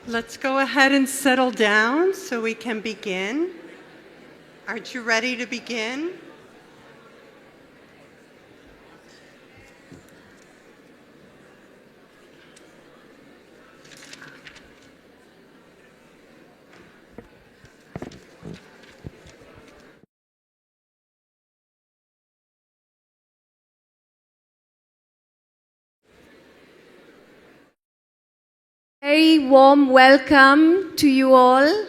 Let's go ahead and settle down so we can begin. Aren't you ready to begin? Very warm welcome to you all.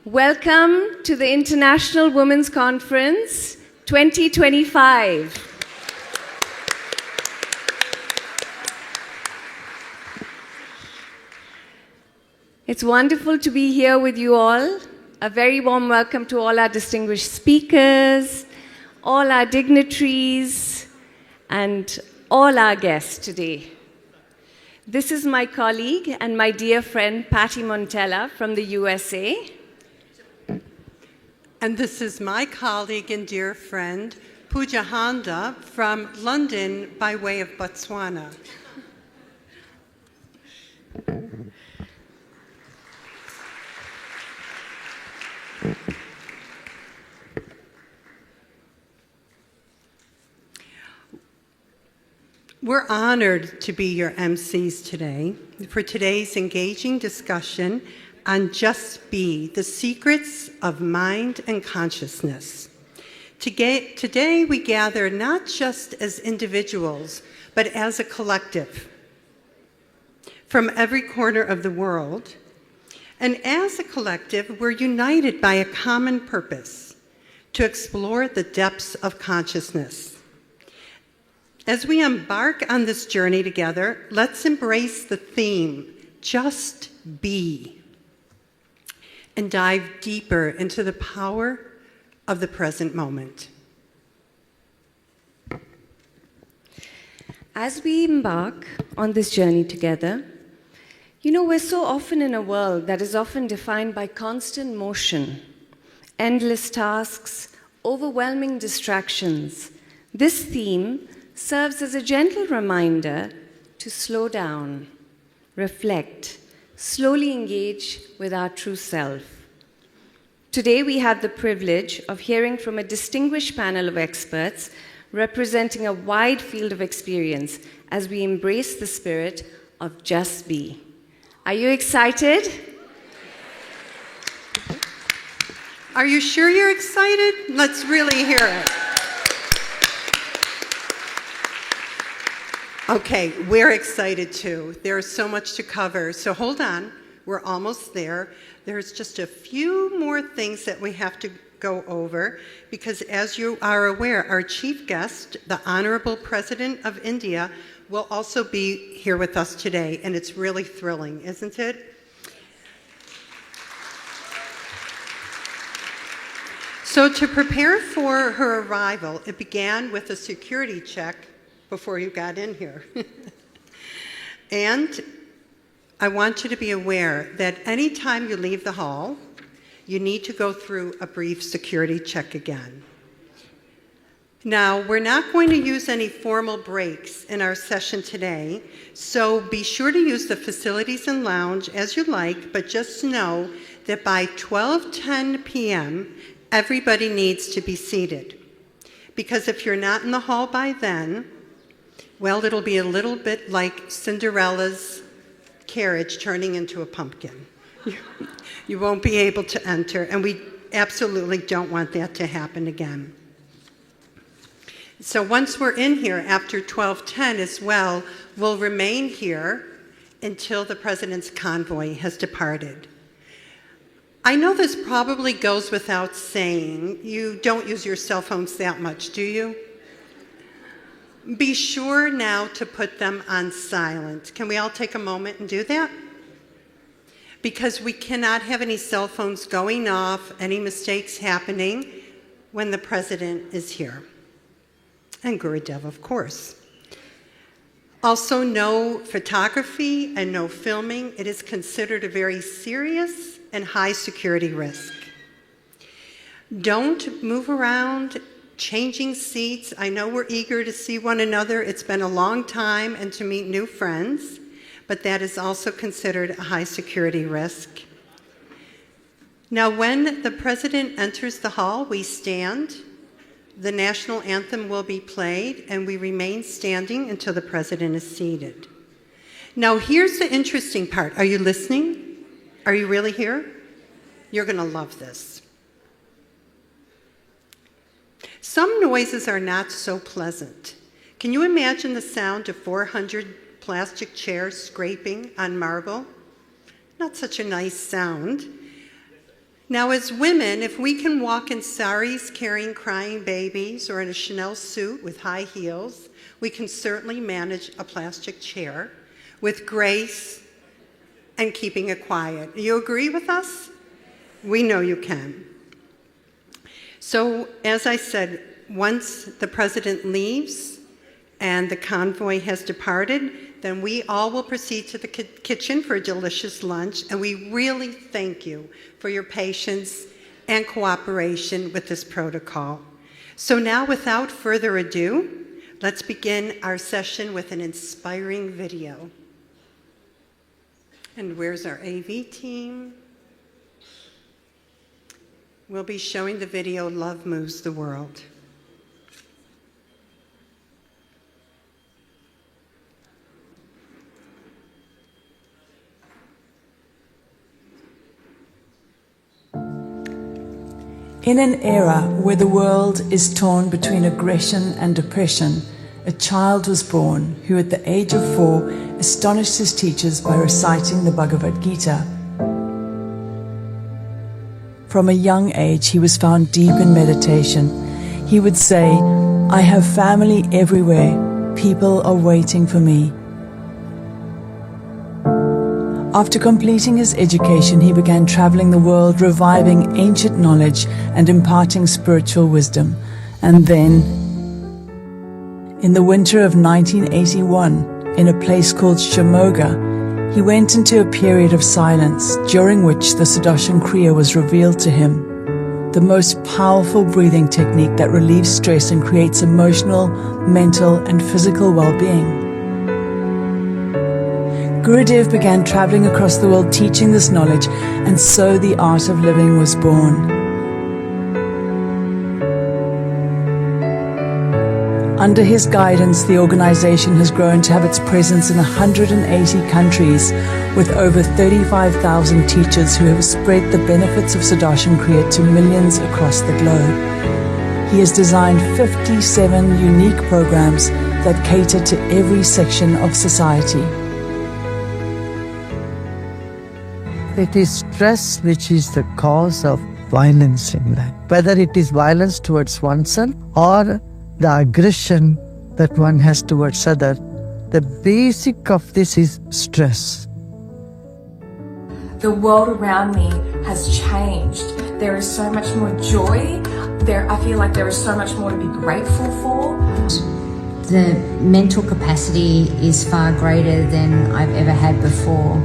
Welcome to the International Women's Conference 2025. It's wonderful to be here with you all. A very warm welcome to all our distinguished speakers, all our dignitaries, and all our guests today. This is my colleague and my dear friend, Patty Montella from the USA. And this is my colleague and dear friend, Pooja Handa from London by way of Botswana. We're honored to be your MCs today for today's engaging discussion on Just Be, the secrets of mind and consciousness. Today we gather not just as individuals, but as a collective from every corner of the world. And as a collective, we're united by a common purpose to explore the depths of consciousness. As we embark on this journey together, let's embrace the theme, Just Be, and dive deeper into the power of the present moment. As we embark on this journey together, we're so often in a world that is often defined by constant motion, endless tasks, overwhelming distractions. This theme serves as a gentle reminder to slow down, reflect, slowly engage with our true self. Today, we have the privilege of hearing from a distinguished panel of experts representing a wide field of experience as we embrace the spirit of Just Be. Are you excited? Are you sure you're excited? Let's really hear it. Okay, we're excited too. There's so much to cover, so hold on. We're almost there. There's just a few more things that we have to go over because as you are aware, our chief guest, the Honorable President of India, will also be here with us today, and it's really thrilling, isn't it? So to prepare for her arrival, it began with a security check before you got in here. And I want you to be aware that anytime you leave the hall, you need to go through a brief security check again. Now, we're not going to use any formal breaks in our session today, so be sure to use the facilities and lounge as you like, but just know that by 12:10 p.m., everybody needs to be seated. Because if you're not in the hall by then, well, it'll be a little bit like Cinderella's carriage turning into a pumpkin. You won't be able to enter, and we absolutely don't want that to happen again. So once we're in here after 12:10 as well, we'll remain here until the President's convoy has departed. I know this probably goes without saying. You don't use your cell phones that much, do you? Be sure now to put them on silent. Can we all take a moment and do that? Because we cannot have any cell phones going off, any mistakes happening when the President is here. And Gurudev, of course. Also, no photography and no filming. It is considered a very serious and high security risk. Don't move around, changing seats. I know we're eager to see one another. It's been a long time and to meet new friends. but that is also considered a high security risk. Now, when the president enters the hall, we stand, the national anthem will be played, and we remain standing until the president is seated. Now, here's the interesting part. Are you listening? Are you really here? You're going to love this. Some noises are not so pleasant. Can you imagine the sound of 400 plastic chairs scraping on marble? Not such a nice sound. Now, as women, if we can walk in saris carrying crying babies or in a Chanel suit with high heels, we can certainly manage a plastic chair with grace and keeping it quiet. Do you agree with us? We know you can. So, as I said, once the president leaves and the convoy has departed, then we all will proceed to the kitchen for a delicious lunch, and we really thank you for your patience and cooperation with this protocol. So now, without further ado, let's begin our session with an inspiring video. And where's our AV team? We'll be showing the video, Love Moves the World. In an era where the world is torn between aggression and depression, a child was born who at the age of 4 astonished his teachers by reciting the Bhagavad Gita. From a young age, he was found deep in meditation. He would say, "I have family everywhere. People are waiting for me." After completing his education, he began traveling the world, reviving ancient knowledge and imparting spiritual wisdom. And then, in the winter of 1981, in a place called Shimoga, he went into a period of silence, during which the Sudarshan Kriya was revealed to him, the most powerful breathing technique that relieves stress and creates emotional, mental, and physical well-being. Gurudev began traveling across the world teaching this knowledge, and so the Art of Living was born. Under his guidance, the organization has grown to have its presence in 180 countries, with over 35,000 teachers who have spread the benefits of Sudarshan Kriya to millions across the globe. He has designed 57 unique programs that cater to every section of society. It is stress which is the cause of violence in life. Whether it is violence towards oneself or the aggression that one has towards others, the basic of this is stress. The world around me has changed. There is so much more joy. I feel like there is so much more to be grateful for. The mental capacity is far greater than I've ever had before.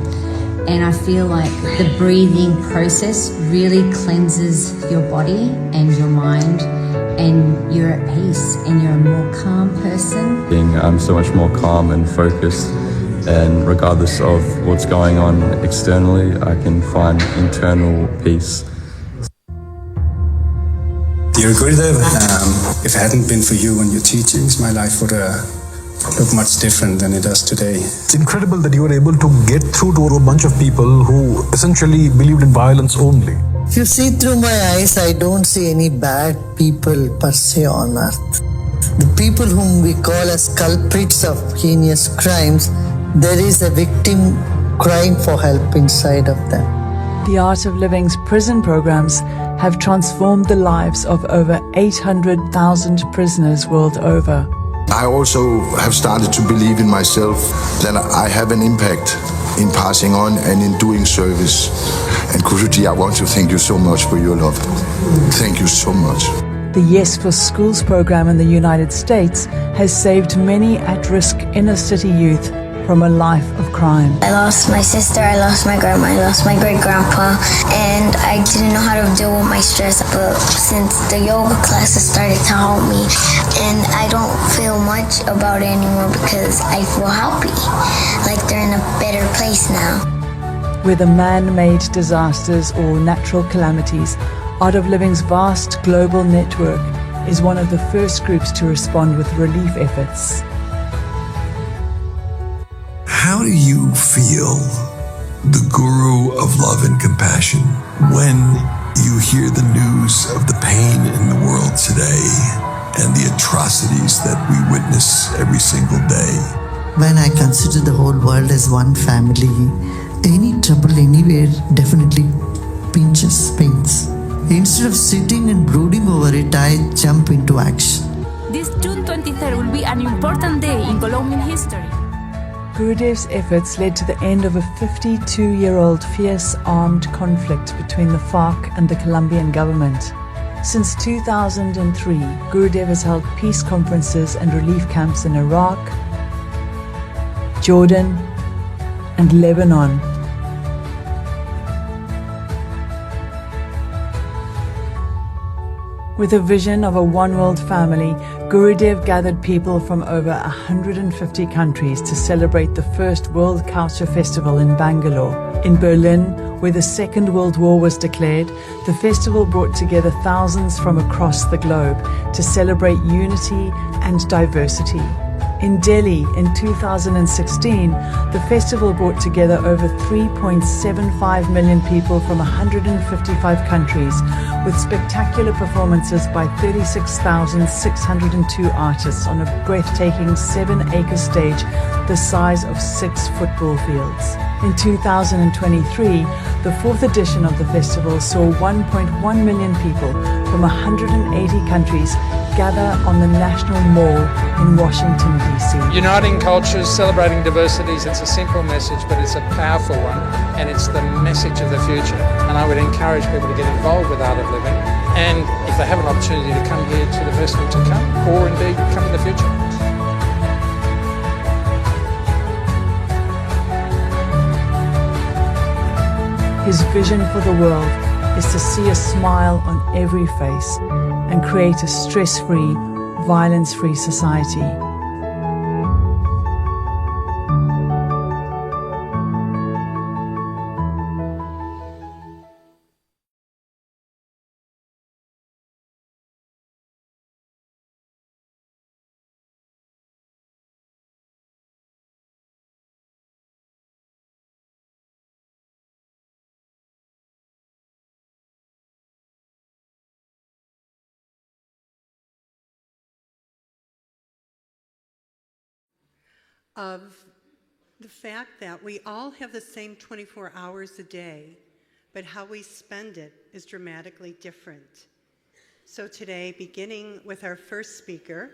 And I feel like the breathing process really cleanses your body and your mind, and you're at peace and you're a more calm person. I'm so much more calm and focused, and regardless of what's going on externally, I can find internal peace. Dear Gurudev, if it hadn't been for you and your teachings, my life would look much different than it does today. It's incredible that you were able to get through to a bunch of people who essentially believed in violence only. If you see through my eyes, I don't see any bad people per se on earth. The people whom we call as culprits of heinous crimes, there is a victim crying for help inside of them. The Art of Living's prison programs have transformed the lives of over 800,000 prisoners world over. I also have started to believe in myself that I have an impact in passing on and in doing service. And Guruji, I want to thank you so much for your love. Thank you so much. The Yes for Schools program in the United States has saved many at-risk inner-city youth from a life of crime. I lost my sister, I lost my grandma, I lost my great-grandpa, and I didn't know how to deal with my stress, but since the yoga classes started to help me, and I don't feel much about it anymore because I feel happy, like they're in a better place now. Whether man-made disasters or natural calamities, ArtofLiving's vast global network is one of the first groups to respond with relief efforts. How do you feel, the guru of love and compassion, when you hear the news of the pain in the world today and the atrocities that we witness every single day? When I consider the whole world as one family, any trouble anywhere definitely pains. Instead of sitting and brooding over it, I jump into action. This June 23rd will be an important day in Colombian history. Gurudev's efforts led to the end of a 52-year-old fierce armed conflict between the FARC and the Colombian government. Since 2003, Gurudev has held peace conferences and relief camps in Iraq, Jordan, and Lebanon. With a vision of a one-world family, Gurudev gathered people from over 150 countries to celebrate the first World Culture Festival in Bangalore. In Berlin, where the Second World War was declared, the festival brought together thousands from across the globe to celebrate unity and diversity. In Delhi in 2016, the festival brought together over 3.75 million people from 155 countries, with spectacular performances by 36,602 artists on a breathtaking 7-acre stage the size of 6 football fields. In 2023, the 4th edition of the festival saw 1.1 million people from 180 countries gather on the National Mall in Washington, D.C. Uniting cultures, celebrating diversities, it's a simple message, but it's a powerful one, and it's the message of the future. And I would encourage people to get involved with ArtofLiving, and if they have an opportunity to come here to the festival, to come, or indeed come in the future. His vision for the world is to see a smile on every face and create a stress-free, violence-free society. Of the fact that we all have the same 24 hours a day, but how we spend it is dramatically different. So today, beginning with our first speaker,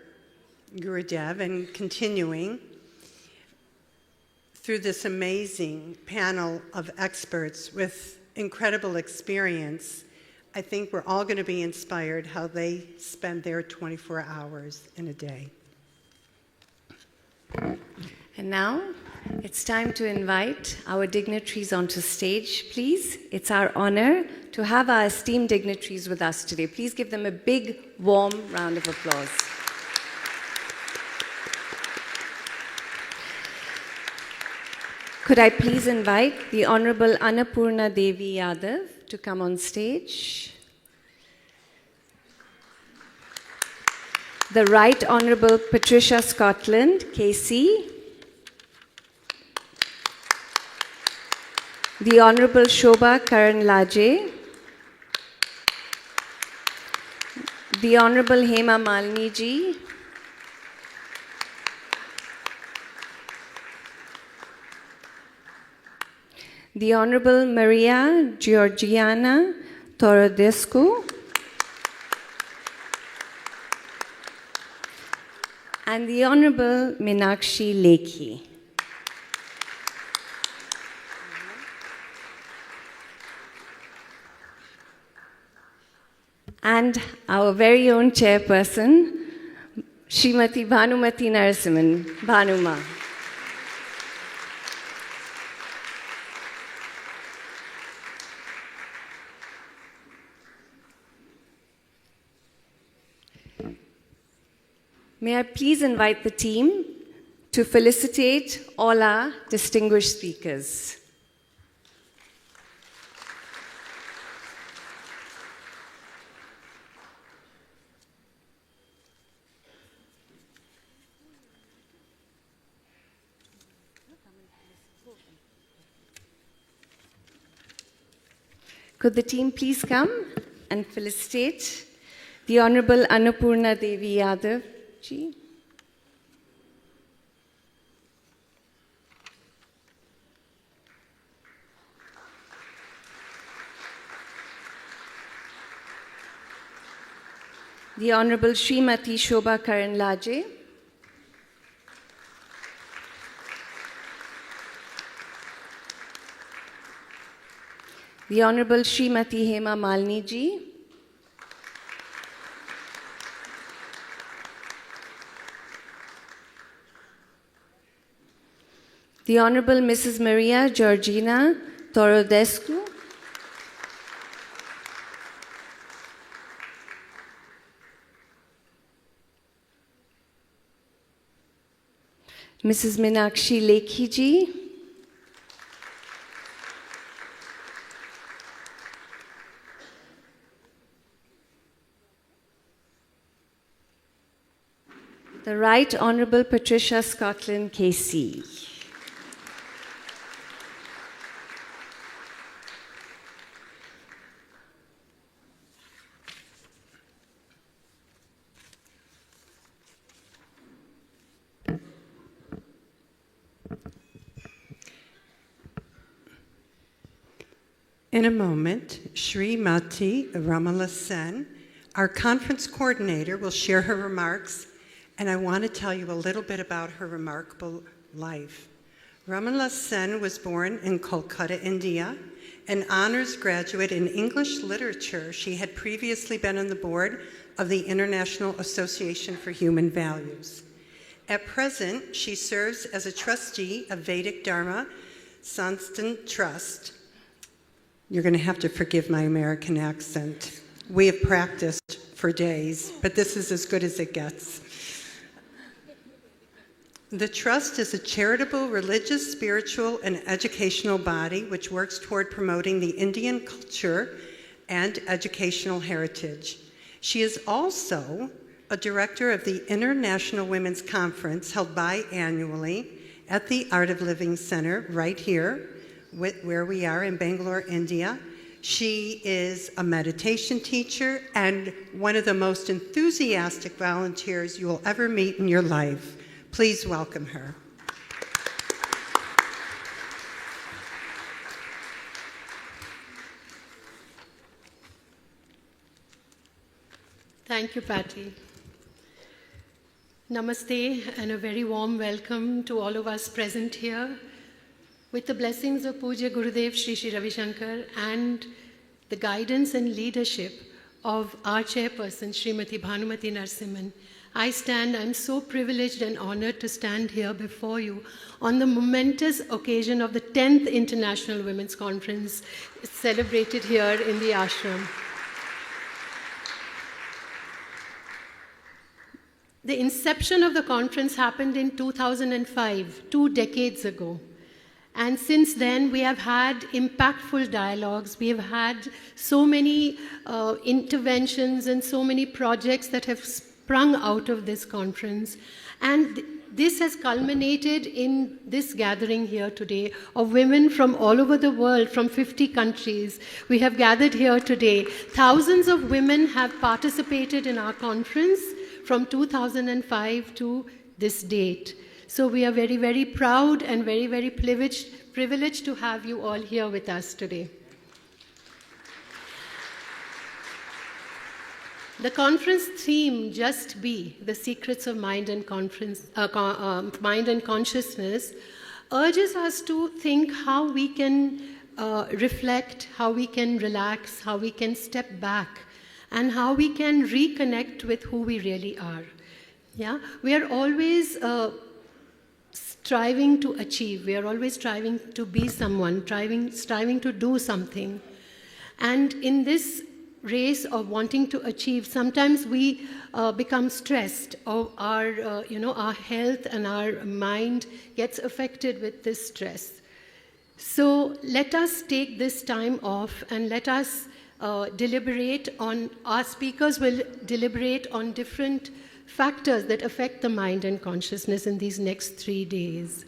Gurudev, and continuing through this amazing panel of experts with incredible experience, I think we're all going to be inspired how they spend their 24 hours in a day. And now, it's time to invite our dignitaries onto stage, please. It's our honor to have our esteemed dignitaries with us today. Please give them a big, warm round of applause. Could I please invite the Honorable Annapurna Devi Yadav to come on stage? The Right Honorable Patricia Scotland, KC. The Honorable Shobha Karanlaje. The Honorable Hema Malini ji. The Honorable Maria Georgiana Torodescu. And the Honorable Meenakshi Lekhi. And our very own chairperson, Srimati Bhanumati Narasimhan, Bhanuma. May I please invite the team to felicitate all our distinguished speakers. Could the team please come and felicitate the Honorable Annapurna Devi Yadav ji? The Honorable Srimati Shobha Karanlaje. The Honorable Srimati Hema Malini ji. The Honorable Mrs. Maria Georgina Torodescu. Mrs. Meenakshi Lekhi ji. The Right Honorable Patricia Scotland KC. In a moment, Srimati Ramala Sen, our conference coordinator, will share her remarks, and I want to tell you a little bit about her remarkable life. Ramala Sen was born in Kolkata, India, an honors graduate in English literature. She had previously been on the board of the International Association for Human Values. At present, she serves as a trustee of Vedic Dharma Sansthan Trust. You're going to have to forgive my American accent. We have practiced for days, but this is as good as it gets. The Trust is a charitable, religious, spiritual, and educational body which works toward promoting the Indian culture and educational heritage. She is also a director of the International Women's Conference held biannually at the Art of Living Center right here, where we are in Bangalore, India. She is a meditation teacher and one of the most enthusiastic volunteers you will ever meet in your life. Please welcome her. Thank you, Patty. Namaste and a very warm welcome to all of us present here. With the blessings of Puja Gurudev Shri Shri Ravi Shankar and the guidance and leadership of our chairperson, Srimati Bhanumati Narasimhan, I'm so privileged and honored to stand here before you on the momentous occasion of the 10th International Women's Conference celebrated here in the ashram. The inception of the conference happened in 2005, 2 decades ago. And since then, we have had impactful dialogues. We have had so many interventions and so many projects that have sprung out of this conference. And this has culminated in this gathering here today of women from all over the world, from 50 countries. We have gathered here today. Thousands of women have participated in our conference from 2005 to this date. So we are very, very proud and very, very privileged to have you all here with us today. The conference theme, Just Be, The Secrets of Mind and Consciousness, urges us to think how we can reflect, how we can relax, how we can step back, and how we can reconnect with who we really are. Yeah? We are always striving to achieve. We are always striving to be someone, striving to do something. And in this race of wanting to achieve, sometimes we become stressed, or our health and our mind gets affected with this stress. So let us take this time off and let us deliberate on, our speakers will deliberate on different factors that affect the mind and consciousness in these next 3 days.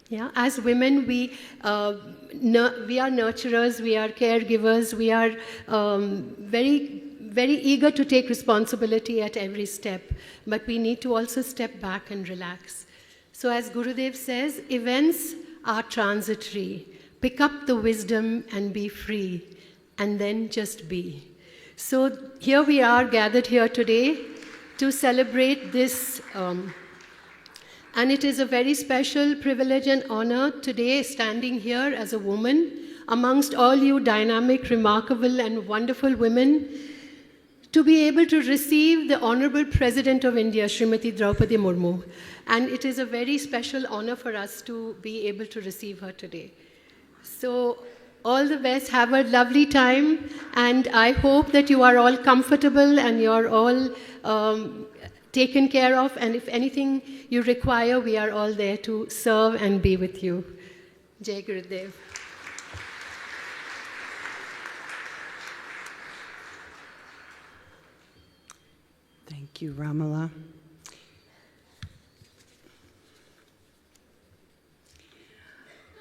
Yeah, as women, we are nurturers, we are caregivers, we are very, very eager to take responsibility at every step, but we need to also step back and relax. So as Gurudev says, events are transitory. Pick up the wisdom and be free, and then just be. So here we are gathered here today to celebrate this. And it is a very special privilege and honor today, standing here as a woman amongst all you dynamic, remarkable, and wonderful women, to be able to receive the Honorable President of India, Srimati Draupadi Murmu. And it is a very special honor for us to be able to receive her today. So all the best, have a lovely time, and I hope that you are all comfortable and you're all taken care of, and if anything you require, we are all there to serve and be with you. Jai Gurudev. Thank you, Ramala.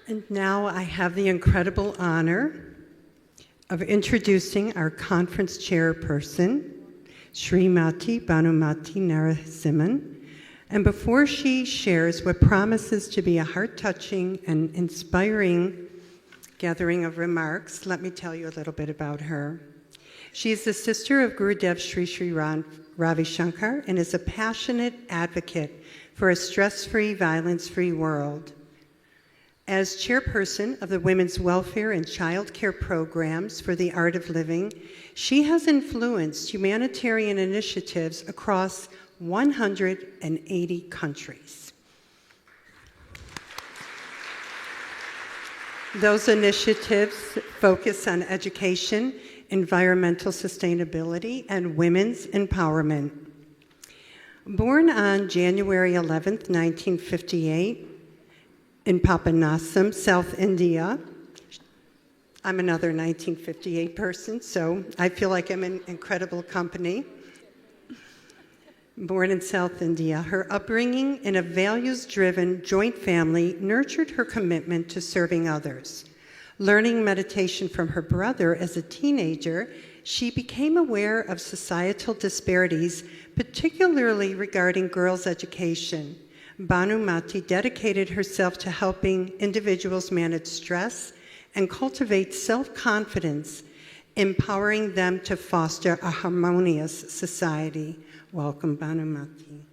And now I have the incredible honor of introducing our conference chairperson, Srimati Bhanumati Narasimhan. And before she shares what promises to be a heart-touching and inspiring gathering of remarks, let me tell you a little bit about her. She is the sister of Gurudev Sri Ravi Shankar and is a passionate advocate for a stress-free, violence-free world. As chairperson of the Women's Welfare and Child Care Programs for the Art of Living, she has influenced humanitarian initiatives across 180 countries. Those initiatives focus on education, environmental sustainability, and women's empowerment. Born on January 11th, 1958, in Papanasam, South India. I'm another 1958 person, so I feel like I'm in incredible company. Born in South India, her upbringing in a values-driven joint family nurtured her commitment to serving others. Learning meditation from her brother as a teenager, she became aware of societal disparities, particularly regarding girls' education. Bhanumati dedicated herself to helping individuals manage stress and cultivate self-confidence, empowering them to foster a harmonious society. Welcome, Bhanumati.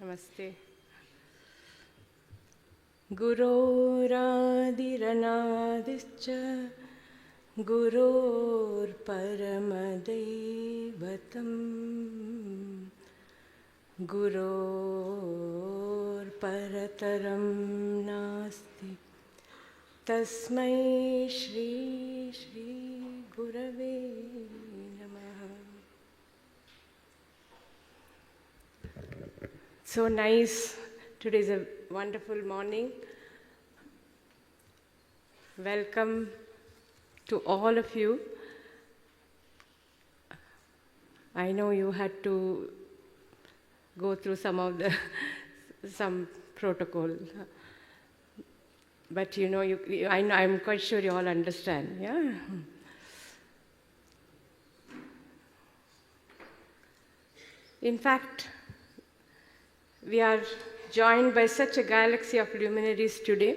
Namaste. Guroradhiranadischa Guror Paramadaivatam Guror Parataram Nasti Tasmai Shri Shri Gurave Namaha. So nice. Today is a wonderful morning. Welcome to all of you. I know you had to go through some protocol, but you know, I'm quite sure you all understand. Yeah. In fact, we are joined by such a galaxy of luminaries today.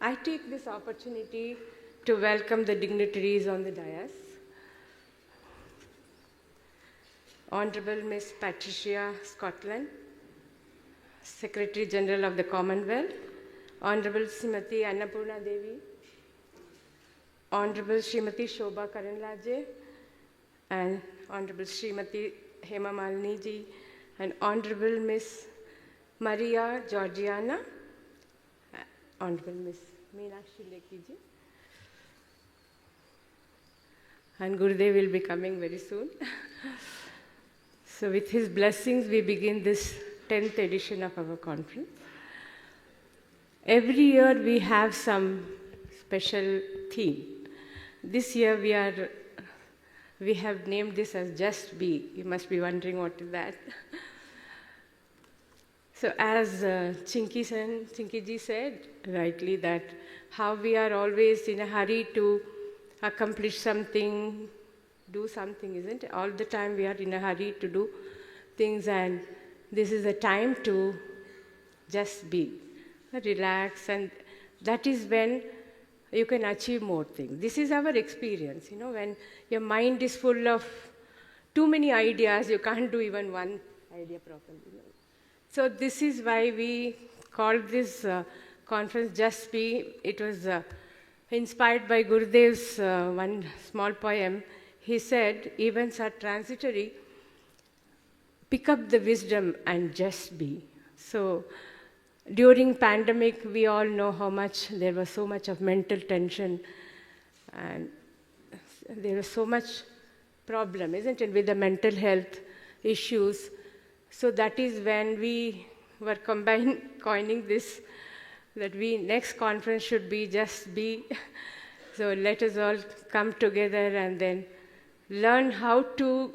I take this opportunity to welcome the dignitaries on the dais. Honorable Miss Patricia Scotland, Secretary General of the Commonwealth, Honorable Srimati Annapurna Devi, Honorable Srimati Shobha Karanlaje, and Honorable Srimati Hema Malini ji, and Honorable Miss Maria Georgiana, Honorable Miss Meenakshi Lekiji, and Gurudev will be coming very soon. So with his blessings, we begin this 10th edition of our conference. Every year we have some special theme. This year we have named this as Just Be. You must be wondering what is that. So as Chinky-ji said rightly, that how we are always in a hurry to accomplish something, do something, isn't it? All the time we are in a hurry to do things, and this is a time to just be, relax, and that is when you can achieve more things. This is our experience, when your mind is full of too many ideas, you can't do even one idea properly. So this is why we called this conference Just Be. It was inspired by Gurudev's one small poem. He said, events are transitory, pick up the wisdom and just be. So during pandemic, we all know how much there was so much of mental tension, and there was so much problem, isn't it, with the mental health issues. So that is when we were coining this, that next conference should be Just Be. So let us all come together and then learn how to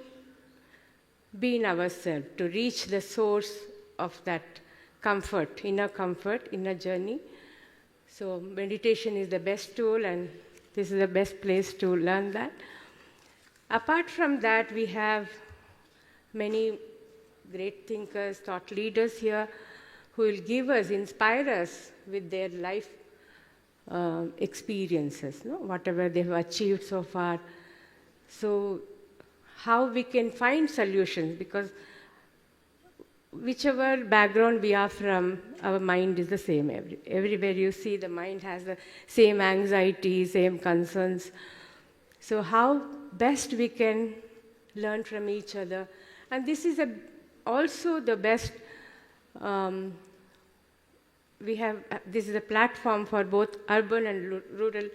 be in ourselves, to reach the source of that comfort, inner journey. So meditation is the best tool, and this is the best place to learn that. Apart from that, we have many great thinkers, thought leaders here who will inspire us with their life experiences, whatever they have achieved so far. So how we can find solutions, because whichever background we are from, our mind is the same. Everywhere you see, the mind has the same anxiety, same concerns. So how best we can learn from each other. And this is also the best, this is a platform for both urban and rural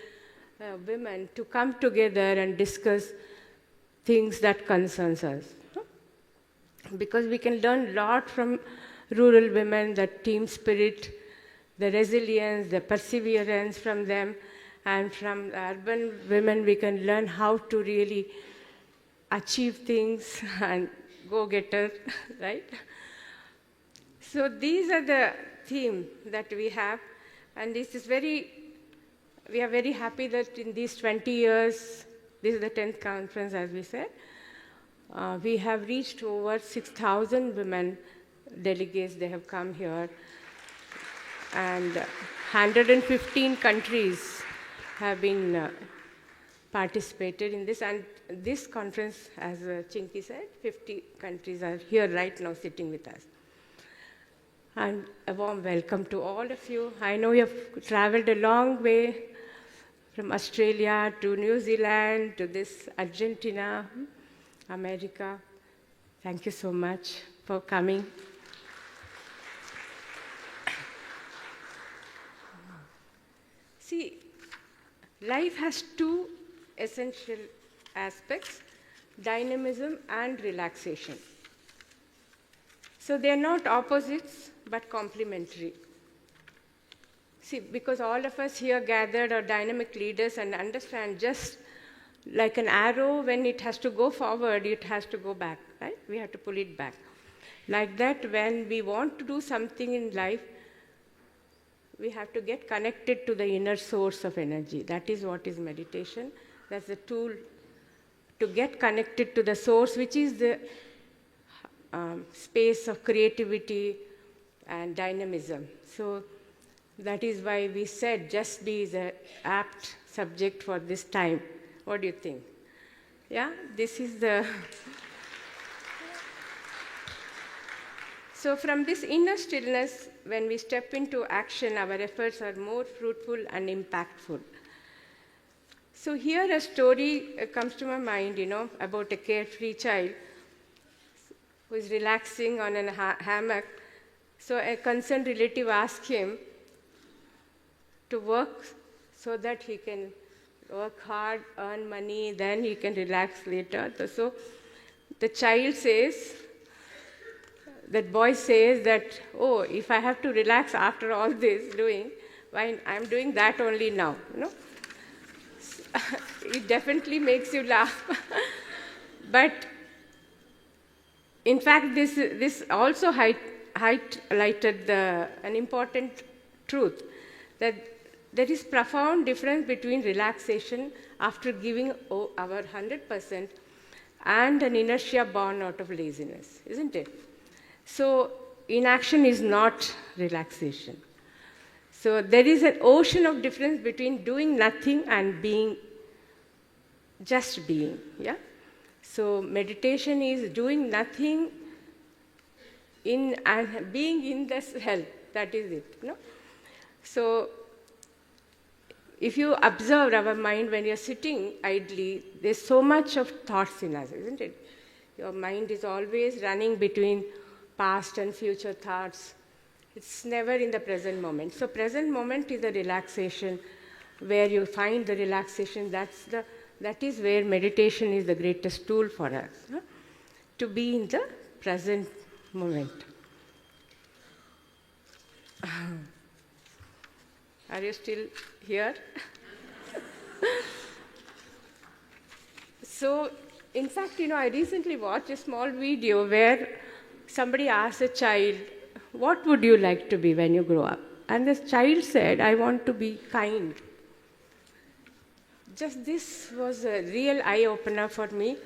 women to come together and discuss things that concerns us. Because we can learn a lot from rural women, the team spirit, the resilience, the perseverance from them, and from urban women we can learn how to really achieve things and go-getter, right? So these are the themes that we have, and we are very happy that in these 20 years, this is the 10th conference, as we said, we have reached over 6,000 women delegates. They have come here, and 115 countries have been participated in this. And this conference, as Chinky said, 50 countries are here right now sitting with us. And a warm welcome to all of you. I know you have traveled a long way from Australia to New Zealand to this Argentina, America. Thank you so much for coming. See, life has two essential aspects, dynamism and relaxation. So they are not opposites, but complementary. See, because all of us here gathered are dynamic leaders and understand just like an arrow, when it has to go forward, it has to go back, right? We have to pull it back. Like that, when we want to do something in life, we have to get connected to the inner source of energy. That is what is meditation. That's the tool to get connected to the source, which is the space of creativity and dynamism. So that is why we said Just Be is an apt subject for this time. What do you think? Yeah, this is the... So from this inner stillness, when we step into action, our efforts are more fruitful and impactful. So here a story comes to my mind, about a carefree child who is relaxing on a hammock. So a concerned relative asked him to work so that he can work hard, earn money, then he can relax later. So the child says, that boy says that, oh, if I have to relax after all this doing, why I'm doing that only now, you know. It definitely makes you laugh. But in fact, this also highlighted an important truth, that there is profound difference between relaxation after giving our 100% and an inertia born out of laziness, isn't it? So inaction is not relaxation. So there is an ocean of difference between doing nothing and just being, yeah? So meditation is doing nothing and being in the self, that is it, no? So if you observe our mind when you're sitting idly, there's so much of thoughts in us, isn't it? Your mind is always running between past and future thoughts. It's never in the present moment. So present moment is a relaxation, where you find the relaxation. That is where meditation is the greatest tool for us, huh? To be in the present moment. Are you still here? So, in fact, I recently watched a small video where somebody asked a child, what would you like to be when you grow up? And the child said, I want to be kind. Just this was a real eye-opener for me.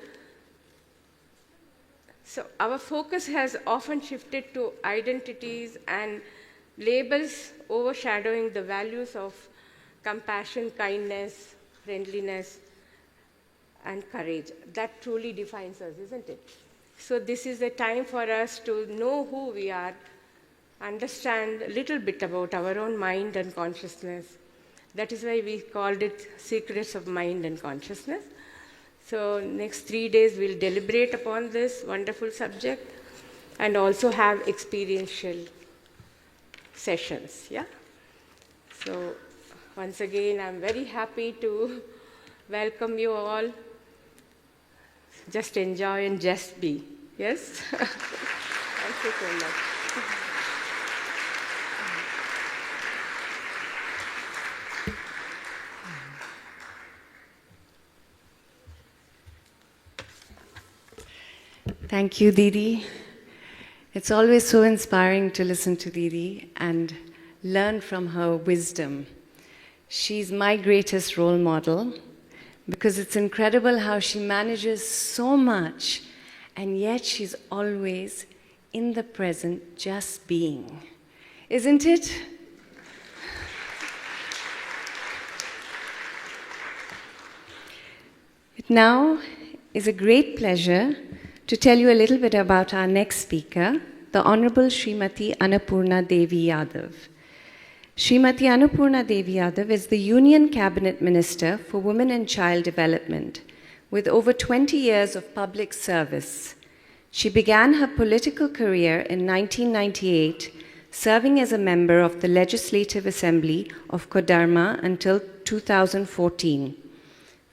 So our focus has often shifted to identities and labels overshadowing the values of compassion, kindness, friendliness, and courage. That truly defines us, isn't it? So this is a time for us to know who we are, understand a little bit about our own mind and consciousness. That is why we called it Secrets of Mind and Consciousness. So next 3 days we'll deliberate upon this wonderful subject and also have experiential sessions, yeah? So once again, I'm very happy to welcome you all. Just enjoy and just be, yes? Thank you so much. Thank you, Didi. It's always so inspiring to listen to Didi and learn from her wisdom. She's my greatest role model because it's incredible how she manages so much and yet she's always in the present, just being. Isn't it? It now is a great pleasure to tell you a little bit about our next speaker, the Honorable Srimati Annapurna Devi Yadav. Srimati Annapurna Devi Yadav is the Union Cabinet Minister for Women and Child Development, with over 20 years of public service. She began her political career in 1998, serving as a member of the Legislative Assembly of Kodarma until 2014.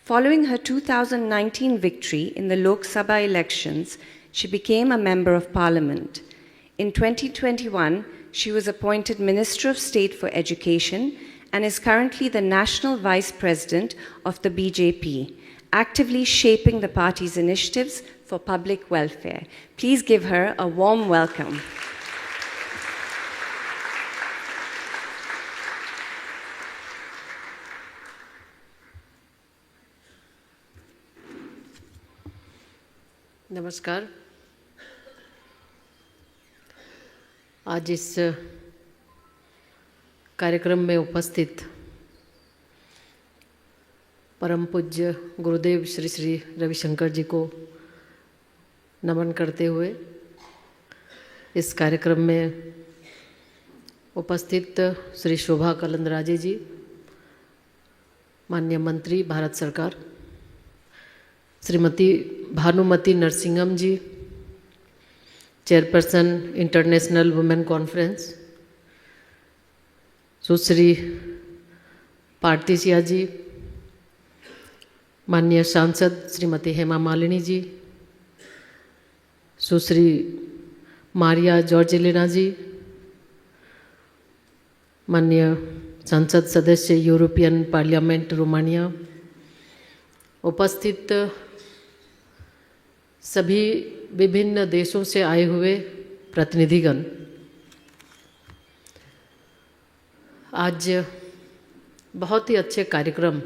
Following her 2019 victory in the Lok Sabha elections, she became a member of parliament. In 2021, she was appointed Minister of State for Education and is currently the National Vice President of the BJP, actively shaping the party's initiatives for public welfare. Please give her a warm welcome. नमस्कार। आज इस कार्यक्रम में उपस्थित परम पूज्य गुरुदेव श्री श्री रवि शंकर जी को नमन करते हुए इस कार्यक्रम में उपस्थित श्री शोभा कलंदराजे जी, माननीय मंत्री भारत सरकार, श्रीमती भानुमति नरसिंघम जी, चेयरपर्सन इंटरनेशनल वुमेन कॉन्फ्रेंस, सुश्री पार्टी सिया जी, माननीय सांसद श्रीमती हेमा मालिनी जी, सुश्री मारिया जॉर्जेलिना जी, माननीय संसद सदस्य यूरोपियन पार्लियामेंट रोमानिया, उपस्थित सभी विभिन्न देशों से आए हुए प्रतिनिधिगण, आज बहुत ही अच्छे कार्यक्रम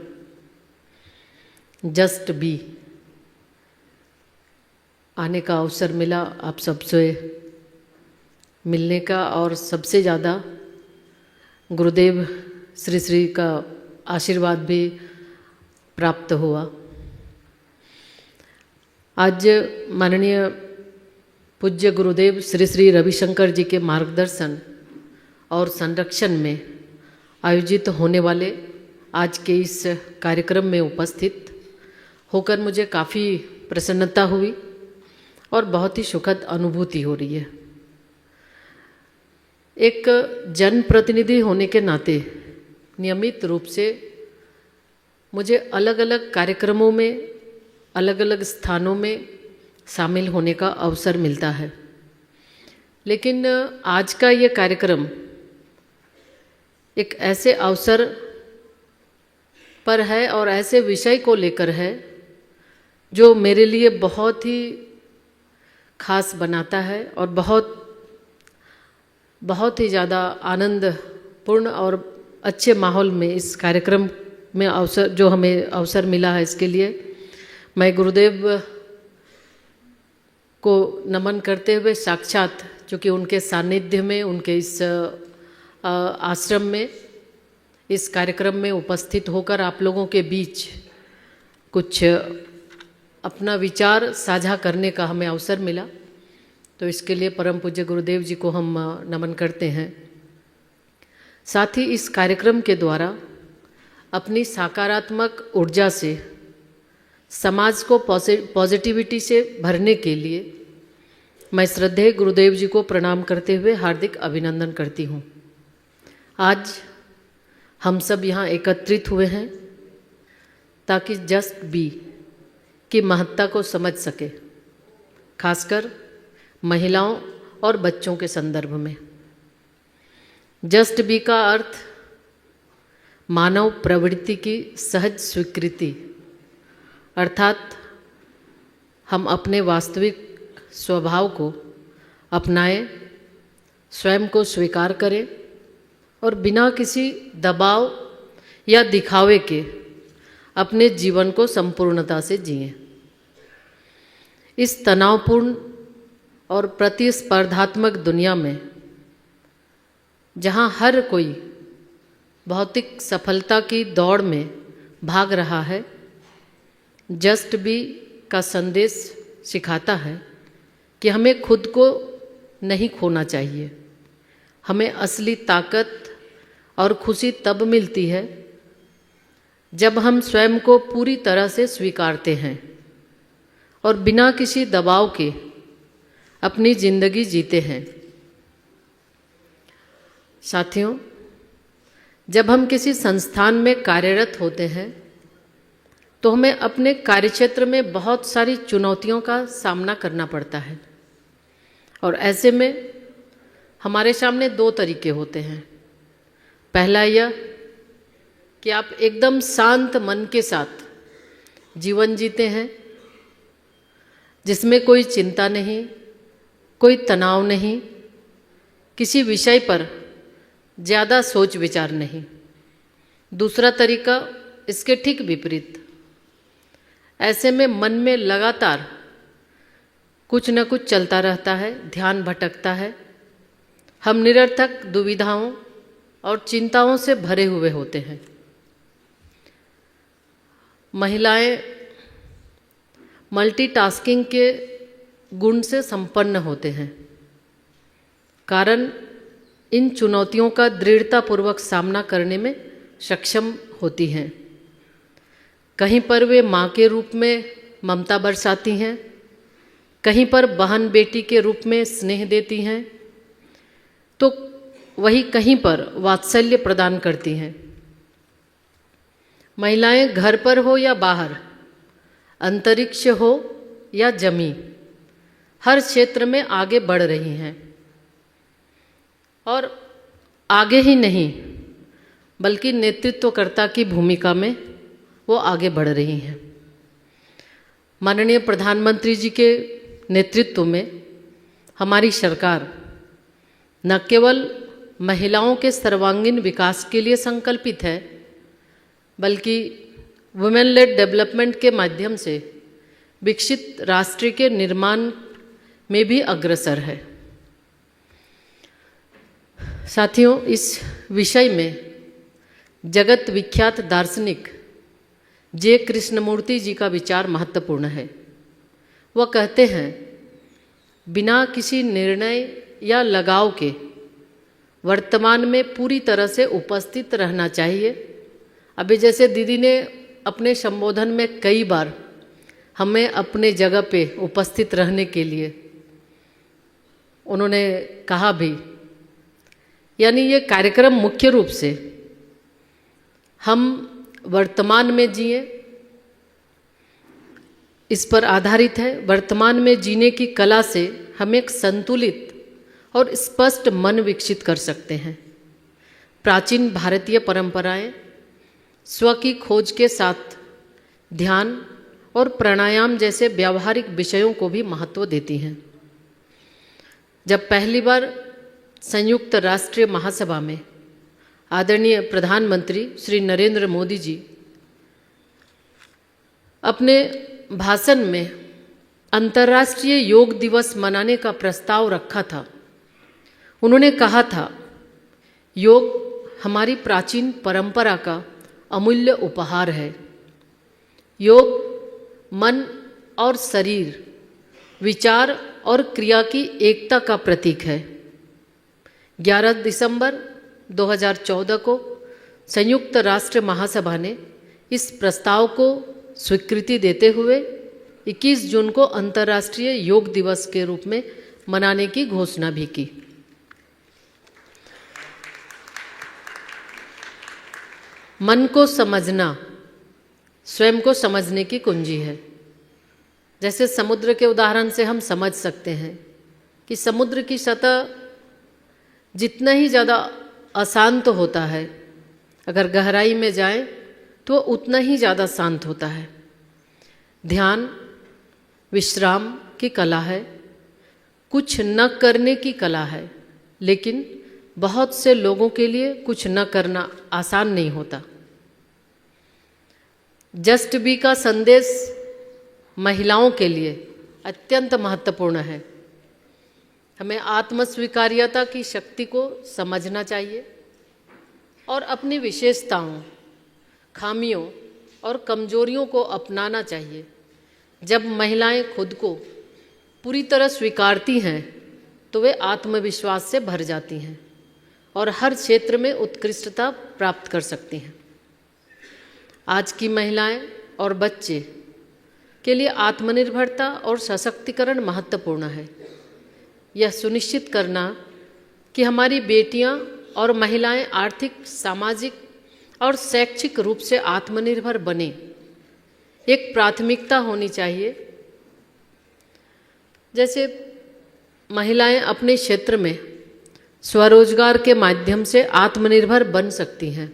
जस्ट बी आने का अवसर मिला आप सबसे मिलने का, और सबसे ज़्यादा गुरुदेव श्री श्री का आशीर्वाद भी प्राप्त हुआ। आज माननीय पूज्य गुरुदेव श्री श्री रविशंकर जी के मार्गदर्शन और संरक्षण में आयोजित होने वाले आज के इस कार्यक्रम में उपस्थित होकर मुझे काफ़ी प्रसन्नता हुई और बहुत ही सुखद अनुभूति हो रही है। एक जनप्रतिनिधि होने के नाते नियमित रूप से मुझे अलग अलग कार्यक्रमों में, अलग अलग स्थानों में शामिल होने का अवसर मिलता है, लेकिन आज का ये कार्यक्रम एक ऐसे अवसर पर है और ऐसे विषय को लेकर है जो मेरे लिए बहुत ही खास बनाता है और बहुत ही ज़्यादा आनंदपूर्ण और अच्छे माहौल में इस कार्यक्रम में हमें अवसर मिला है, इसके लिए मैं गुरुदेव को नमन करते हुए साक्षात, चूँकि उनके सानिध्य में, उनके इस आश्रम में, इस कार्यक्रम में उपस्थित होकर आप लोगों के बीच कुछ अपना विचार साझा करने का हमें अवसर मिला, तो इसके लिए परम पूज्य गुरुदेव जी को हम नमन करते हैं। साथ ही इस कार्यक्रम के द्वारा अपनी सकारात्मक ऊर्जा से समाज को पॉजिटिविटी से भरने के लिए मैं श्रद्धेय गुरुदेव जी को प्रणाम करते हुए हार्दिक अभिनंदन करती हूँ। आज हम सब यहाँ एकत्रित हुए हैं ताकि जस्ट बी की महत्ता को समझ सके, खासकर महिलाओं और बच्चों के संदर्भ में। जस्ट बी का अर्थ मानव प्रवृत्ति की सहज स्वीकृति, अर्थात हम अपने वास्तविक स्वभाव को अपनाएं, स्वयं को स्वीकार करें और बिना किसी दबाव या दिखावे के अपने जीवन को संपूर्णता से जिएं। इस तनावपूर्ण और प्रतिस्पर्धात्मक दुनिया में जहाँ हर कोई भौतिक सफलता की दौड़ में भाग रहा है, जस्ट बी का संदेश सिखाता है कि हमें खुद को नहीं खोना चाहिए। हमें असली ताकत और खुशी तब मिलती है जब हम स्वयं को पूरी तरह से स्वीकारते हैं और बिना किसी दबाव के अपनी जिंदगी जीते हैं। साथियों, जब हम किसी संस्थान में कार्यरत होते हैं तो हमें अपने कार्यक्षेत्र में बहुत सारी चुनौतियों का सामना करना पड़ता है, और ऐसे में हमारे सामने दो तरीके होते हैं। पहला यह कि आप एकदम शांत मन के साथ जीवन जीते हैं, जिसमें कोई चिंता नहीं, कोई तनाव नहीं, किसी विषय पर ज़्यादा सोच विचार नहीं। दूसरा तरीका इसके ठीक विपरीत। ऐसे में मन में लगातार कुछ न कुछ चलता रहता है, ध्यान भटकता है, हम निरर्थक दुविधाओं और चिंताओं से भरे हुए होते हैं। महिलाएं मल्टीटास्किंग के गुण से संपन्न होते हैं, कारण इन चुनौतियों का दृढ़तापूर्वक सामना करने में सक्षम होती हैं। कहीं पर वे माँ के रूप में ममता बरसाती हैं, कहीं पर बहन बेटी के रूप में स्नेह देती हैं, तो वही कहीं पर वात्सल्य प्रदान करती हैं। महिलाएं घर पर हो या बाहर, अंतरिक्ष हो या जमी, हर क्षेत्र में आगे बढ़ रही हैं। और आगे ही नहीं बल्कि नेतृत्वकर्ता की भूमिका में वो आगे बढ़ रही हैं। माननीय प्रधानमंत्री जी के नेतृत्व में हमारी सरकार न केवल महिलाओं के सर्वांगीण विकास के लिए संकल्पित है, बल्कि वुमेन लेड डेवलपमेंट के माध्यम से विकसित राष्ट्र के निर्माण में भी अग्रसर है। साथियों, इस विषय में जगत विख्यात दार्शनिक जे कृष्णमूर्ति जी का विचार महत्वपूर्ण है। वह कहते हैं, बिना किसी निर्णय या लगाव के वर्तमान में पूरी तरह से उपस्थित रहना चाहिए। अभी जैसे दीदी ने अपने संबोधन में कई बार हमें अपने जगह पे उपस्थित रहने के लिए उन्होंने कहा भी, यानी ये कार्यक्रम मुख्य रूप से हम वर्तमान में जिए इस पर आधारित है। वर्तमान में जीने की कला से हम एक संतुलित और स्पष्ट मन विकसित कर सकते हैं। प्राचीन भारतीय परंपराएं स्व की खोज के साथ ध्यान और प्राणायाम जैसे व्यावहारिक विषयों को भी महत्व देती हैं। जब पहली बार संयुक्त राष्ट्र महासभा में आदरणीय प्रधानमंत्री श्री नरेंद्र मोदी जी अपने भाषण में अंतर्राष्ट्रीय योग दिवस मनाने का प्रस्ताव रखा था, उन्होंने कहा था, योग हमारी प्राचीन परंपरा का अमूल्य उपहार है। योग मन और शरीर, विचार और क्रिया की एकता का प्रतीक है। 11 दिसंबर 2014 को संयुक्त राष्ट्र महासभा ने इस प्रस्ताव को स्वीकृति देते हुए 21 जून को अंतर्राष्ट्रीय योग दिवस के रूप में मनाने की घोषणा भी की। मन को समझना स्वयं को समझने की कुंजी है। जैसे समुद्र के उदाहरण से हम समझ सकते हैं कि समुद्र की सतह जितना ही ज़्यादा अशांत होता है, अगर गहराई में जाए तो उतना ही ज़्यादा शांत होता है। ध्यान विश्राम की कला है, कुछ न करने की कला है, लेकिन बहुत से लोगों के लिए कुछ न करना आसान नहीं होता। जस्ट बी का संदेश महिलाओं के लिए अत्यंत महत्वपूर्ण है। हमें आत्मस्वीकार्यता की शक्ति को समझना चाहिए और अपनी विशेषताओं, खामियों और कमजोरियों को अपनाना चाहिए। जब महिलाएं खुद को पूरी तरह स्वीकारती हैं तो वे आत्मविश्वास से भर जाती हैं और हर क्षेत्र में उत्कृष्टता प्राप्त कर सकती हैं। आज की महिलाएं और बच्चे के लिए आत्मनिर्भरता और सशक्तिकरण महत्वपूर्ण है। यह सुनिश्चित करना कि हमारी बेटियां और महिलाएं आर्थिक, सामाजिक और शैक्षिक रूप से आत्मनिर्भर बने, एक प्राथमिकता होनी चाहिए। जैसे महिलाएं अपने क्षेत्र में स्वरोजगार के माध्यम से आत्मनिर्भर बन सकती हैं।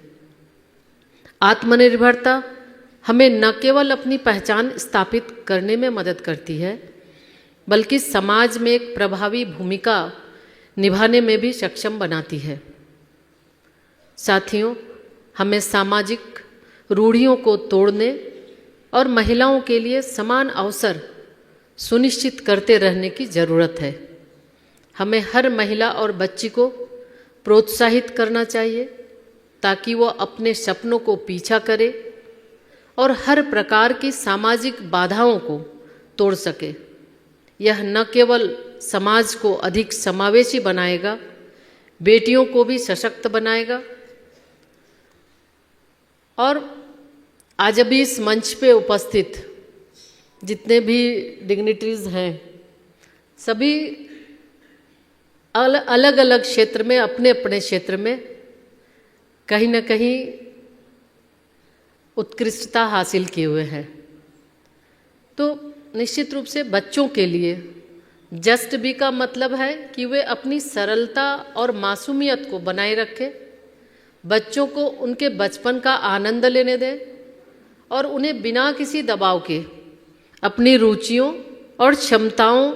आत्मनिर्भरता हमें न केवल अपनी पहचान स्थापित करने में मदद करती है, बल्कि समाज में एक प्रभावी भूमिका निभाने में भी सक्षम बनाती है। साथियों, हमें सामाजिक रूढ़ियों को तोड़ने और महिलाओं के लिए समान अवसर सुनिश्चित करते रहने की ज़रूरत है। हमें हर महिला और बच्ची को प्रोत्साहित करना चाहिए ताकि वो अपने सपनों को पीछा करे और हर प्रकार की सामाजिक बाधाओं को तोड़ सके। यह न केवल समाज को अधिक समावेशी बनाएगा, बेटियों को भी सशक्त बनाएगा। और आज अभी इस मंच पे उपस्थित जितने भी डिग्निटरीज हैं, सभी अलग अलग क्षेत्र में, अपने अपने क्षेत्र में कहीं न कहीं उत्कृष्टता हासिल किए हुए हैं। तो निश्चित रूप से बच्चों के लिए जस्ट बी का मतलब है कि वे अपनी सरलता और मासूमियत को बनाए रखें, बच्चों को उनके बचपन का आनंद लेने दें और उन्हें बिना किसी दबाव के अपनी रुचियों और क्षमताओं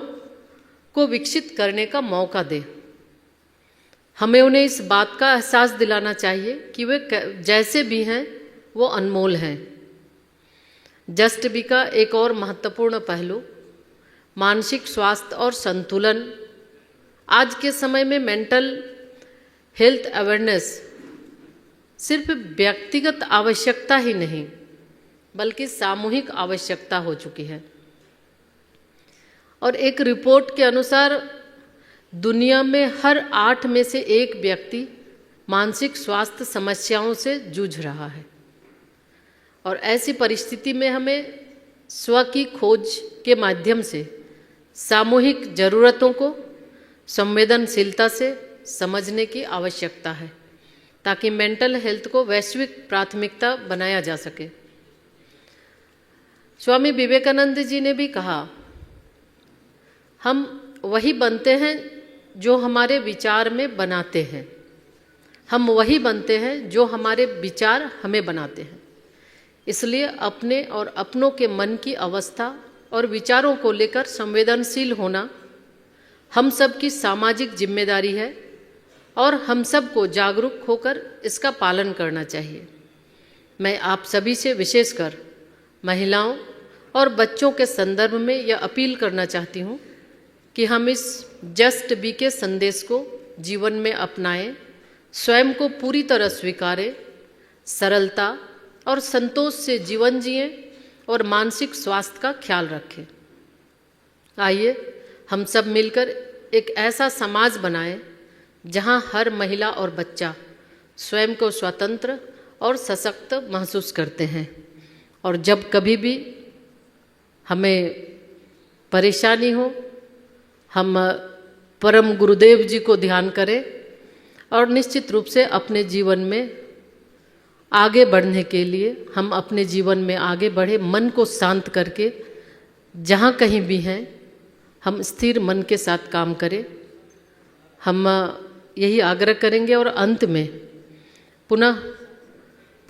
को विकसित करने का मौका दें। हमें उन्हें इस बात का एहसास दिलाना चाहिए कि वे जैसे भी हैं वो अनमोल हैं। जस्ट बी का एक और महत्वपूर्ण पहलू मानसिक स्वास्थ्य और संतुलन। आज के समय में मेंटल हेल्थ अवेयरनेस सिर्फ व्यक्तिगत आवश्यकता ही नहीं बल्कि सामूहिक आवश्यकता हो चुकी है। और एक रिपोर्ट के अनुसार दुनिया में हर 8 में से 1 व्यक्ति मानसिक स्वास्थ्य समस्याओं से जूझ रहा है। और ऐसी परिस्थिति में हमें स्व की खोज के माध्यम से सामूहिक ज़रूरतों को संवेदनशीलता से समझने की आवश्यकता है ताकि मेंटल हेल्थ को वैश्विक प्राथमिकता बनाया जा सके। स्वामी विवेकानंद जी ने भी कहा, हम वही बनते हैं जो हमारे विचार में बनाते हैं, हम वही बनते हैं जो हमारे विचार हमें बनाते हैं। इसलिए अपने और अपनों के मन की अवस्था और विचारों को लेकर संवेदनशील होना हम सब की सामाजिक जिम्मेदारी है और हम सबको जागरूक होकर इसका पालन करना चाहिए। मैं आप सभी से विशेषकर महिलाओं और बच्चों के संदर्भ में यह अपील करना चाहती हूँ कि हम इस जस्ट बी के संदेश को जीवन में अपनाएं, स्वयं को पूरी तरह स्वीकारें, सरलता और संतोष से जीवन जिएं और मानसिक स्वास्थ्य का ख्याल रखें। आइए हम सब मिलकर एक ऐसा समाज बनाएं जहां हर महिला और बच्चा स्वयं को स्वतंत्र और सशक्त महसूस करते हैं। और जब कभी भी हमें परेशानी हो, हम परम गुरुदेव जी को ध्यान करें और निश्चित रूप से अपने जीवन में आगे बढ़ने के लिए हम अपने जीवन में आगे बढ़े, मन को शांत करके जहाँ कहीं भी हैं हम स्थिर मन के साथ काम करें। हम यही आग्रह करेंगे और अंत में पुनः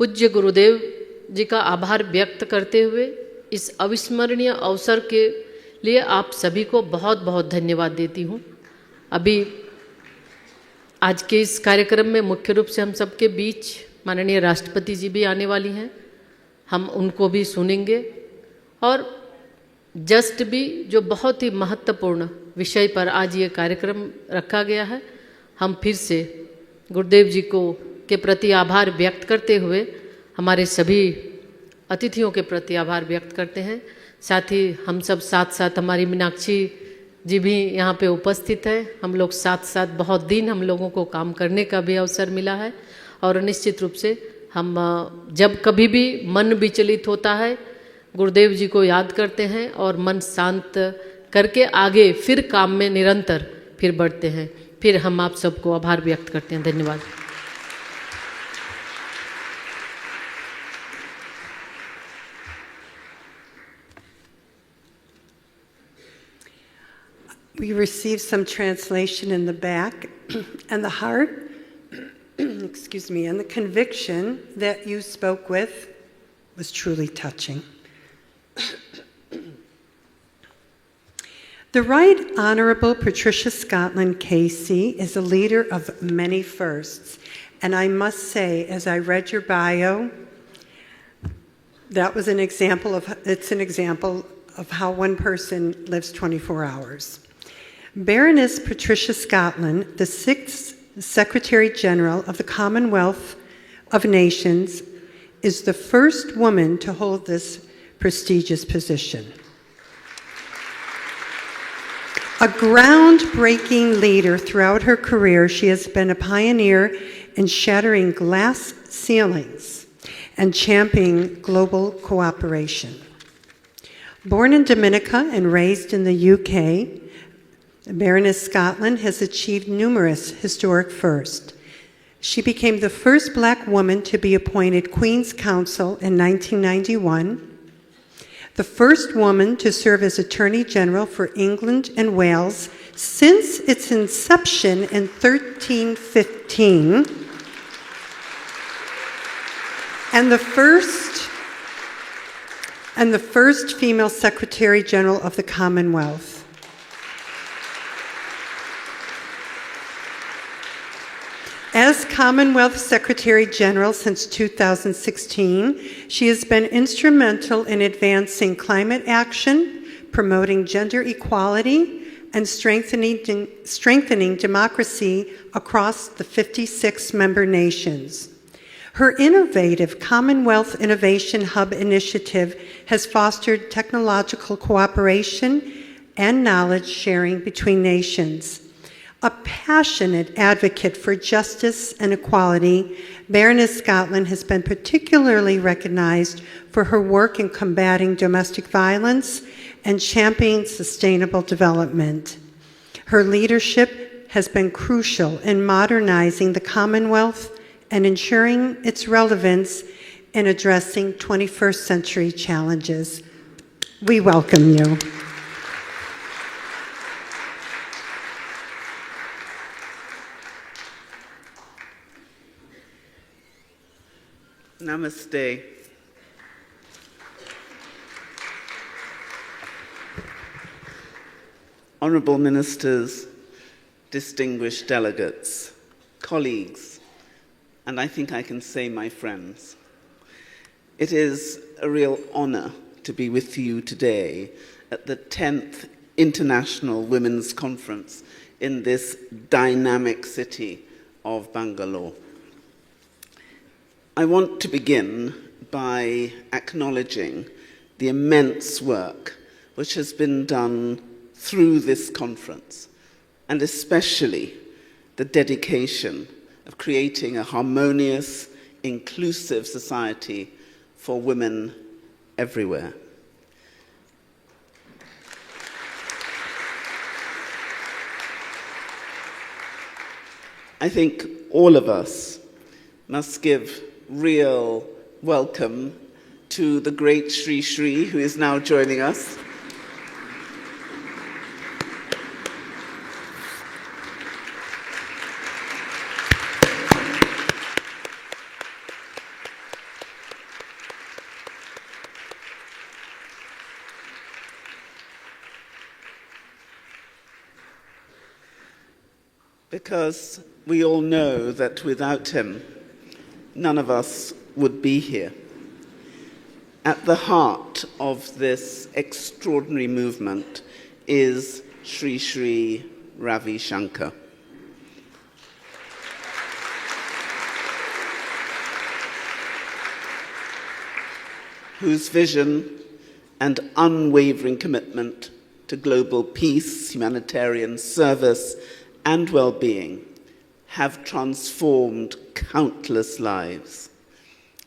पूज्य गुरुदेव जी का आभार व्यक्त करते हुए इस अविस्मरणीय अवसर के लिए आप सभी को बहुत बहुत धन्यवाद देती हूँ। अभी आज के इस कार्यक्रम में मुख्य रूप से हम सबके बीच माननीय राष्ट्रपति जी भी आने वाली हैं, हम उनको भी सुनेंगे। और जस्ट भी जो बहुत ही महत्वपूर्ण विषय पर आज ये कार्यक्रम रखा गया है, हम फिर से गुरुदेव जी को के प्रति आभार व्यक्त करते हुए हमारे सभी अतिथियों के प्रति आभार व्यक्त करते हैं। साथ ही हम सब साथ साथ हमारी मीनाक्षी जी भी यहाँ पे उपस्थित है। हम लोग साथ साथ बहुत दिन हम लोगों को काम करने का भी अवसर मिला है। और निश्चित रूप से हम जब कभी भी मन विचलित होता है गुरुदेव जी को याद करते हैं और मन शांत करके आगे फिर काम में निरंतर फिर बढ़ते हैं। फिर हम आप सबको आभार व्यक्त करते हैं। धन्यवाद। We received some translation in the back, and the heart, excuse me, and the conviction that you spoke with was truly touching. The Right Honourable Patricia Scotland Casey is a leader of many firsts, and I must say, as I read your bio, that was an example of how one person lives 24 hours. Baroness Patricia Scotland, the 6th Secretary General of the Commonwealth of Nations, is the first woman to hold this prestigious position. A groundbreaking leader throughout her career, she has been a pioneer in shattering glass ceilings and championing global cooperation. Born in Dominica and raised in the UK, Baroness Scotland has achieved numerous historic firsts. She became the first Black woman to be appointed Queen's Counsel in 1991, the first woman to serve as Attorney General for England and Wales since its inception in 1315, and the first female Secretary General of the Commonwealth. As Commonwealth Secretary General since 2016, she has been instrumental in advancing climate action, promoting gender equality, and strengthening democracy across the 56 member nations. Her innovative Commonwealth Innovation Hub initiative has fostered technological cooperation and knowledge sharing between nations. A passionate advocate for justice and equality, Baroness Scotland has been particularly recognized for her work in combating domestic violence and championing sustainable development. Her leadership has been crucial in modernizing the Commonwealth and ensuring its relevance in addressing 21st century challenges. We welcome you. Namaste. Honourable Ministers, distinguished delegates, colleagues, and I think I can say my friends. It is a real honour to be with you today at the 10th International Women's Conference in this dynamic city of Bangalore. I want to begin by acknowledging the immense work which has been done through this conference, and especially the dedication of creating a harmonious, inclusive society for women everywhere. I think all of us must give real welcome to the great Sri Sri, who is now joining us. Because we all know that without him, none of us would be here. At the heart of this extraordinary movement is Sri Sri Ravi Shankar. Whose vision and unwavering commitment to global peace, humanitarian service, and well-being have transformed countless lives.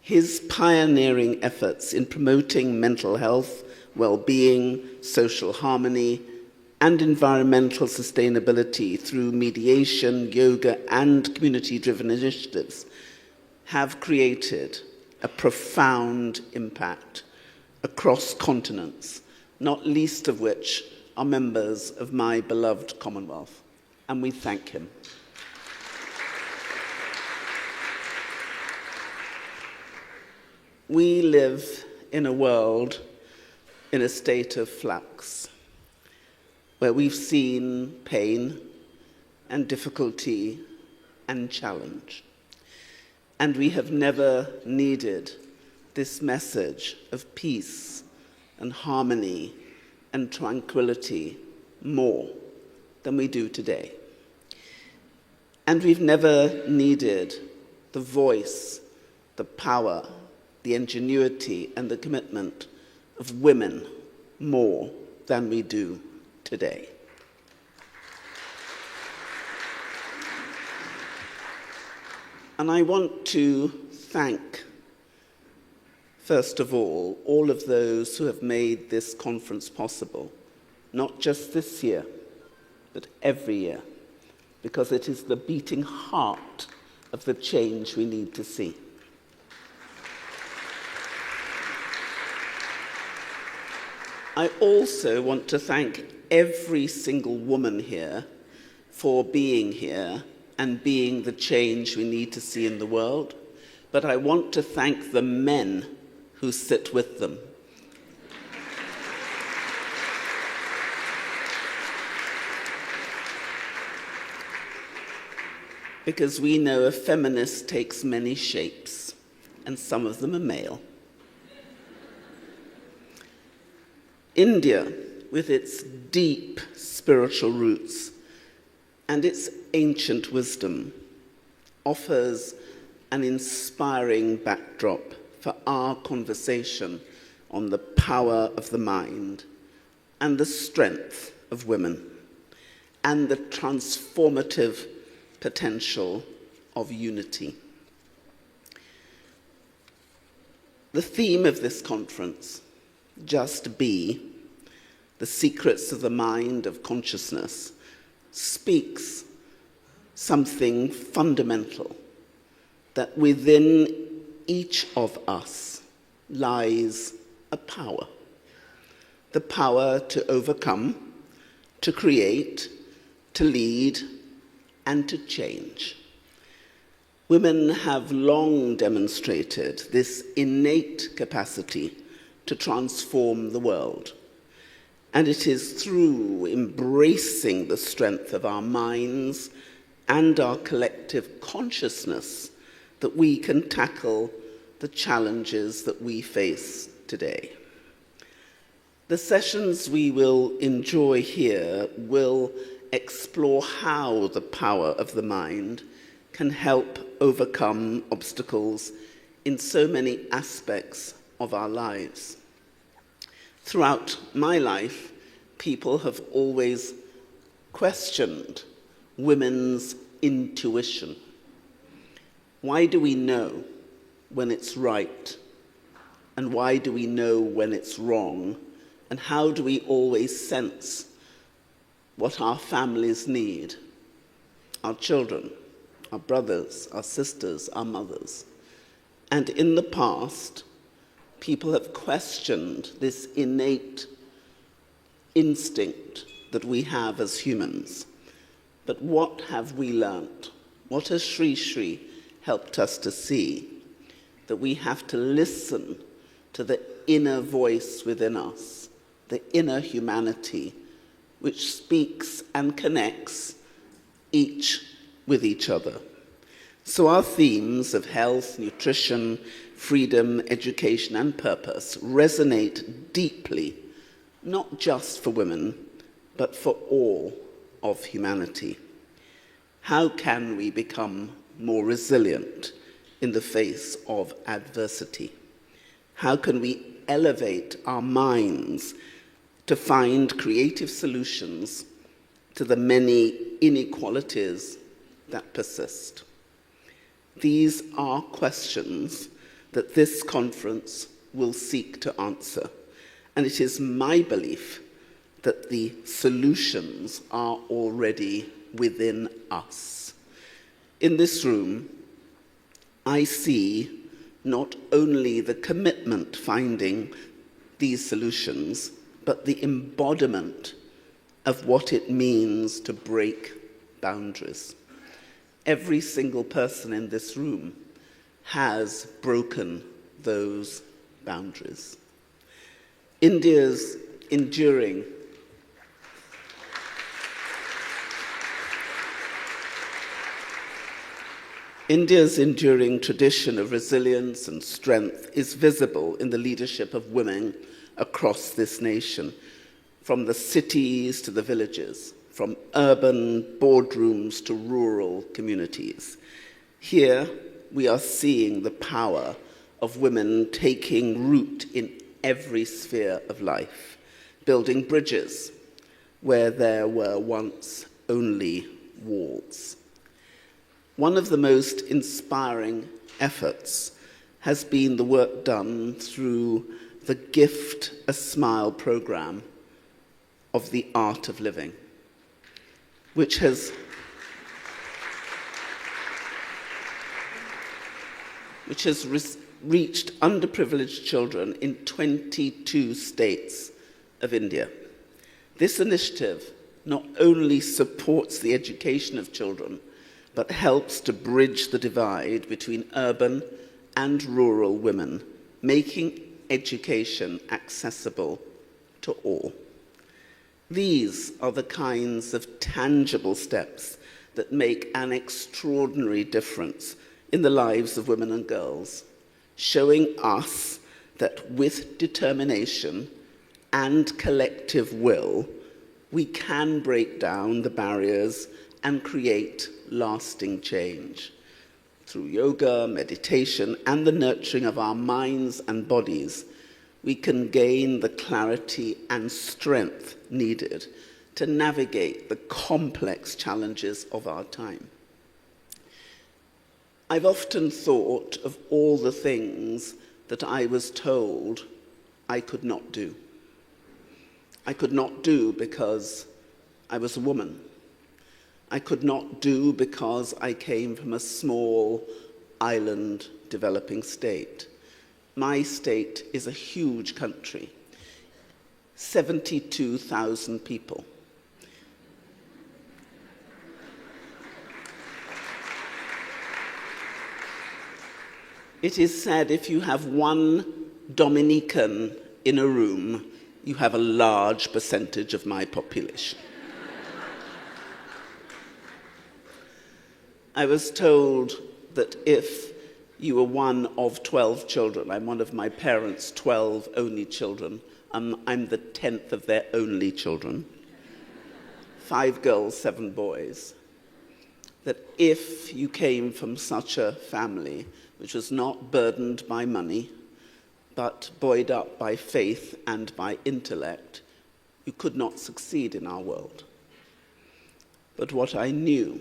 His pioneering efforts in promoting mental health, well-being, social harmony, and environmental sustainability through mediation, yoga, and community-driven initiatives have created a profound impact across continents, not least of which are members of my beloved Commonwealth. And we thank him. We live in a world in a state of flux, where we've seen pain and difficulty and challenge. And we have never needed this message of peace and harmony and tranquility more than we do today. And we've never needed the voice, the power, the ingenuity, and the commitment of women more than we do today. And I want to thank, first of all of those who have made this conference possible, not just this year, but every year, because it is the beating heart of the change we need to see. I also want to thank every single woman here for being here and being the change we need to see in the world, but I want to thank the men who sit with them. Because we know a feminist takes many shapes, and some of them are male. India, with its deep spiritual roots and its ancient wisdom, offers an inspiring backdrop for our conversation on the power of the mind and the strength of women and the transformative potential of unity. The theme of this conference, Just Be, the secrets of the mind of consciousness, speaks something fundamental, that within each of us lies a power. The power to overcome, to create, to lead, and to change. Women have long demonstrated this innate capacity to transform the world. And it is through embracing the strength of our minds and our collective consciousness that we can tackle the challenges that we face today. The sessions we will enjoy here will explore how the power of the mind can help overcome obstacles in so many aspects of our lives. Throughout my life, people have always questioned women's intuition. Why do we know when it's right? And why do we know when it's wrong? And how do we always sense what our families need? Our children, our brothers, our sisters, our mothers. And in the past, people have questioned this innate instinct that we have as humans. But what have we learnt? What has Sri Sri helped us to see? That we have to listen to the inner voice within us, the inner humanity, which speaks and connects each with each other. So our themes of health, nutrition, freedom, education, and purpose resonate deeply, not just for women, but for all of humanity. How can we become more resilient in the face of adversity? How can we elevate our minds to find creative solutions to the many inequalities that persist? These are questions that this conference will seek to answer, and it is my belief that the solutions are already within us. In this room, I see not only the commitment finding these solutions, but the embodiment of what it means to break boundaries. Every single person in this room has broken those boundaries. India's enduring tradition of resilience and strength is visible in the leadership of women across this nation, from the cities to the villages, from urban boardrooms to rural communities. Here, we are seeing the power of women taking root in every sphere of life, building bridges where there were once only walls. One of the most inspiring efforts has been the work done through the Gift a Smile program of the Art of Living. which has reached underprivileged children in 22 states of India. This initiative not only supports the education of children, but helps to bridge the divide between urban and rural women, making education accessible to all. These are the kinds of tangible steps that make an extraordinary difference in the lives of women and girls, showing us that with determination and collective will, we can break down the barriers and create lasting change. Through yoga, meditation, and the nurturing of our minds and bodies, we can gain the clarity and strength needed to navigate the complex challenges of our time. I've often thought of all the things that I was told I could not do. I could not do because I was a woman. I could not do because I came from a small island developing state. My state is a huge country, 72,000 people. It is said if you have one Dominican in a room, you have a large percentage of my population. I was told that if you were one of 12 children, I'm one of my parents' 12 only children, I'm the 10th of their only children, 5 girls, 7 boys, that if you came from such a family which was not burdened by money, but buoyed up by faith and by intellect, you could not succeed in our world. But what I knew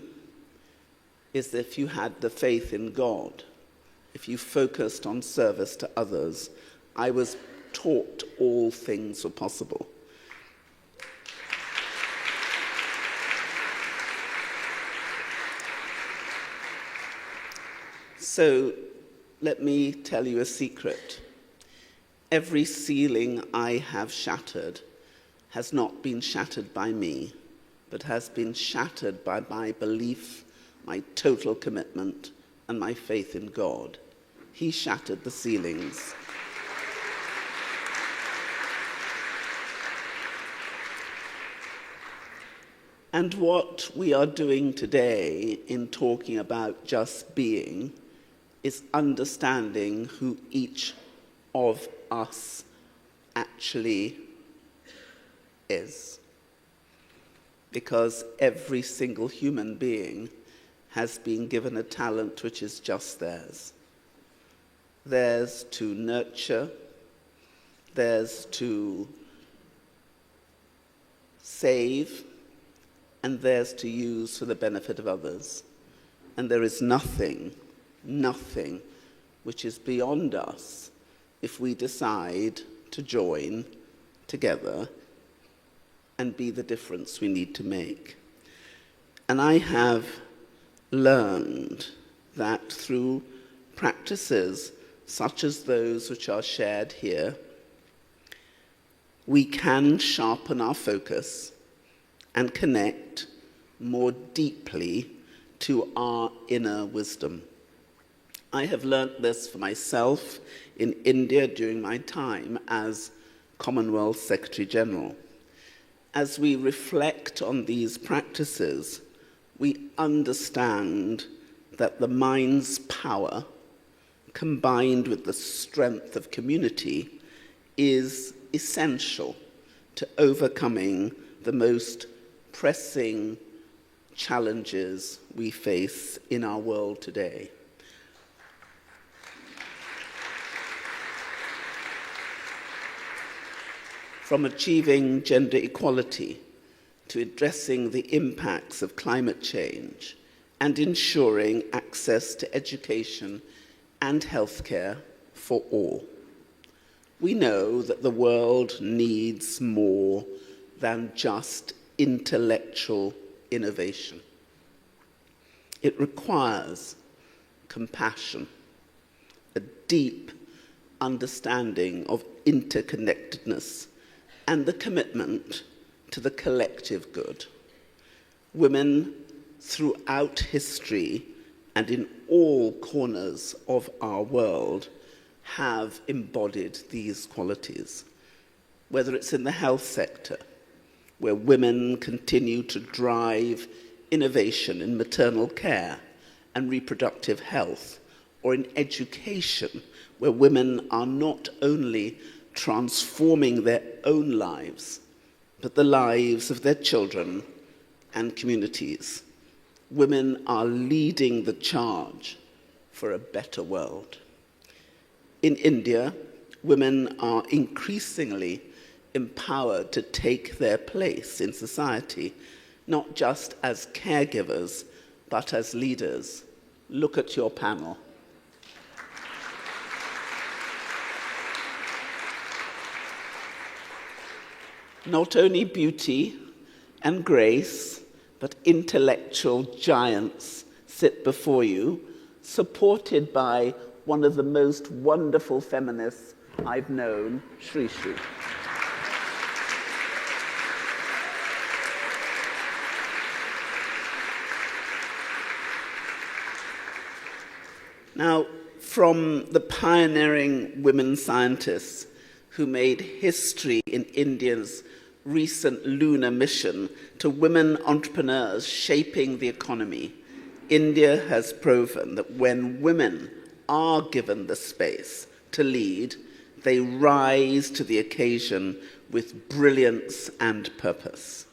is that if you had the faith in God, if you focused on service to others, I was taught all things were possible. So let me tell you a secret. Every ceiling I have shattered has not been shattered by me, but has been shattered by my belief, my total commitment, and my faith in God. He shattered the ceilings. And what we are doing today in talking about just being is understanding who each of us actually is. Because every single human being has been given a talent which is just theirs. Theirs to nurture, theirs to save, and theirs to use for the benefit of others. And there is nothing which is beyond us if we decide to join together and be the difference we need to make. And I have learned that through practices such as those which are shared here, we can sharpen our focus and connect more deeply to our inner wisdom. I have learnt this for myself in India during my time as Commonwealth Secretary General. As we reflect on these practices, we understand that the mind's power, combined with the strength of community, is essential to overcoming the most pressing challenges we face in our world today. From achieving gender equality to addressing the impacts of climate change and ensuring access to education and healthcare for all. We know that the world needs more than just intellectual innovation. It requires compassion, a deep understanding of interconnectedness, and the commitment to the collective good. Women throughout history and in all corners of our world have embodied these qualities, whether it's in the health sector, where women continue to drive innovation in maternal care and reproductive health, or in education, where women are not only transforming their own lives, but the lives of their children and communities. Women are leading the charge for a better world. In India, women are increasingly empowered to take their place in society, not just as caregivers, but as leaders. Look at your panel. Not only beauty and grace, but intellectual giants sit before you, supported by one of the most wonderful feminists I've known, Shri Shri. Now, from the pioneering women scientists who made history in India's recent lunar mission to women entrepreneurs shaping the economy, India has proven that when women are given the space to lead, they rise to the occasion with brilliance and purpose.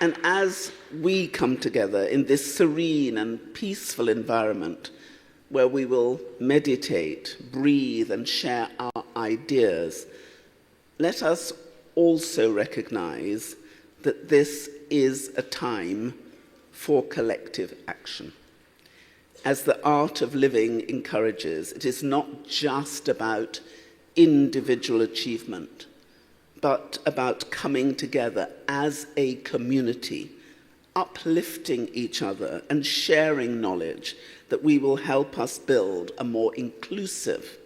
And as we come together in this serene and peaceful environment where we will meditate, breathe, and share our ideas, let us also recognize that this is a time for collective action. As the art of living encourages, it is not just about individual achievement, but about coming together as a community, uplifting each other and sharing knowledge that we will help us build a more inclusive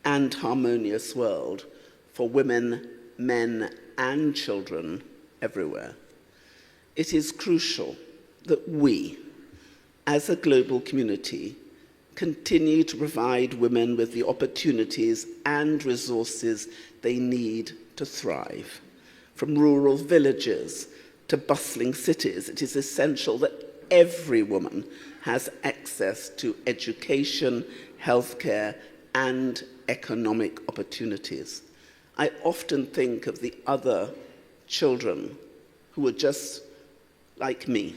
and harmonious world for women, men, and children everywhere. It is crucial that we, as a global community, continue to provide women with the opportunities and resources they need to thrive. From rural villages to bustling cities, it is essential that every woman has access to education, healthcare, and economic opportunities. I often think of the other children who are just like me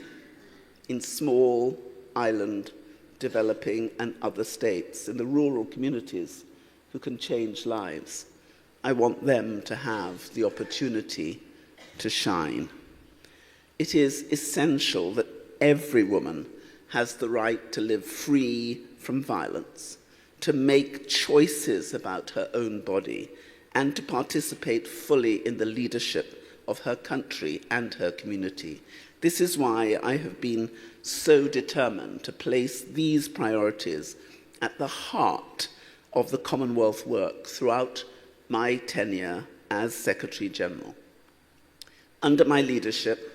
in small island developing and other states, in the rural communities who can change lives. I want them to have the opportunity to shine. It is essential that every woman has the right to live free from violence, to make choices about her own body, and to participate fully in the leadership of her country and her community. This is why I have been so determined to place these priorities at the heart of the Commonwealth work throughout my tenure as Secretary General. Under my leadership,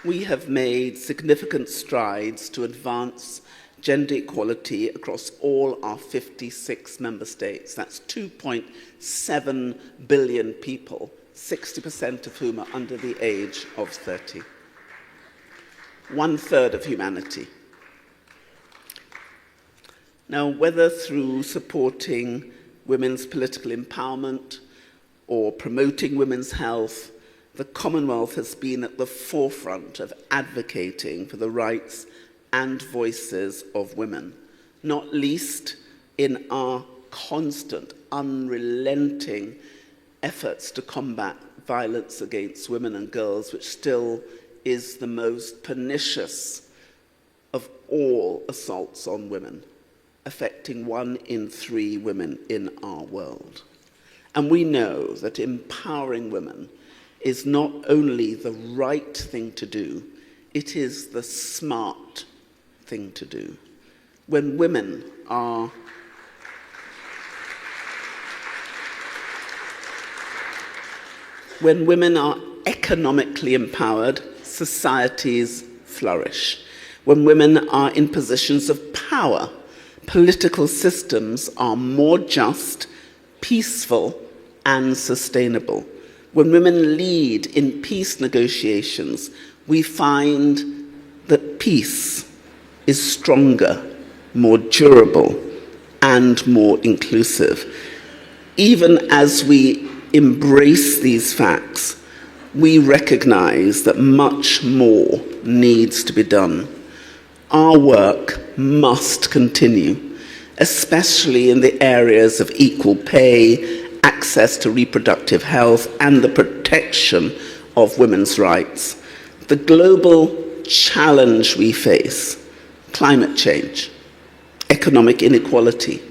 we have made significant strides to advance gender equality across all our 56 member states. That's 2.7 billion people, 60% of whom are under the age of 30. 1/3 of humanity. Now, whether through supporting women's political empowerment or promoting women's health, the Commonwealth has been at the forefront of advocating for the rights and voices of women, not least in our constant, unrelenting efforts to combat violence against women and girls, which still is the most pernicious of all assaults on women. affecting 1 in 3 women in our world. And we know that empowering women is not only the right thing to do, it is the smart thing to do. When women are economically empowered, societies flourish. When women are in positions of power, political systems are more just, peaceful, and sustainable. When women lead in peace negotiations, we find that peace is stronger, more durable, and more inclusive. Even as we embrace these facts, we recognize that much more needs to be done. Our work must continue, especially in the areas of equal pay, access to reproductive health, and the protection of women's rights. The global challenge we face, climate change, economic inequality,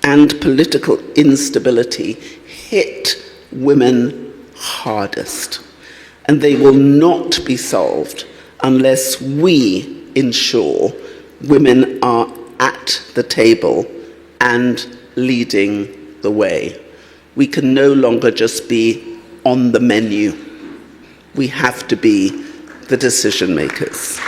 and political instability, hit women hardest. And they will not be solved unless we ensure women are at the table and leading the way. We can no longer just be on the menu. We have to be the decision makers.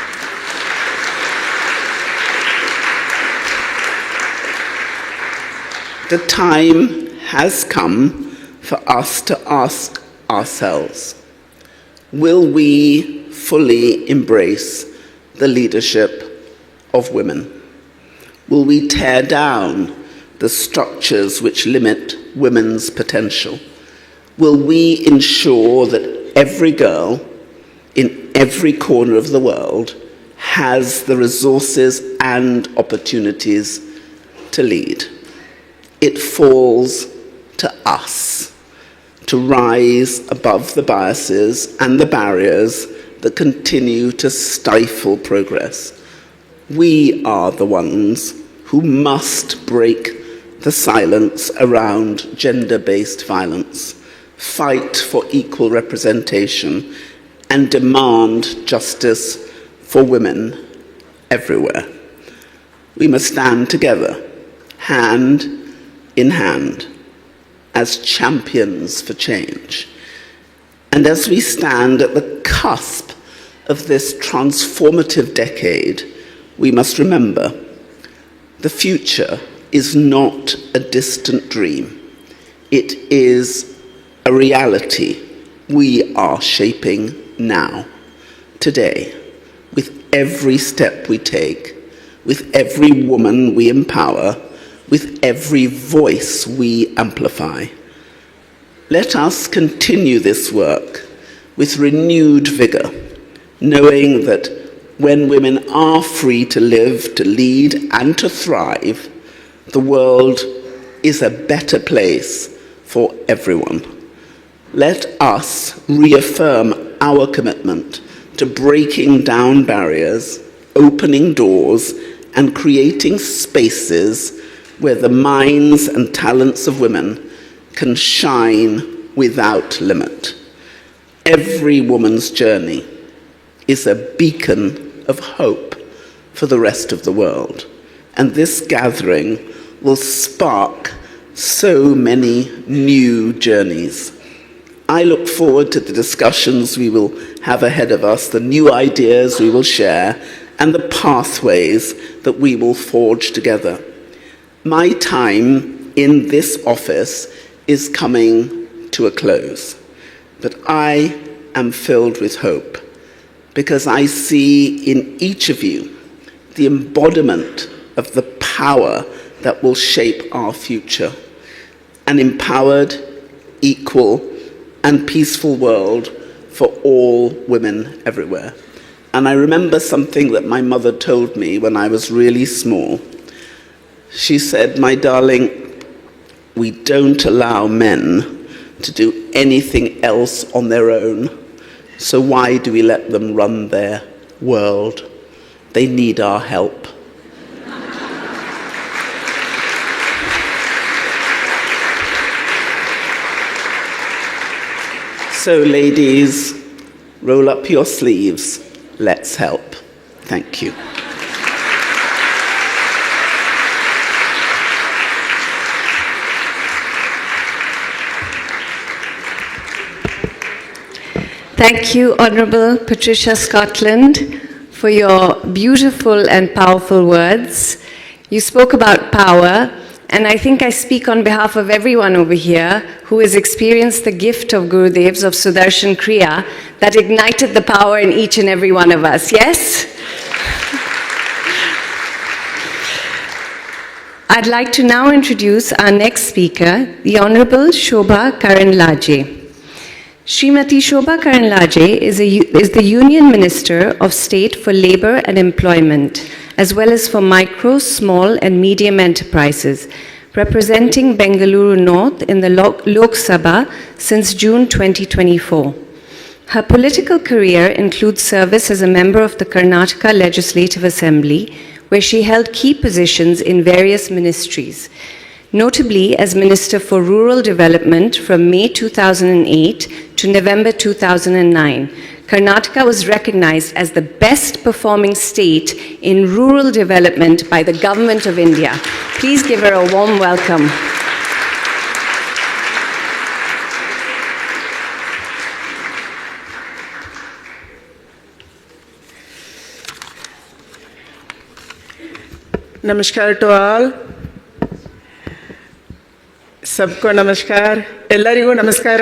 The time has come for us to ask ourselves, will we fully embrace the leadership of women? Will we tear down the structures which limit women's potential? Will we ensure that every girl in every corner of the world has the resources and opportunities to lead? It falls to us to rise above the biases and the barriers that continue to stifle progress. We are the ones who must break the silence around gender-based violence, fight for equal representation, and demand justice for women everywhere. We must stand together, hand in hand, as champions for change. And as we stand at the cusp of this transformative decade, we must remember the future is not a distant dream. It is a reality we are shaping now, today, with every step we take, with every woman we empower, with every voice we amplify. Let us continue this work with renewed vigor, knowing that when women are free to live, to lead, and to thrive, the world is a better place for everyone. Let us reaffirm our commitment to breaking down barriers, opening doors, and creating spaces where the minds and talents of women can shine without limit. Every woman's journey is a beacon of hope for the rest of the world. And this gathering will spark so many new journeys. I look forward to the discussions we will have ahead of us, the new ideas we will share, and the pathways that we will forge together. My time in this office is coming to a close, but I am filled with hope because I see in each of you the embodiment of the power that will shape our future, an empowered, equal, and peaceful world for all women everywhere. And I remember something that my mother told me when I was really small. She said, "My darling, we don't allow men to do anything else on their own, so why do we let them run their world? They need our help." So, ladies, roll up your sleeves. Let's help. Thank you. Thank you, Honourable Patricia Scotland, for your beautiful and powerful words. You spoke about power, and I think I speak on behalf of everyone over here who has experienced the gift of Gurudev's, of Sudarshan Kriya, that ignited the power in each and every one of us, yes? I'd like to now introduce our next speaker, the Honourable Shobha Karanlaje. Srimati Shobha Karanlaje is the Union Minister of State for Labour and Employment, as well as for micro, small and medium enterprises, representing Bengaluru North in the Lok Sabha since June 2024. Her political career includes service as a member of the Karnataka Legislative Assembly, where she held key positions in various ministries, notably as Minister for Rural Development from May 2008 to November 2009. Karnataka was recognized as the best performing state in rural development by the Government of India. Please give her a warm welcome. Namaskar to all. सबको नमस्कार ಎಲ್ಲರಿಗೂ ನಮಸ್ಕಾರ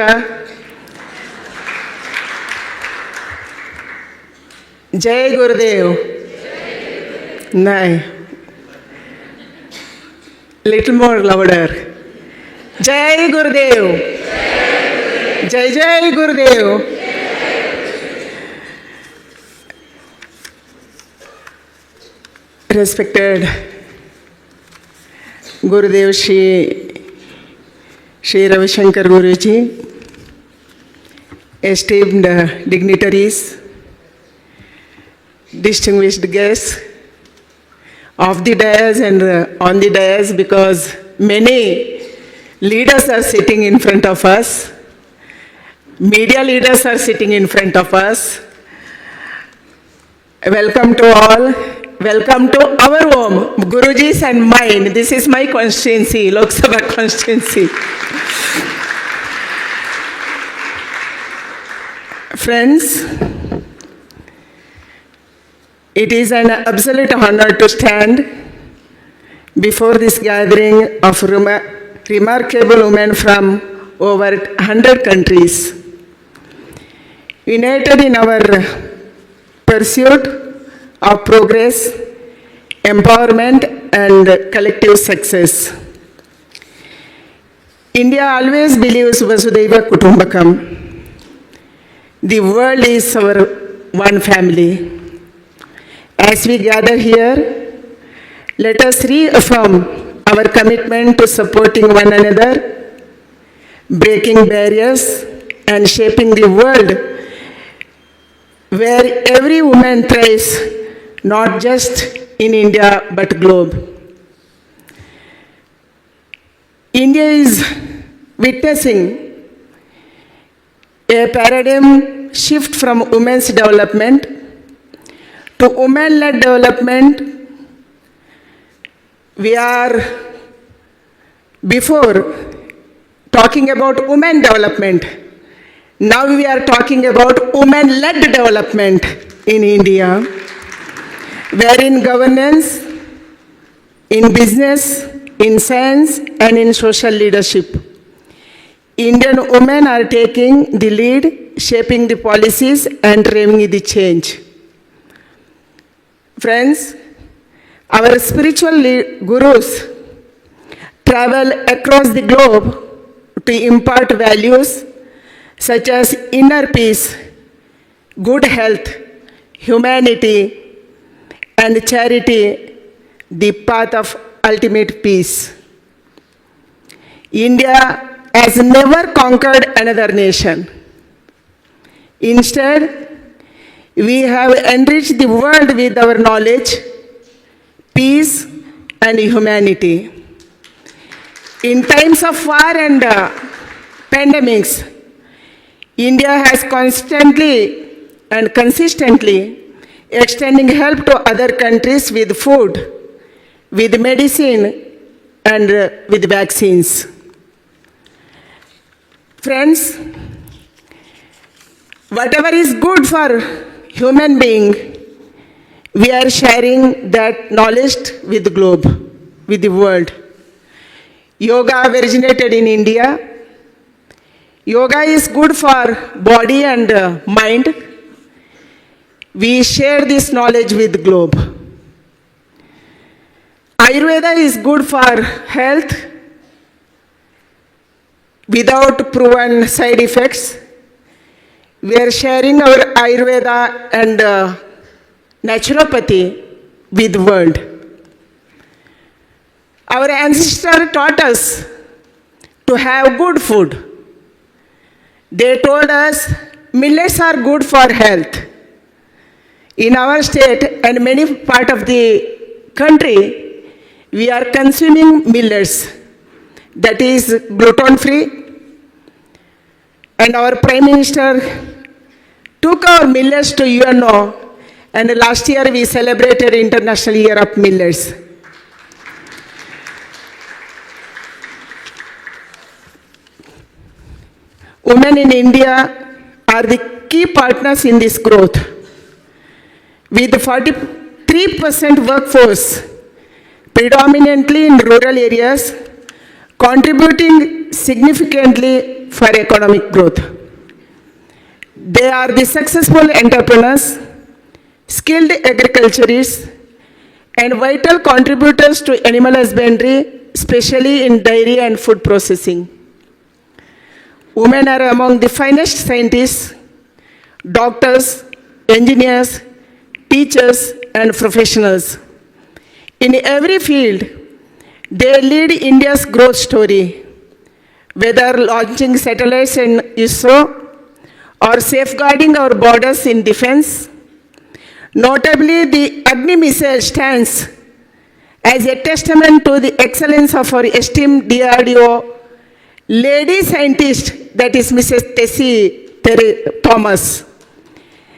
जय गुरुदेव नहीं little more louder जय गुरुदेव जय जय गुरुदेव respected Gurudev Shri Ravi Shankar Guruji, esteemed dignitaries, distinguished guests of the dais and on the dais, because many leaders are sitting in front of us, media leaders are sitting in front of us. Welcome to all. Welcome to our home, Guruji's and mine. This is my constituency, Lok Sabha constituency. Friends, it is an absolute honor to stand before this gathering of remarkable women from over 100 countries, united in our pursuit of progress, empowerment, and collective success. India always believes Vasudhaiva Kutumbakam. The world is our one family. As we gather here, let us reaffirm our commitment to supporting one another, breaking barriers, and shaping the world where every woman thrives, not just in India, but globe. India is witnessing a paradigm shift from women's development to women-led development. We are, before talking about women development, now we are talking about women-led development in India, where in governance, in business, in science, and in social leadership, Indian women are taking the lead, shaping the policies, and driving the change. Friends, our spiritual gurus travel across the globe to impart values such as inner peace, good health, humanity, and charity, the path of ultimate peace. India has never conquered another nation. Instead, we have enriched the world with our knowledge, peace, and humanity. In times of war and pandemics, India has constantly and consistently extending help to other countries with food, with medicine, and with vaccines. Friends, whatever is good for human being, we are sharing that knowledge with the globe, with the world. Yoga originated in India. Yoga is good for body and mind. We share this knowledge with the globe. Ayurveda is good for health without proven side effects. We are sharing our Ayurveda and naturopathy with the world. Our ancestors taught us to have good food. They told us millets are good for health. In our state and many parts of the country, we are consuming millets that is gluten-free. And our Prime Minister took our millets to UNO, and last year we celebrated International Year of Millets. Women in India are the key partners in this growth. With 43% workforce, predominantly in rural areas, contributing significantly for economic growth. They are the successful entrepreneurs, skilled agriculturists, and vital contributors to animal husbandry, especially in dairy and food processing. Women are among the finest scientists, doctors, engineers, teachers, and professionals. In every field, they lead India's growth story, whether launching satellites in ISRO or safeguarding our borders in defense. Notably, the Agni missile stands as a testament to the excellence of our esteemed DRDO lady scientist, that is Mrs. Tessie Thomas.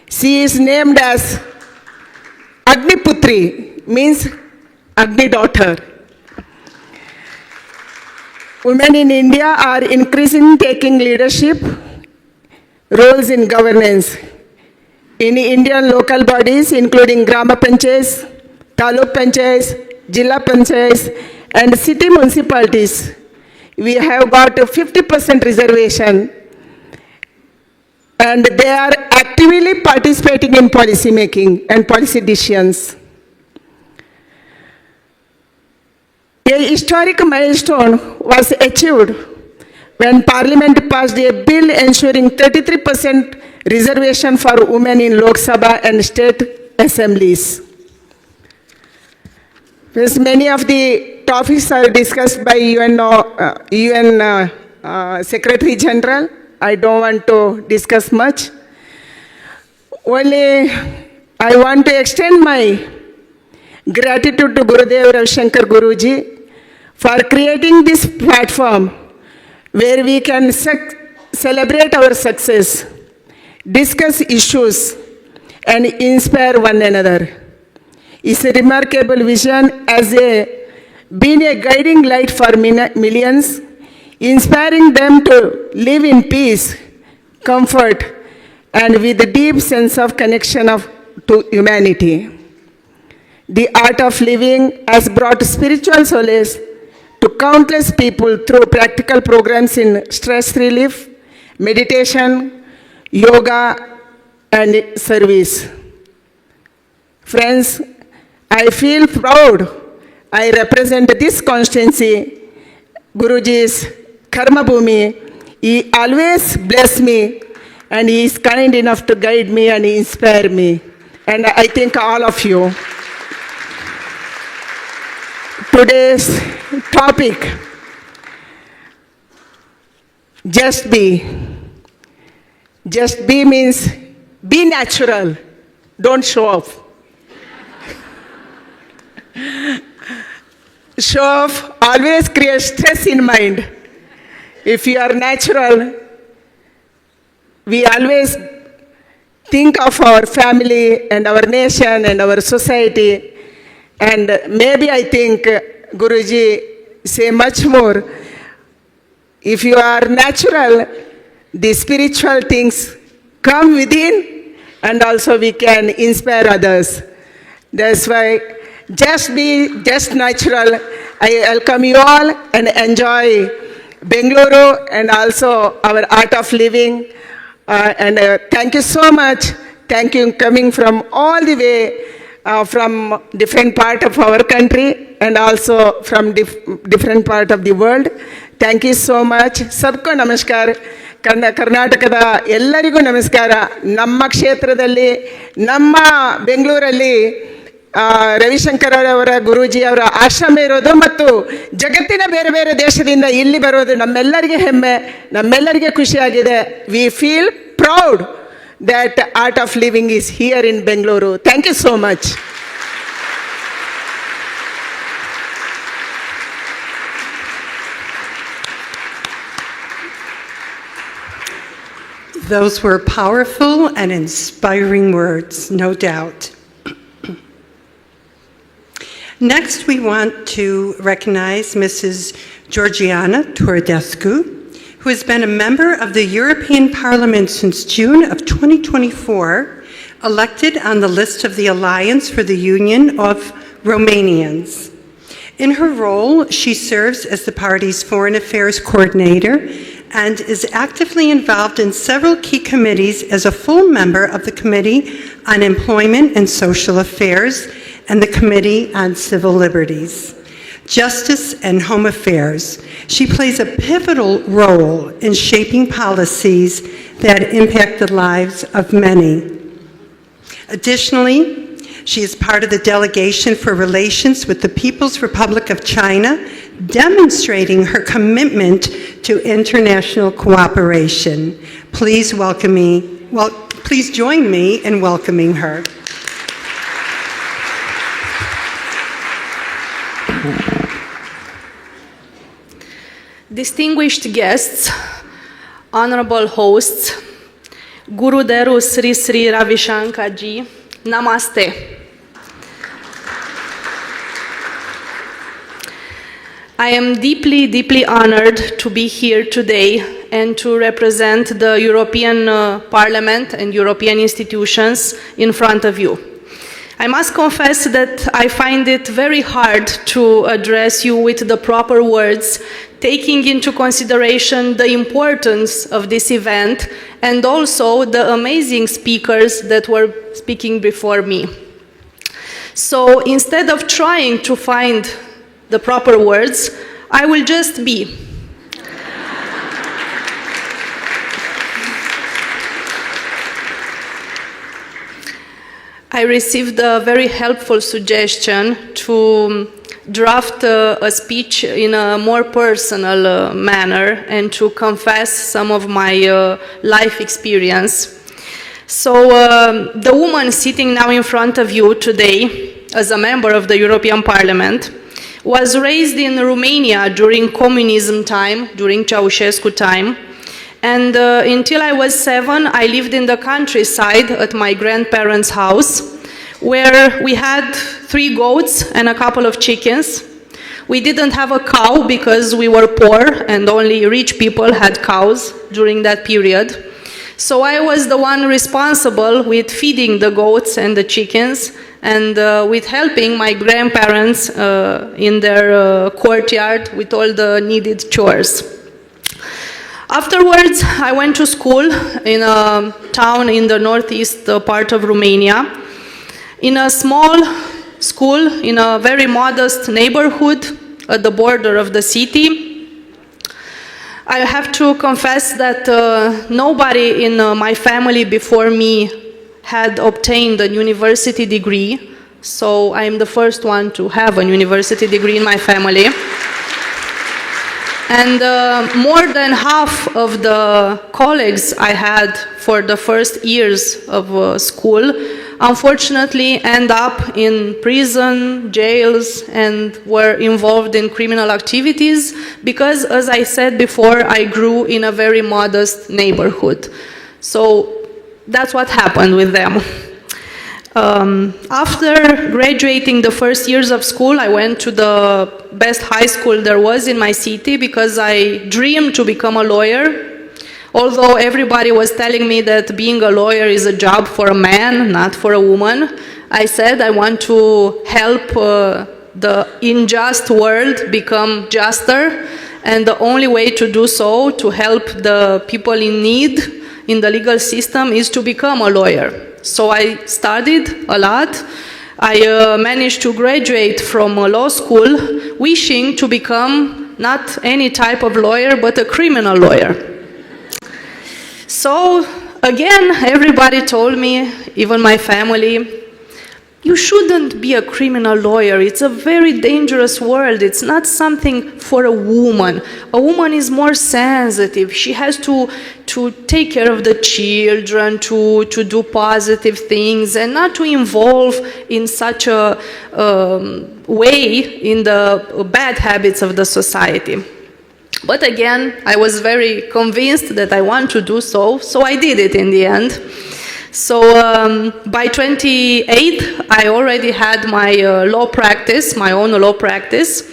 She is named as Agni Putri, means Agni daughter. Women in India are increasingly taking leadership roles in governance. In Indian local bodies, including Grama Panchayats, Taluk Panchayats, Jilla Panchayats, and city municipalities, we have got a 50% reservation, and they are actively participating in policy making and policy decisions. A historic milestone was achieved when Parliament passed a bill ensuring 33% reservation for women in Lok Sabha and state assemblies. Because many of the topics are discussed by UN Secretary General. I don't want to discuss much. Only I want to extend my gratitude to Gurudev Ravi Shankar Guruji for creating this platform where we can celebrate our success, discuss issues, and inspire one another. It's a remarkable vision as being a guiding light for millions, inspiring them to live in peace, comfort, and with a deep sense of connection to humanity. The art of living has brought spiritual solace to countless people through practical programs in stress relief, meditation, yoga, and service. Friends, I feel proud I represent this constituency, Guruji's Karma Bhumi. He always bless me, and he is kind enough to guide me and inspire me. And I thank all of you. Today's topic, just be. Just be means be natural, don't show off. Show off always creates stress in mind. If you are natural, we always think of our family and our nation and our society. And maybe I think Guruji say much more. If you are natural, the spiritual things come within, and also we can inspire others. That's why just be just natural. I welcome you all and enjoy Bengaluru and also our Art of Living. Thank you so much. Thank you coming from all the way from different part of our country and also from different part of the world. Thank you so much. Sabko namaskar. ಕರ್ನಾಟಕದ ಎಲ್ಲರಿಗೂ ನಮಸ್ಕಾರ. ನಮ್ಮ ಕ್ಷೇತ್ರದಲ್ಲಿ ನಮ್ಮ ಬೆಂಗಳೂರಲ್ಲಿ ರವಿಶಂಕರ್ ಅವರ ಗುರೂಜಿ ಅವರ ಆಶ್ರಮ ಇರೋದು ಮತ್ತು ಜಗತ್ತಿನ ಬೇರೆ ಬೇರೆ ದೇಶದಿಂದ ಇಲ್ಲಿ ಬರೋದು ನಮ್ಮೆಲ್ಲರಿಗೆ ಹೆಮ್ಮೆ, ನಮ್ಮೆಲ್ಲರಿಗೆ ಖುಷಿಯಾಗಿದೆ. We feel proud that Art of Living is here in Bengaluru. Thank you so much. Those were powerful and inspiring words, no doubt. Next, we want to recognize Mrs. Georgiana Tordescu, who has been a member of the European Parliament since June of 2024, elected on the list of the Alliance for the Union of Romanians. In her role, she serves as the party's Foreign Affairs Coordinator and is actively involved in several key committees as a full member of the Committee on Employment and Social Affairs and the Committee on Civil Liberties, Justice and Home Affairs. She plays a pivotal role in shaping policies that impact the lives of many. Additionally, she is part of the delegation for relations with the People's Republic of China, demonstrating her commitment to international cooperation. Please join me in welcoming her. Distinguished guests, honorable hosts, Gurudev Sri Sri Ravi Shankar ji, Namaste. I am deeply, deeply honored to be here today and to represent the European Parliament and European institutions in front of you. I must confess that I find it very hard to address you with the proper words, taking into consideration the importance of this event and also the amazing speakers that were speaking before me. So instead of trying to find the proper words, I will just be. I received a very helpful suggestion to draft a speech in a more personal manner and to confess some of my life experience. So the woman sitting now in front of you today as a member of the European Parliament was raised in Romania during communism time, during Ceausescu time. And until I was 7, I lived in the countryside at my grandparents' house, where we had 3 goats and a couple of chickens. We didn't have a cow because we were poor and only rich people had cows during that period. So I was the one responsible with feeding the goats and the chickens and with helping my grandparents in their courtyard with all the needed chores. Afterwards, I went to school in a town in the northeast part of Romania, in a small school in a very modest neighborhood at the border of the city. I have to confess that nobody in my family before me had obtained a university degree, so I am the first one to have a university degree in my family. And more than half of the colleagues I had for the first years of school unfortunately end up in prison, jails, and were involved in criminal activities because, as I said before, I grew in a very modest neighborhood. So that's what happened with them. After graduating the first years of school, I went to the best high school there was in my city because I dreamed to become a lawyer. Although everybody was telling me that being a lawyer is a job for a man, not for a woman, I said I want to help the unjust world become juster, and the only way to do so, to help the people in need in the legal system, is to become a lawyer. So I studied a lot. I managed to graduate from law school wishing to become not any type of lawyer, but a criminal lawyer. So again, everybody told me, even my family, you shouldn't be a criminal lawyer. It's a very dangerous world. It's not something for a woman. A woman is more sensitive. She has to take care of the children, to do positive things, and not to involve in such a way in the bad habits of the society. But again, I was very convinced that I want to do so, so I did it in the end. So by 28, I already had my law practice, my own law practice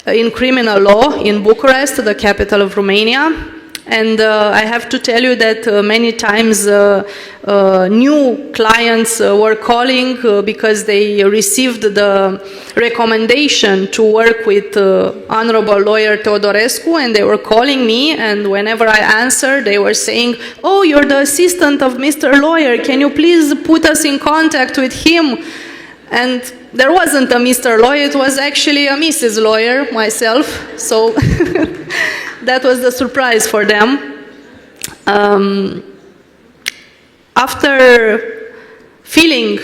in criminal law in Bucharest, the capital of Romania. And I have to tell you that many times new clients were calling because they received the recommendation to work with Honorable Lawyer Teodorescu, and they were calling me, and whenever I answered, they were saying, "Oh, you're the assistant of Mr. Lawyer, can you please put us in contact with him?" And there wasn't a Mr. Lawyer, it was actually a Mrs. Lawyer, myself, so that was the surprise for them. After feeling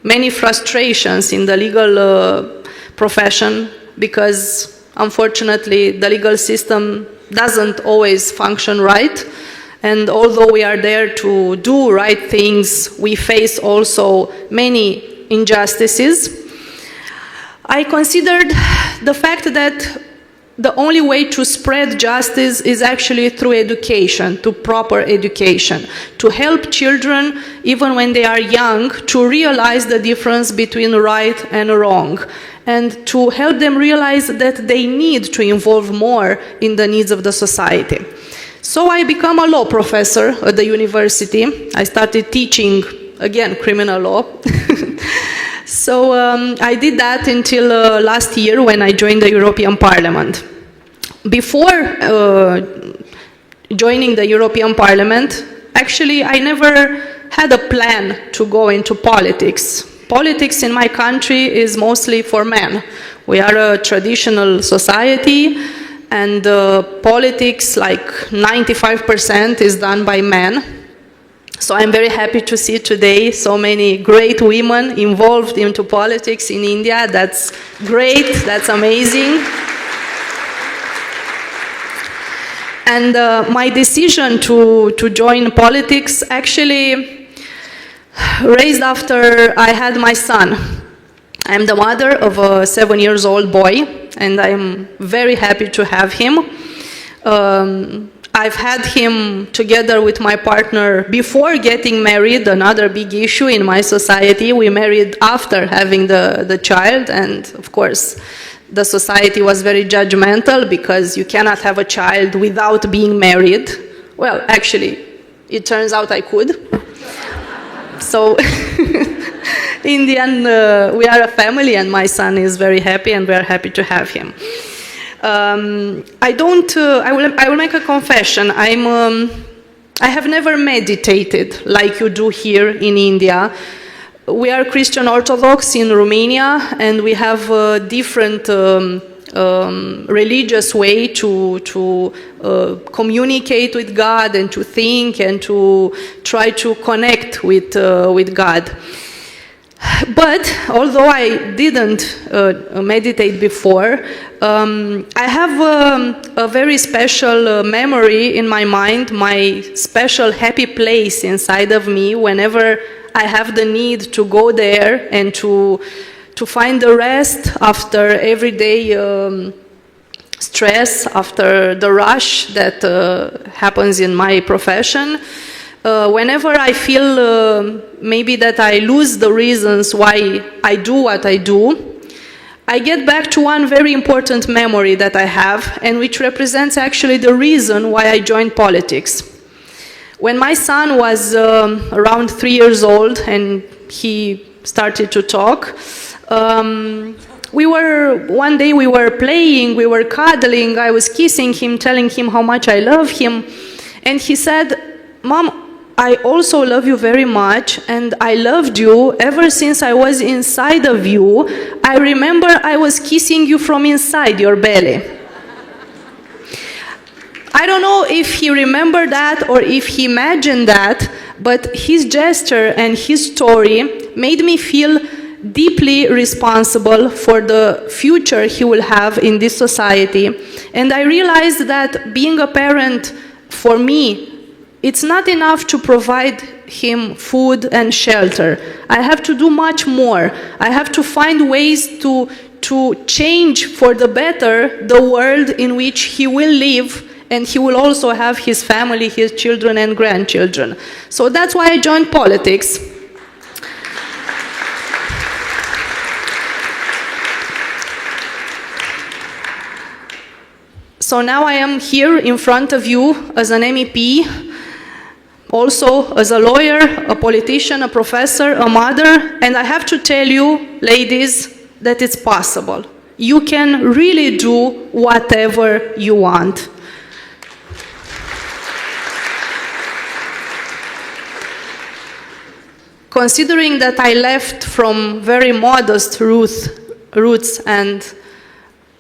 many frustrations in the legal profession, because unfortunately the legal system doesn't always function right, and although we are there to do right things, we face also many injustices, I considered the fact that the only way to spread justice is actually through education, to proper education, to help children, even when they are young, to realize the difference between right and wrong, and to help them realize that they need to involve more in the needs of the society. So I became a law professor at the university. I started teaching, again, criminal law. So I did that until last year when I joined the European Parliament. Before joining the European Parliament, actually I never had a plan to go into politics. Politics in my country is mostly for men. We are a traditional society, and politics, like 95%, is done by men. So I'm very happy to see today so many great women involved into politics in India. That's great, that's amazing. And my decision to join politics actually raised after I had my son. I'm the mother of a 7-year-old boy, and I'm very happy to have him. I've had him together with my partner before getting married, another big issue in my society. We married after having the child, and of course, the society was very judgmental because you cannot have a child without being married. Well, actually, it turns out I could. So, in the end, we are a family, and my son is very happy, and we are happy to have him. I will make a confession. I have never meditated like you do here in India. We are Christian Orthodox in Romania, and we have a different religious way to communicate with God and to think and to try to connect with God. But although I didn't meditate before, I have a very special memory in my mind, my special happy place inside of me whenever I have the need to go there and to find the rest after everyday stress, after the rush that happens in my profession. whenever I feel maybe that I lose the reasons why I do what I do, I get back to one very important memory that I have, and which represents actually the reason why I joined politics. When my son was around 3 years old and he started to talk, one day we were playing, we were cuddling, I was kissing him, telling him how much I love him, and he said, "Mom, I also love you very much, and I loved you ever since I was inside of you. I remember I was kissing you from inside your belly." I don't know if he remembered that or if he imagined that, but his gesture and his story made me feel deeply responsible for the future he will have in this society. And I realized that being a parent, for me, it's not enough to provide him food and shelter. I have to do much more. I have to find ways to change for the better the world in which he will live, and he will also have his family, his children and grandchildren. So that's why I joined politics. So now I am here in front of you as an MEP, also as a lawyer, a politician, a professor, a mother, and I have to tell you, ladies, that it's possible. You can really do whatever you want. Considering that I left from very modest roots and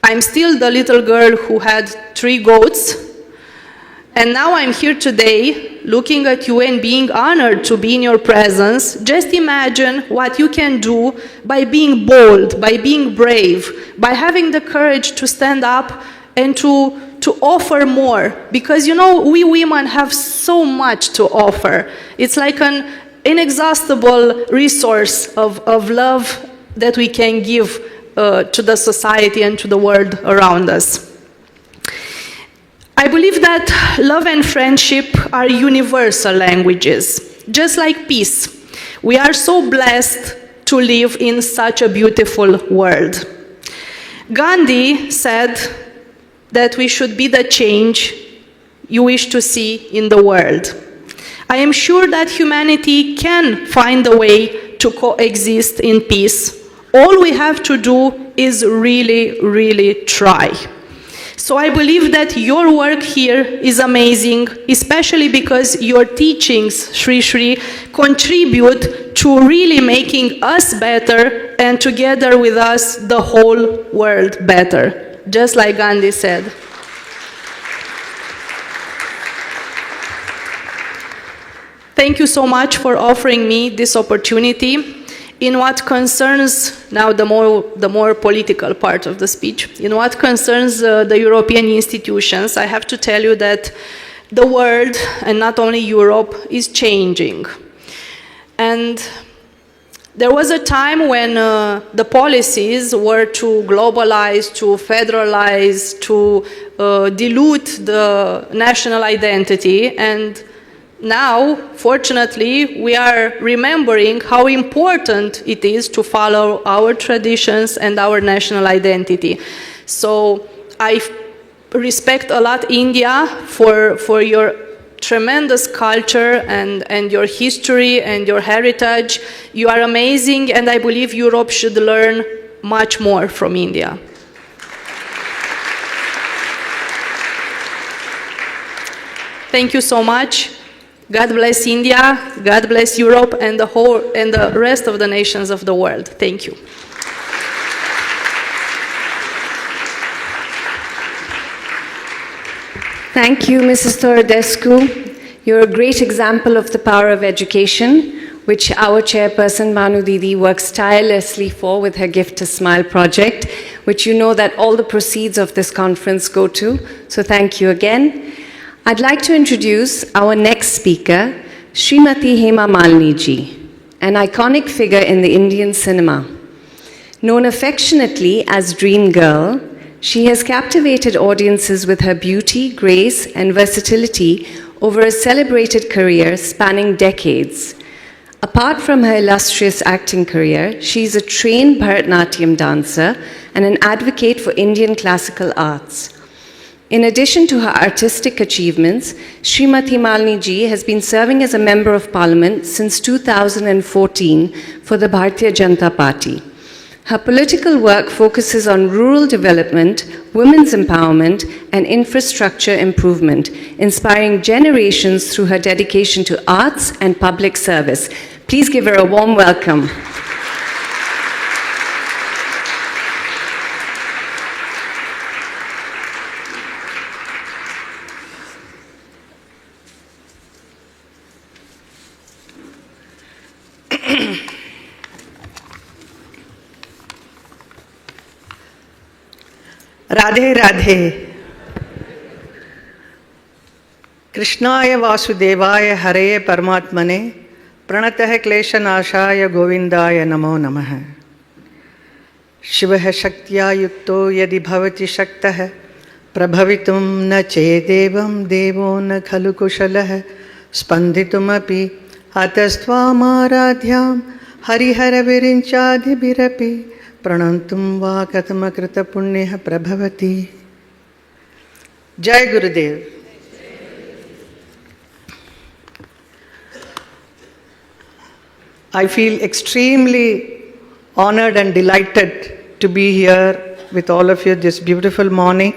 I'm still the little girl who had 3 goats, and now I'm here today looking at you and being honored to be in your presence. Just imagine what you can do by being bold, by being brave, by having the courage to stand up and to offer more. Because, you know, we women have so much to offer. It's like an inexhaustible resource of love that we can give to the society and to the world around us. I believe that love and friendship are universal languages, just like peace. We are so blessed to live in such a beautiful world. Gandhi said that we should be the change you wish to see in the world. I am sure that humanity can find a way to coexist in peace. All we have to do is really, really try. So I believe that your work here is amazing, especially because your teachings, Shri Shri, contribute to really making us better and together with us the whole world better, just like Gandhi said. Thank you so much for offering me this opportunity. In what concerns, now the more political part of the speech, in what concerns the European institutions, I have to tell you that the world, and not only Europe, is changing. And there was a time when the policies were to globalize, to federalize, to dilute the national identity, and now, fortunately, we are remembering how important it is to follow our traditions and our national identity. So I respect a lot India for your tremendous culture and your history and your heritage. You are amazing, and I believe Europe should learn much more from India. Thank you so much. God bless India, God bless Europe and the rest of the nations of the world. Thank you. Thank you, Mrs. Toradescu. You're a great example of the power of education, which our chairperson, Manu Didi, works tirelessly for with her Gift to Smile project, which you know that all the proceeds of this conference go to. So thank you again. I'd like to introduce our next speaker, Srimati Hema Malini ji, an iconic figure in the Indian cinema. Known affectionately as Dream Girl, she has captivated audiences with her beauty, grace, and versatility over a celebrated career spanning decades. Apart from her illustrious acting career, she is a trained Bharatanatyam dancer and an advocate for Indian classical arts. In addition to her artistic achievements, Srimati Malini ji has been serving as a Member of Parliament since 2014 for the Bharatiya Janata Party. Her political work focuses on rural development, women's empowerment, and infrastructure improvement, inspiring generations through her dedication to arts and public service. Please give her a warm welcome. Radhe Radhe कृष्णाय वासुदेवाय हरे परमात्मने प्रणतः क्लेशनाशाय गोविंदाय नमो नमः। शिवः शक्त्या युक्तो यदि भवति शक्तः प्रभवितुं न चेदेवं देवो न खलु कुशलः स्पन्दितुमपि हतस्त्वामाराध्यां हरिहरविरिञ्चादिभिरपि प्रणन्तुं वा कथमकृतपुण्यः प्रभवति। जय गुरुदेव। I feel extremely honored and delighted to be here with all of you this beautiful morning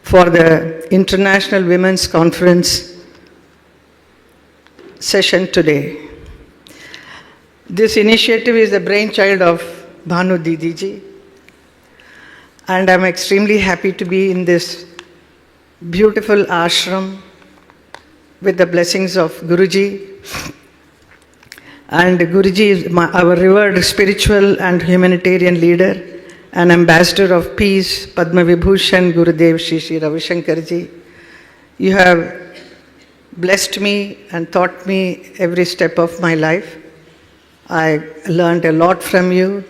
for the International Women's Conference session today. This initiative is the brainchild of Bhanu Didi ji, and I'm extremely happy to be in this beautiful ashram with the blessings of Guruji. And Guruji is our revered spiritual and humanitarian leader and ambassador of peace, Padma Vibhushan Gurudev Shri Ravi Shankar ji. You have blessed me and taught me every step of my life. I learned a lot from you.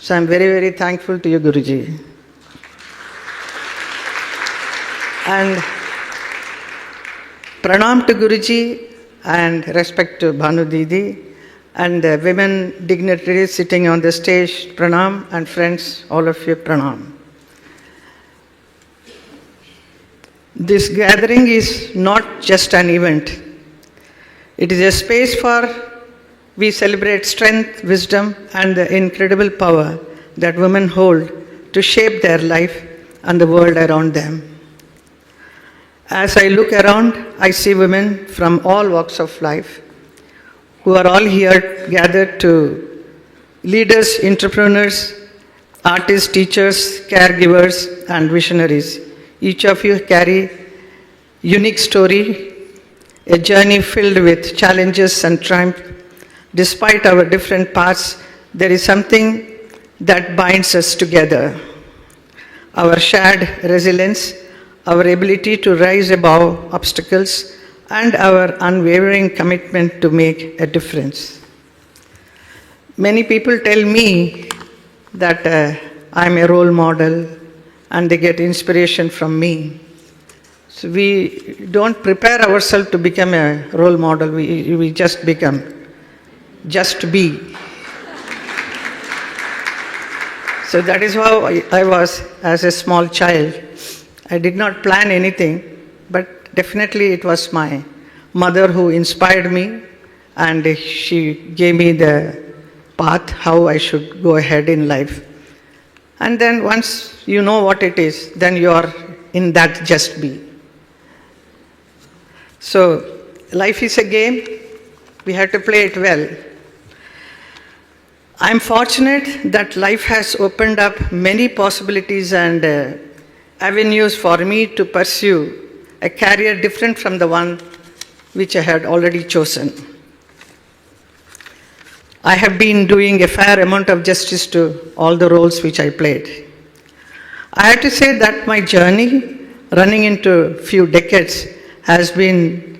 So I'm very, very thankful to you, Guruji. And pranam to Guruji and respect to Bhanu Didi and the women dignitaries sitting on the stage, pranam, and friends, all of you, pranam. This gathering is not just an event. It is a space for we celebrate strength, wisdom, and the incredible power that women hold to shape their life and the world around them. As I look around, I see women from all walks of life who are all here gathered to leaders, entrepreneurs, artists, teachers, caregivers, and visionaries. Each of you carry unique story, a journey filled with challenges and triumph. Despite our different paths, there is something that binds us together. Our shared resilience, our ability to rise above obstacles, and our unwavering commitment to make a difference. Many people tell me that I'm a role model and they get inspiration from me. So we don't prepare ourselves to become a role model, we just become. Just be. So that is how I was as a small child. I did not plan anything, but definitely it was my mother who inspired me, and she gave me the path how I should go ahead in life. And then once you know what it is, then you are in that just be. So life is a game, we have to play it well. I'm fortunate that life has opened up many possibilities and avenues for me to pursue a career different from the one which I had already chosen. I have been doing a fair amount of justice to all the roles which I played. I have to say that my journey, running into a few decades, has been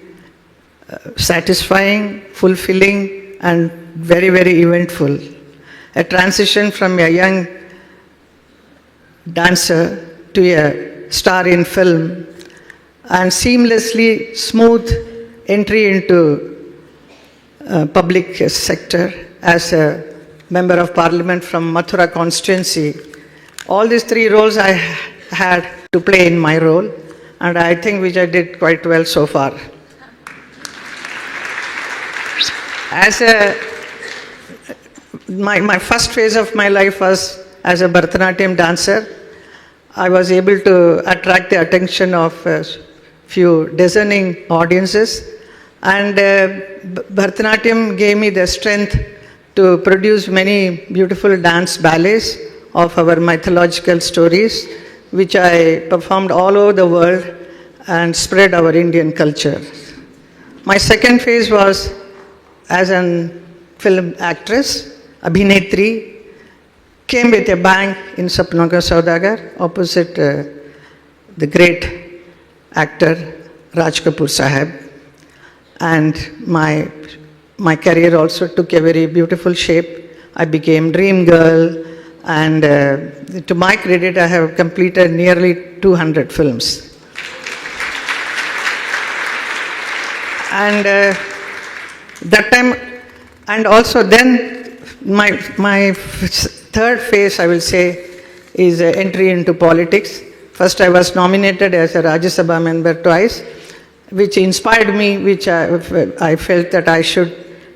satisfying, fulfilling, and very, very eventful. A transition from a young dancer to a star in film, and seamlessly smooth entry into public sector as a member of parliament from Mathura constituency. All these three roles I had to play in my role, and I think which I did quite well so far. My first phase of my life was as a Bharatanatyam dancer. I was able to attract the attention of a few discerning audiences, and Bharatanatyam gave me the strength to produce many beautiful dance ballets of our mythological stories, which I performed all over the world and spread our Indian culture. My second phase was as a film actress, Abhinetri, came with a bang in Sapno Ka Saudagar opposite the great actor Raj Kapoor Sahab. And my career also took a very beautiful shape. I became Dream Girl, and to my credit, I have completed nearly 200 films. And that time, and also then, my third phase, I will say, is entry into politics. First, I was nominated as a Rajya Sabha member twice, which inspired me, which I felt that I should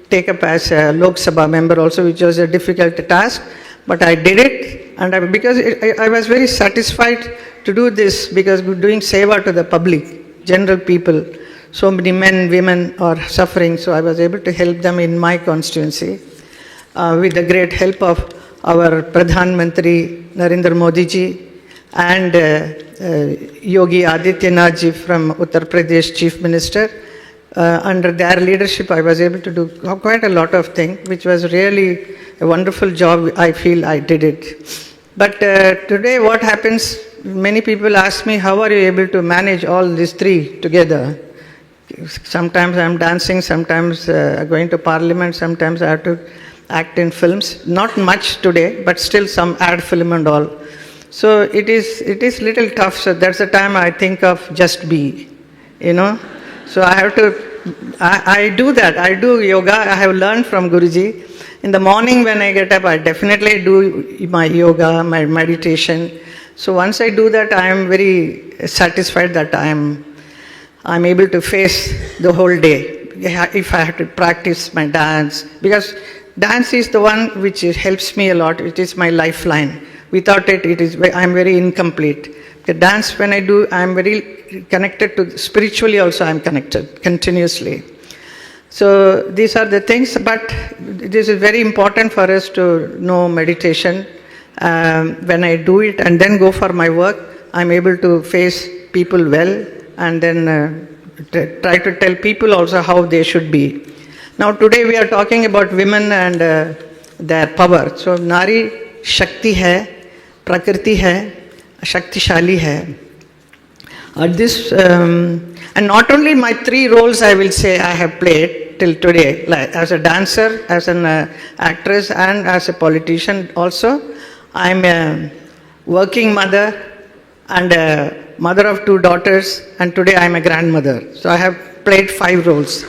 take up as a Lok Sabha member also, which was a difficult task, but I did it, and because I was very satisfied to do this, because doing seva to the public, general people, so many men, women are suffering, so I was able to help them in my constituency with the great help of our Pradhan Mantri Narendra Modi ji and Yogi Adityanath ji from Uttar Pradesh, Chief Minister. Under their leadership, I was able to do quite a lot of things, which was really a wonderful job. I feel I did it. But today what happens, many people ask me, how are you able to manage all these three together? Sometimes I'm dancing, sometimes going to parliament, sometimes I have to act in films. Not much today, but still some ad film and all. So it is little tough. So that's the time I think of just be, you know. So I have to, I do that. I do yoga. I have learned from Guruji. In the morning when I get up, I definitely do my yoga, my meditation. So once I do that, I am very satisfied that I'm able to face the whole day. If I have to practice my dance, because dance is the one which helps me a lot. It is my lifeline. Without it, I'm very incomplete. The dance, when I do, I'm very connected to, spiritually also I'm connected continuously. So these are the things, but this is very important for us to know meditation. When I do it and then go for my work, I'm able to face people well, and then try to tell people also how they should be. Now today we are talking about women and their power. So Nari Shakti hai, Prakriti hai, Shaktishali hai. This, and not only my three roles I will say I have played till today, like as a dancer, as an actress, and as a politician also. I'm a working mother and a mother of 2 daughters, and today I'm a grandmother. So I have played 5 roles.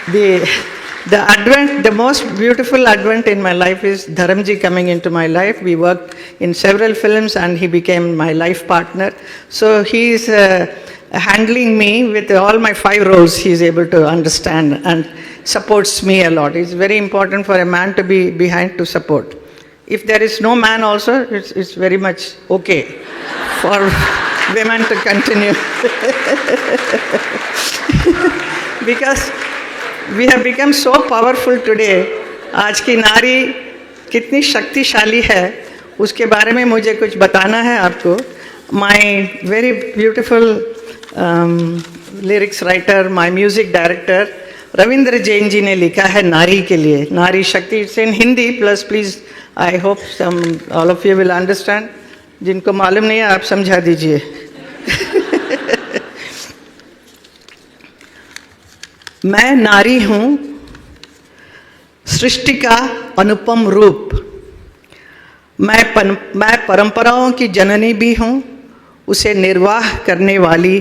The most beautiful advent in my life is Dharamji coming into my life. We worked in several films and he became my life partner. So he is handling me with all my 5 roles. He is able to understand and supports me a lot. It's very important for a man to be behind to support. If there is no man also, it's very much okay for women to continue. Because we have become so powerful today. आज की नारी कितनी शक्तिशाली है, उसके बारे में मुझे कुछ बताना है आपको. My very beautiful lyrics writer, my music director, Ravindra Jain ji ने लिखा है नारी के लिए, नारी शक्ति. It's in Hindi, plus please, I hope all of you will understand. जिनको मालूम नहीं है आप समझा दीजिए. मैं नारी हूँ, सृष्टि का अनुपम रूप. मैं परंपराओं की जननी भी हूँ, उसे निर्वाह करने वाली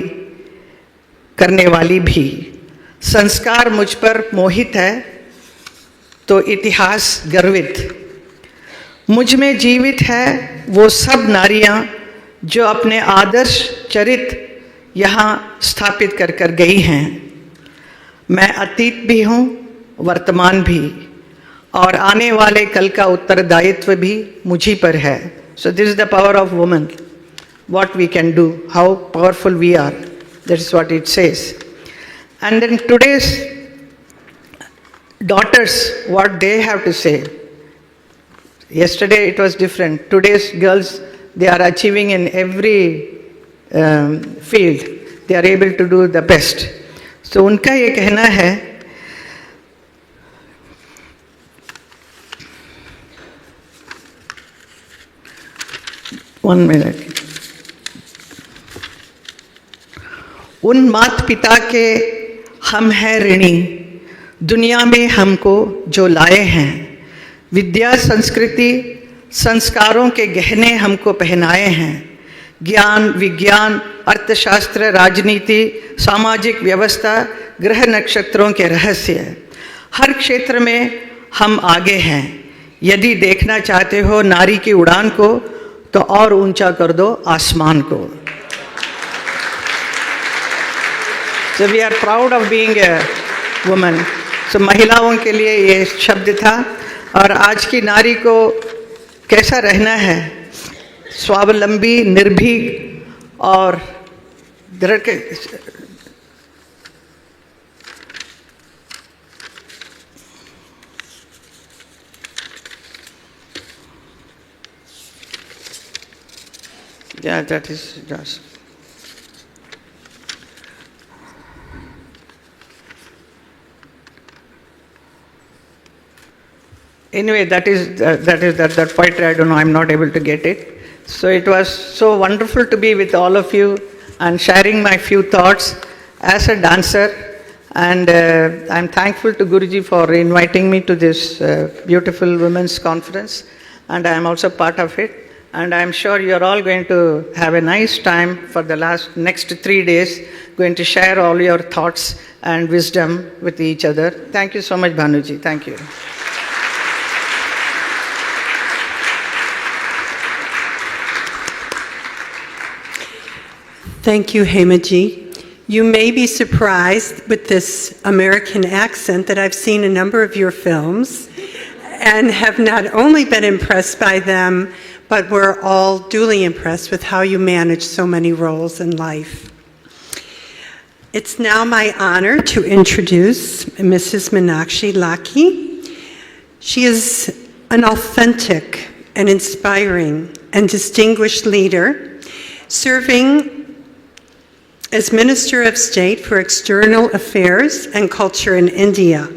भी. संस्कार मुझ पर मोहित है तो इतिहास गर्वित। मुझ में जीवित है वो सब नारियां जो अपने आदर्श चरित्र यहाँ स्थापित कर कर गई हैं। मैं अतीत भी हूँ, वर्तमान भी, और आने वाले कल का उत्तरदायित्व भी मुझी पर है। So this is the power of woman. What we can do, how powerful we are. That is what it says. And then today's daughters, what they have to say. Yesterday it was different. Today's girls, they are achieving in every field. They are able to do the best. So उनका ये कहना है, one minute. उन माता पिता के हम हैं ऋणी, दुनिया में हमको जो लाए हैं। विद्या संस्कृति संस्कारों के गहने हमको पहनाए हैं। ज्ञान विज्ञान अर्थशास्त्र राजनीति सामाजिक व्यवस्था ग्रह नक्षत्रों के रहस्य, हर क्षेत्र में हम आगे हैं। यदि देखना चाहते हो नारी की उड़ान को तो और ऊंचा कर दो आसमान को। So we are proud of being a woman. So महिलाओं के लिए ये शब्द था। और आज की नारी को कैसा रहना है, स्वावलंबी निर्भीक और दृढ़। Yeah, that is just. Anyway, that poetry, I don't know, I'm not able to get it. So it was so wonderful to be with all of you and sharing my few thoughts as a dancer. And I'm thankful to Guruji for inviting me to this beautiful women's conference. And I'm also part of it. And I'm sure you're all going to have a nice time for the next 3 days, going to share all your thoughts and wisdom with each other. Thank you so much, Bhanuji. Thank you. Thank you, Hemaji. You may be surprised with this American accent that I've seen a number of your films and have not only been impressed by them, but we're all duly impressed with how you manage so many roles in life. It's now my honor to introduce Mrs. Meenakshi Lakhi. She is an authentic and inspiring and distinguished leader, serving as Minister of State for External Affairs and Culture in India.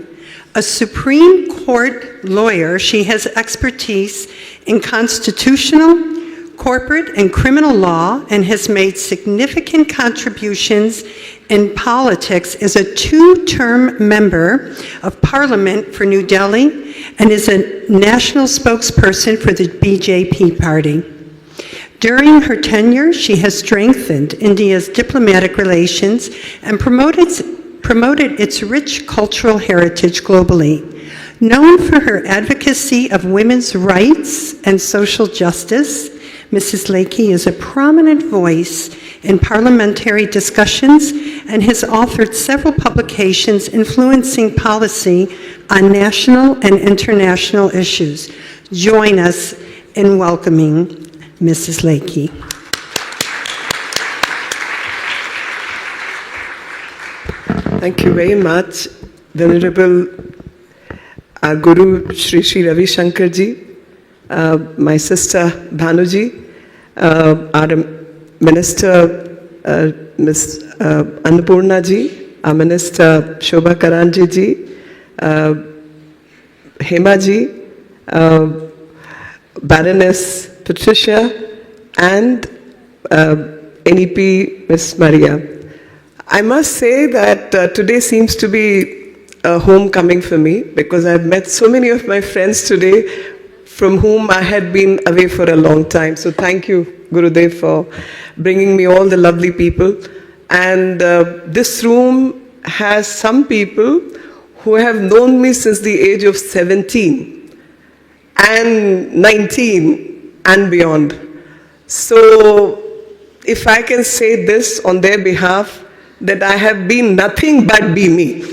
A Supreme Court lawyer, she has expertise in constitutional, corporate, and criminal law and has made significant contributions in politics as a 2-term member of Parliament for New Delhi and is a national spokesperson for the BJP party. During her tenure, she has strengthened India's diplomatic relations and promoted its rich cultural heritage globally. Known for her advocacy of women's rights and social justice, Mrs. Lakhi is a prominent voice in parliamentary discussions and has authored several publications influencing policy on national and international issues. Join us in welcoming Mrs. Lakhi. Thank you very much, Venerable our Guru Shri Ravi Shankar ji, my sister Bhanuji, our Minister Ms. Annapurna ji, our Minister Shobha Karanji ji, Hema ji, Baroness Patricia, and NEP Ms. Maria. I must say that today seems to be a homecoming for me because I've met so many of my friends today from whom I had been away for a long time. So thank you, Gurudev, for bringing me all the lovely people. And this room has some people who have known me since the age of 17 and 19 and beyond. So if I can say this on their behalf, that I have been nothing but be me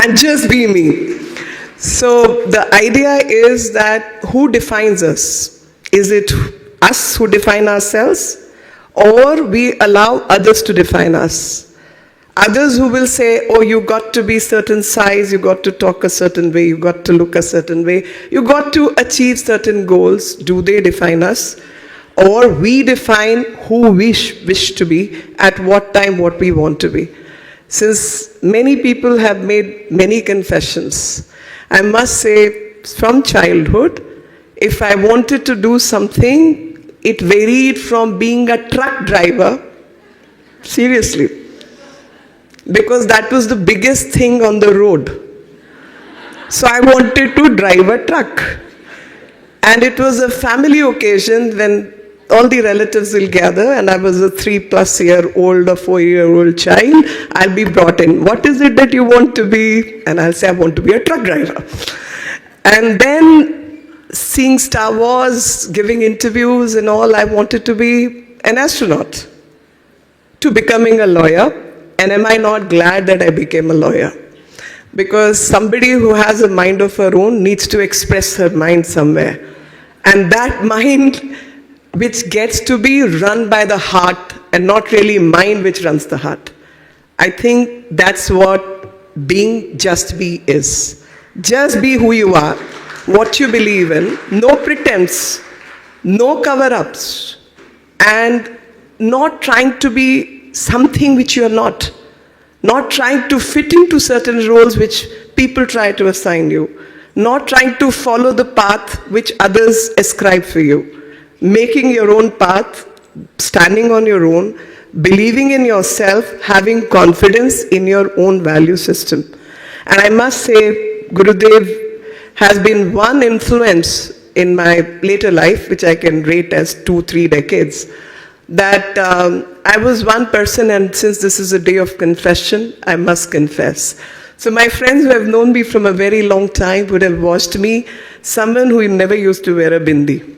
and just be me. So the idea is that who defines us? Is it us who define ourselves, or we allow others to define us? Others who will say, oh, you got to be certain size, you got to talk a certain way, you got to look a certain way, you got to achieve certain goals. Do they define us? Or we define who we wish to be, at what time, what we want to be. Since many people have made many confessions, I must say from childhood, if I wanted to do something, it varied from being a truck driver, seriously, because that was the biggest thing on the road. So I wanted to drive a truck. And it was a family occasion when all the relatives will gather, and I was a 3+-year-old or 4-year-old child. I'll be brought in. What is it that you want to be? And I'll say, I want to be a truck driver. And then seeing Star Wars, giving interviews and all, I wanted to be an astronaut, to becoming a lawyer. And am I not glad that I became a lawyer? Because somebody who has a mind of her own needs to express her mind somewhere. And that mind, which gets to be run by the heart and not really mind which runs the heart. I think that's what being just be is. Just be who you are, what you believe in, no pretense, no cover-ups, and not trying to be something which you are not trying to fit into certain roles which people try to assign you, not trying to follow the path which others ascribe for you. Making your own path, standing on your own, believing in yourself, having confidence in your own value system. And I must say, Gurudev has been one influence in my later life, which I can rate as 2-3 decades, that I was one person, and since this is a day of confession, I must confess. So my friends who have known me from a very long time would have watched me, someone who never used to wear a bindi.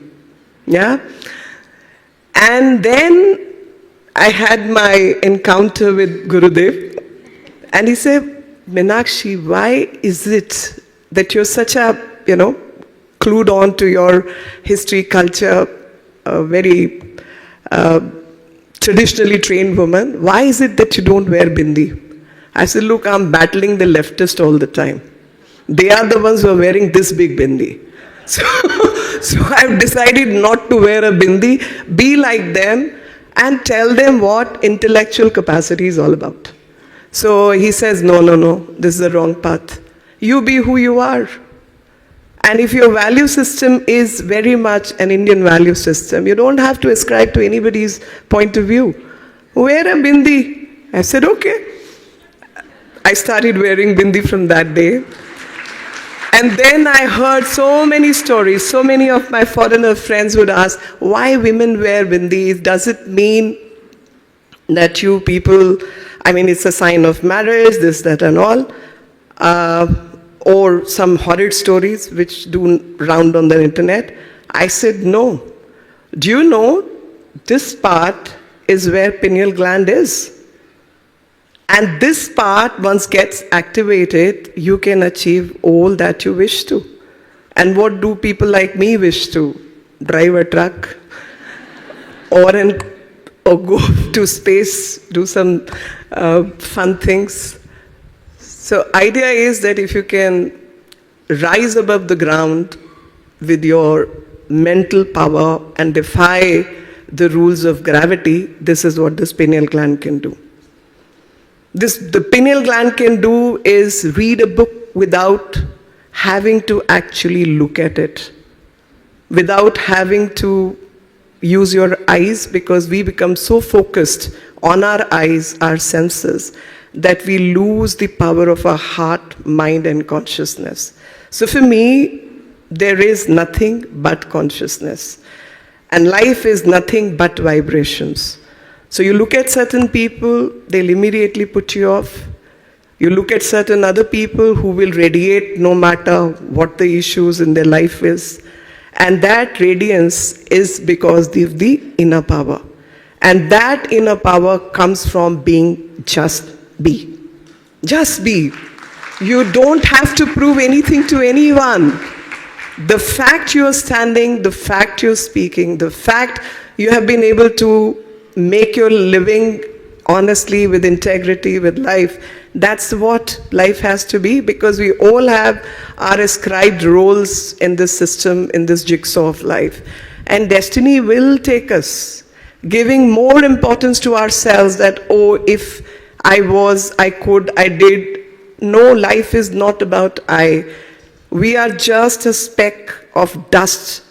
Yeah? And then I had my encounter with Gurudev, and he said, Meenakshi, why is it that you're such a, clued on to your history, culture, a very traditionally trained woman, why is it that you don't wear bindi? I said, look, I'm battling the leftist all the time. They are the ones who are wearing this big bindi. So I've decided not to wear a bindi, be like them, and tell them what intellectual capacity is all about. So he says, no, this is the wrong path. You be who you are. And if your value system is very much an Indian value system, you don't have to ascribe to anybody's point of view. Wear a bindi. I said, okay. I started wearing bindi from that day. And then I heard so many stories. So many of my foreigner friends would ask, why women wear bindis? Does it mean that you people, it's a sign of marriage, this, that, and all? Or some horrid stories which do round on the internet. I said, no. Do you know, this part is where pineal gland is. And this part, once gets activated, you can achieve all that you wish to. And what do people like me wish to? Drive a truck, or go to space, do some fun things. So idea is that if you can rise above the ground with your mental power and defy the rules of gravity, this is what this pineal gland can do. The pineal gland can do is read a book without having to actually look at it, without having to use your eyes, because we become so focused on our eyes, our senses, that we lose the power of our heart, mind, and consciousness. So for me, there is nothing but consciousness. And life is nothing but vibrations. So you look at certain people, they'll immediately put you off. You look at certain other people who will radiate no matter what the issues in their life is. And that radiance is because of the inner power. And that inner power comes from being just be. Just be. You don't have to prove anything to anyone. The fact you're standing, the fact you're speaking, the fact you have been able to make your living honestly, with integrity, with life, that's what life has to be, because we all have our ascribed roles in this system, in this jigsaw of life. And destiny will take us, giving more importance to ourselves that, oh, if I was, I could, I did. No, life is not about I. We are just a speck of dust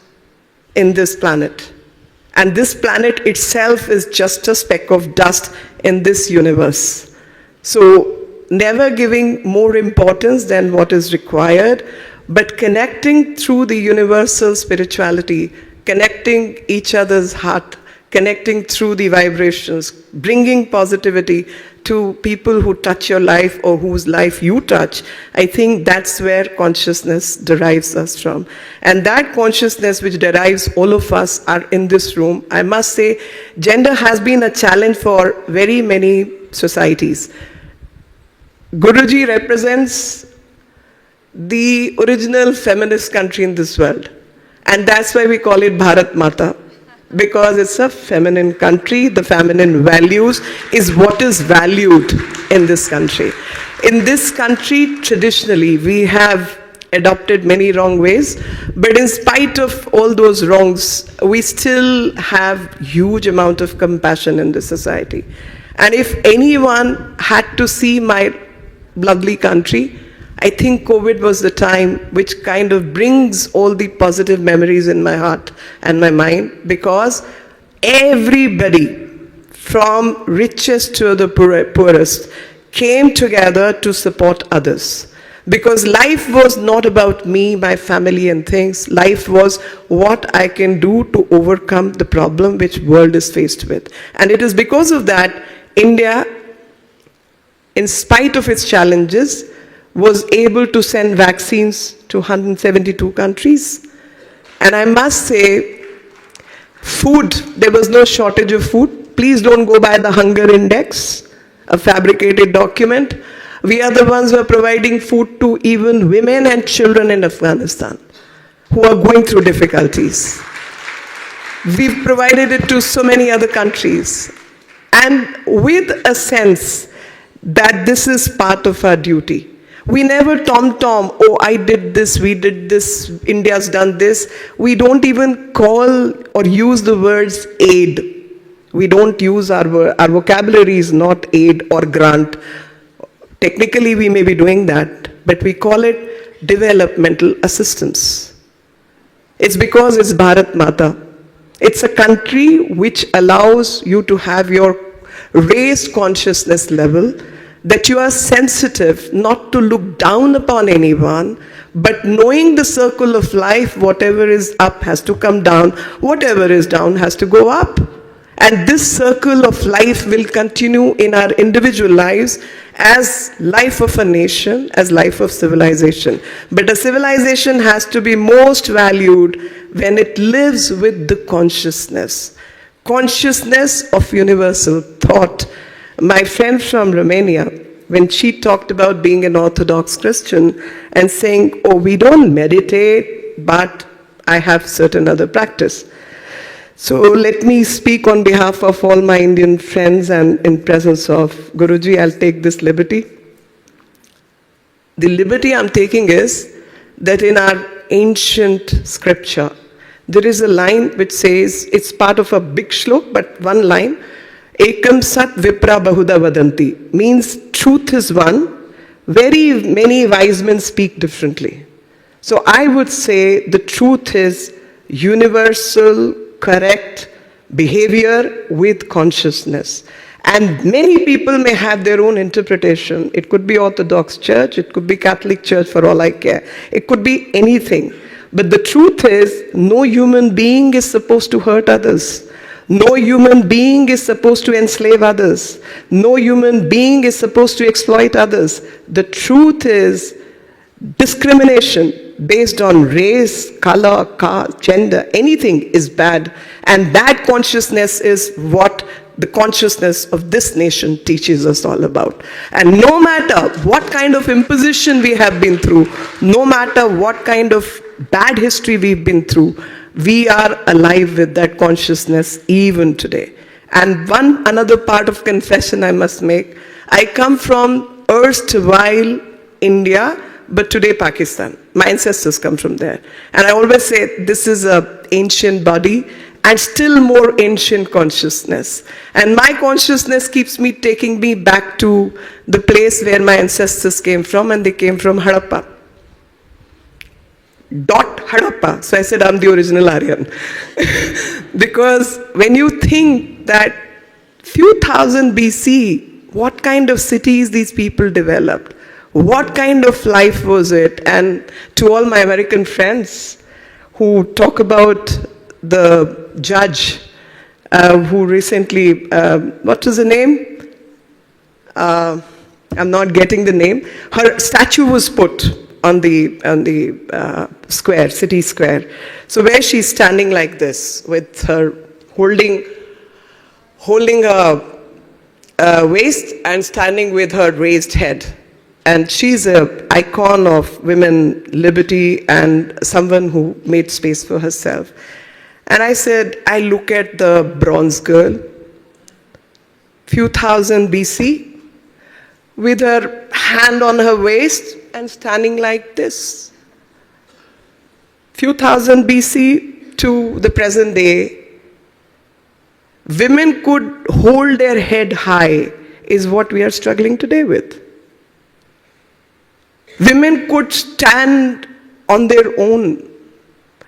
in this planet. And this planet itself is just a speck of dust in this universe. So never giving more importance than what is required, but connecting through the universal spirituality, connecting each other's heart, connecting through the vibrations, bringing positivity to people who touch your life or whose life you touch. I think that's where consciousness derives us from. And that consciousness which derives all of us are in this room. I must say, gender has been a challenge for very many societies. Guruji represents the original feminist country in this world. And that's why we call it Bharat Mata. Because it's a feminine country, the feminine values is what is valued in this country. In this country, traditionally, we have adopted many wrong ways, but in spite of all those wrongs, we still have huge amount of compassion in the society. And if anyone had to see my lovely country, I think COVID was the time which kind of brings all the positive memories in my heart and my mind, because everybody from richest to the poorest came together to support others. Because life was not about me, my family and things. Life was what I can do to overcome the problem which world is faced with. And it is because of that, India, in spite of its challenges, was able to send vaccines to 172 countries. And I must say, food, there was no shortage of food. Please don't go by the hunger index, a fabricated document. We are the ones who are providing food to even women and children in Afghanistan who are going through difficulties. We've provided it to so many other countries. And with a sense that this is part of our duty. We never tom-tom, oh, I did this, we did this, India's done this. We don't even call or use the words aid. We don't use our vocabulary is not aid or grant. Technically, we may be doing that, but we call it developmental assistance. It's because it's Bharat Mata. It's a country which allows you to have your raised consciousness level, that you are sensitive not to look down upon anyone, but knowing the circle of life, whatever is up has to come down, whatever is down has to go up. And this circle of life will continue in our individual lives as life of a nation, as life of civilization. But a civilization has to be most valued when it lives with the consciousness of universal thought. My friend from Romania, when she talked about being an Orthodox Christian and saying, oh, we don't meditate, but I have certain other practice. So let me speak on behalf of all my Indian friends and in presence of Guruji, I'll take this liberty. The liberty I'm taking is that in our ancient scripture, there is a line which says, it's part of a big shlok, but one line, Ekam Sat Vipra Bahuda Vadanti, means truth is one. Very many wise men speak differently. So I would say the truth is universal, correct behavior with consciousness. And many people may have their own interpretation. It could be Orthodox Church, it could be Catholic Church for all I care. It could be anything. But the truth is, no human being is supposed to hurt others. No human being is supposed to enslave others. No human being is supposed to exploit others. The truth is, discrimination based on race, color, caste, gender, anything is bad. And that consciousness is what the consciousness of this nation teaches us all about. And no matter what kind of imposition we have been through, no matter what kind of bad history we've been through, we are alive with that consciousness even today. And another part of confession I must make, I come from erstwhile India, but today Pakistan. My ancestors come from there. And I always say this is an ancient body and still more ancient consciousness. And my consciousness keeps me taking me back to the place where my ancestors came from, and they came from Harappa. Harappa. So I said I'm the original Aryan. Because when you think that few thousand BC, what kind of cities these people developed, what kind of life was it? And to all my American friends who talk about the judge who recently, what was the name? I'm not getting the name. Her statue was put on the square, city square. So where she's standing like this, with her holding her waist and standing with her raised head. And she's an icon of women liberty and someone who made space for herself. And I said, I look at the bronze girl, few thousand BC, with her hand on her waist and standing like this. Few thousand BC to the present day, women could hold their head high, is what we are struggling today with. Women could stand on their own,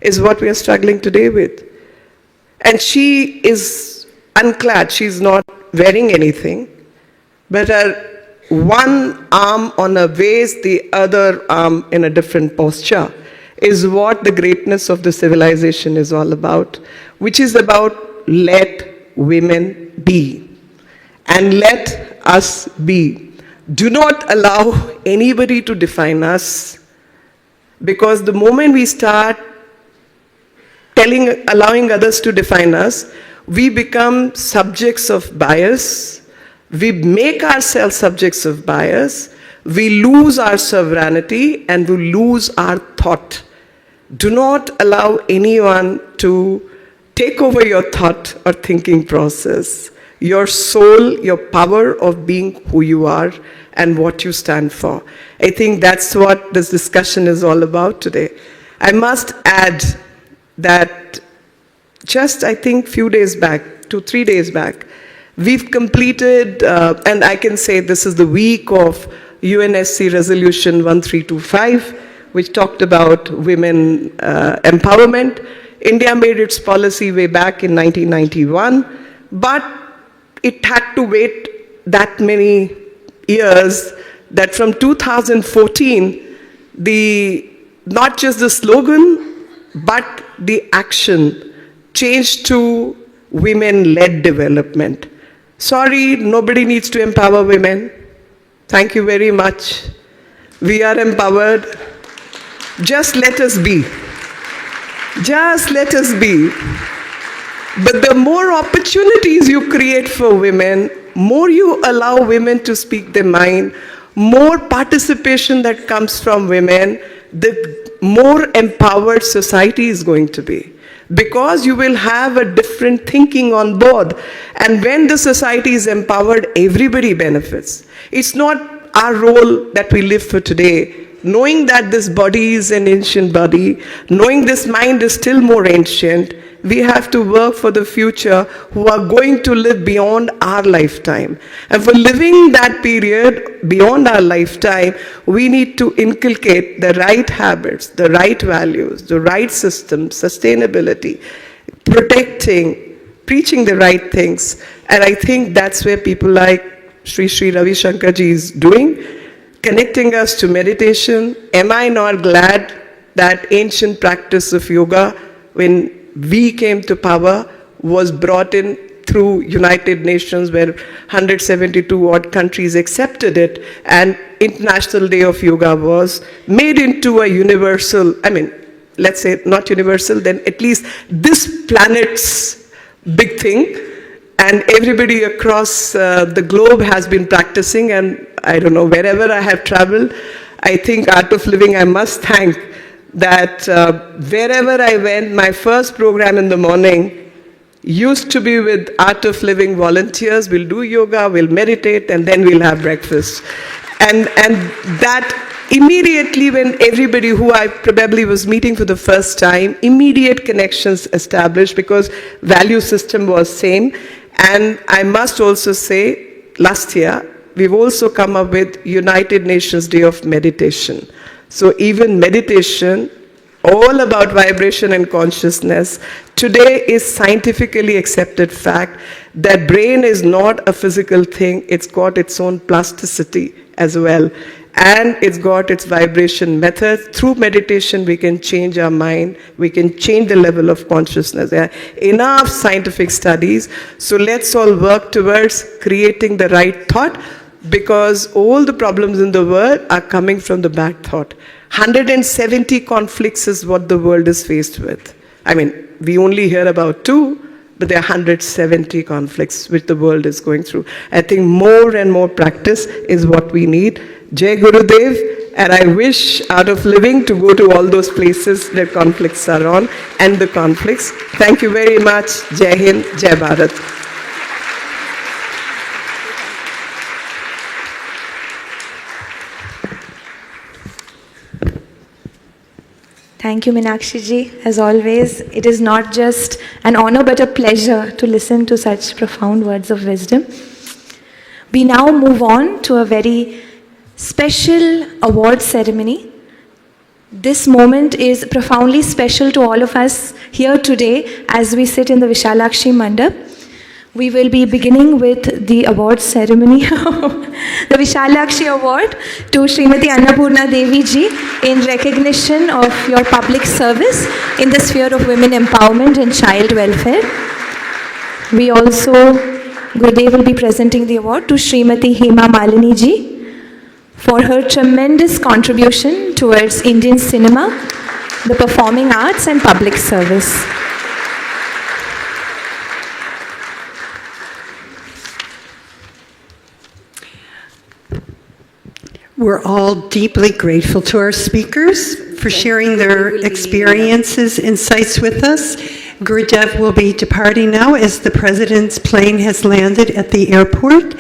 is what we are struggling today with. And she is unclad, she's not wearing anything, but her one arm on her waist, the other arm in a different posture, is what the greatness of the civilization is all about, which is about let women be and let us be. Do not allow anybody to define us, because the moment we start allowing others to define us, we become subjects of bias, we make ourselves subjects of bias, we lose our sovereignty and we lose our thought. Do not allow anyone to take over your thought or thinking process, your soul, your power of being who you are and what you stand for. I think that's what this discussion is all about today. I must add that just, I think, few days back, 2-3 days back, we've completed, and I can say this is the week of UNSC Resolution 1325, which talked about women empowerment. India made its policy way back in 1991, but it had to wait that many years that from 2014, not just the slogan, but the action changed to women-led development. Sorry, nobody needs to empower women. Thank you very much. We are empowered. Just let us be. Just let us be. But the more opportunities you create for women, more you allow women to speak their mind, more participation that comes from women, the more empowered society is going to be. Because you will have a different thinking on board. And when the society is empowered, everybody benefits. It's not our role that we live for today, knowing that this body is an ancient body, knowing this mind is still more ancient. We have to work for the future who are going to live beyond our lifetime. And for living that period beyond our lifetime, we need to inculcate the right habits, the right values, the right systems, sustainability, protecting, preaching the right things. And I think that's where people like Sri Ravi Shankar ji is doing, connecting us to meditation. Am I not glad that ancient practice of yoga, when we came to power, was brought in through United Nations, where 172 odd countries accepted it, and International Day of Yoga was made into a universal, I mean, let's say not universal, then at least this planet's big thing, and everybody across the globe has been practicing, and I don't know, wherever I have traveled, I think ArtofLiving, I must thank that wherever I went, my first program in the morning used to be with ArtofLiving volunteers. We'll do yoga, we'll meditate, and then we'll have breakfast. And that immediately, when everybody who I probably was meeting for the first time, immediate connections established because value system was same. And I must also say, last year, we've also come up with United Nations Day of Meditation. So even meditation, all about vibration and consciousness, today is scientifically accepted fact that brain is not a physical thing, it's got its own plasticity as well. And it's got its vibration method. Through meditation, we can change our mind, we can change the level of consciousness. There are enough scientific studies, so let's all work towards creating the right thought, because all the problems in the world are coming from the bad thought. 170 conflicts is what the world is faced with. I mean, we only hear about 2, but there are 170 conflicts which the world is going through. I think more and more practice is what we need. Jai Gurudev, and I wish ArtofLiving to go to all those places that conflicts are on, and the conflicts. Thank you very much. Jai Hind, Jai Bharat. Thank you, Meenakshi ji. As always, it is not just an honor but a pleasure to listen to such profound words of wisdom. We now move on to a very special award ceremony. This moment is profoundly special to all of us here today as we sit in the Vishalakshi Mandap. We will be beginning with the award ceremony, the Vishalakshi Award to Srimati Annapurna Devi ji in recognition of your public service in the sphere of women empowerment and child welfare. We also, Gurudev will be presenting the award to Srimati Hema Malini ji for her tremendous contribution towards Indian cinema, the performing arts and public service. We're all deeply grateful to our speakers for sharing their experiences, insights with us. Gurudev will be departing now as the President's plane has landed at the airport.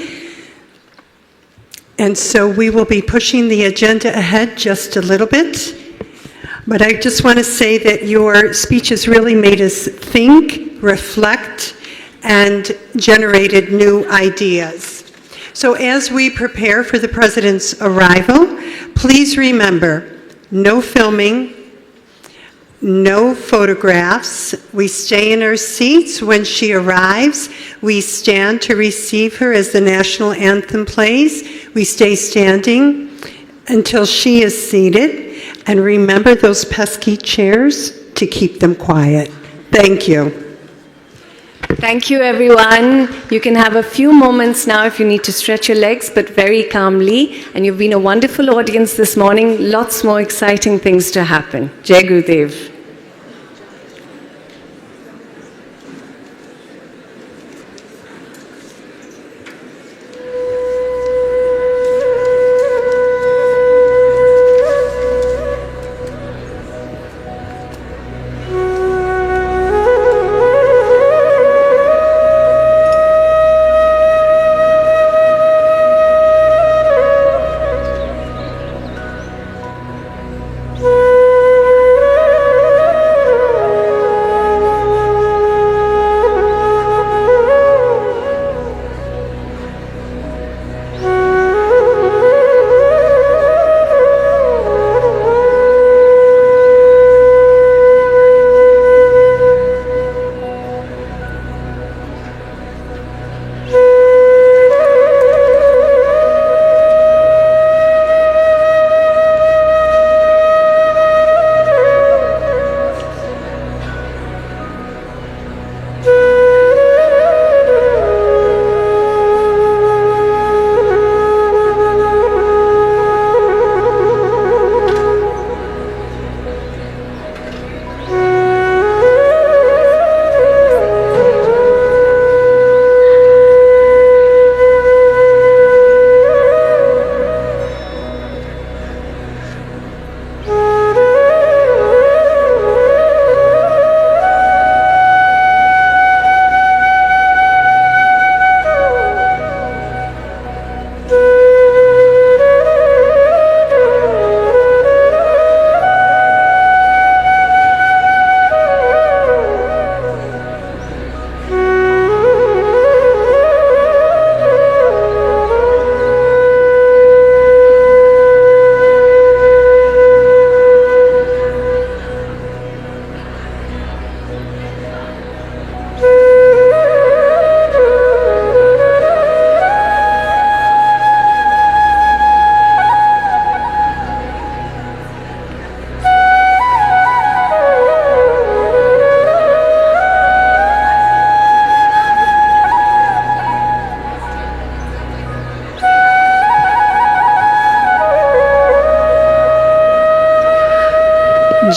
And so we will be pushing the agenda ahead just a little bit. But I just want to say that your speeches really made us think, reflect, and generated new ideas. So as we prepare for the President's arrival, please remember, no filming, no photographs. We stay in our seats. When she arrives, we stand to receive her as the national anthem plays. We stay standing until she is seated. And remember those pesky chairs to keep them quiet. Thank you. Thank you, everyone. You can have a few moments now if you need to stretch your legs, but very calmly. And you've been a wonderful audience this morning. Lots more exciting things to happen. Jai Gurudev.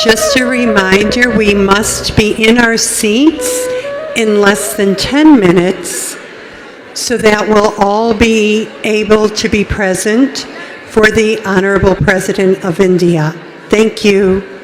Just a reminder, we must be in our seats in less than 10 minutes so that we'll all be able to be present for the Honorable President of India. Thank you.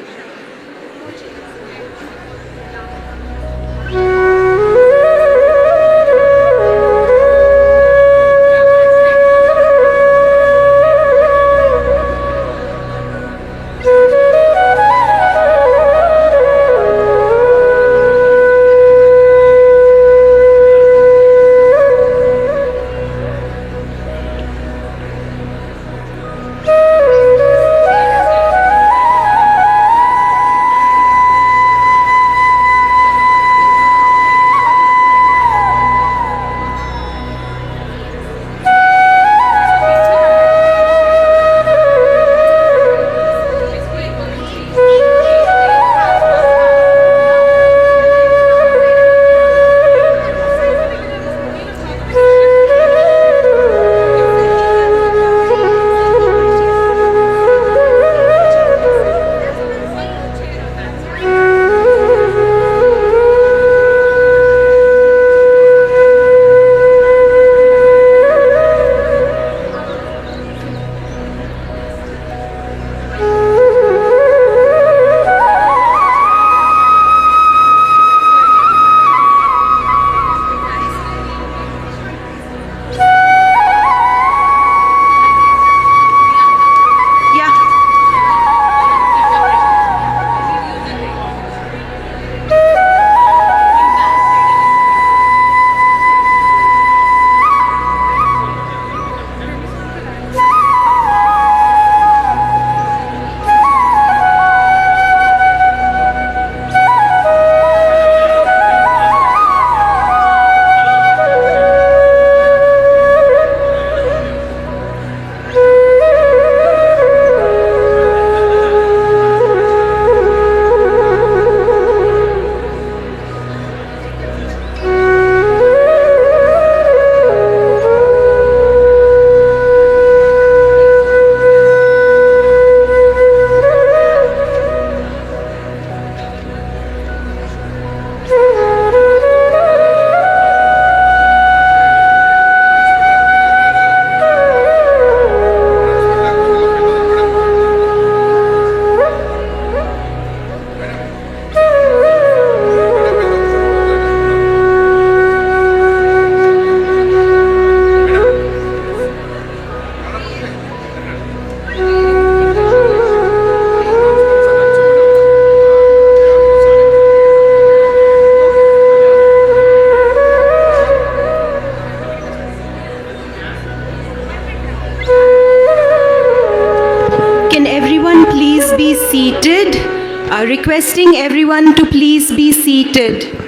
Requesting everyone to please be seated.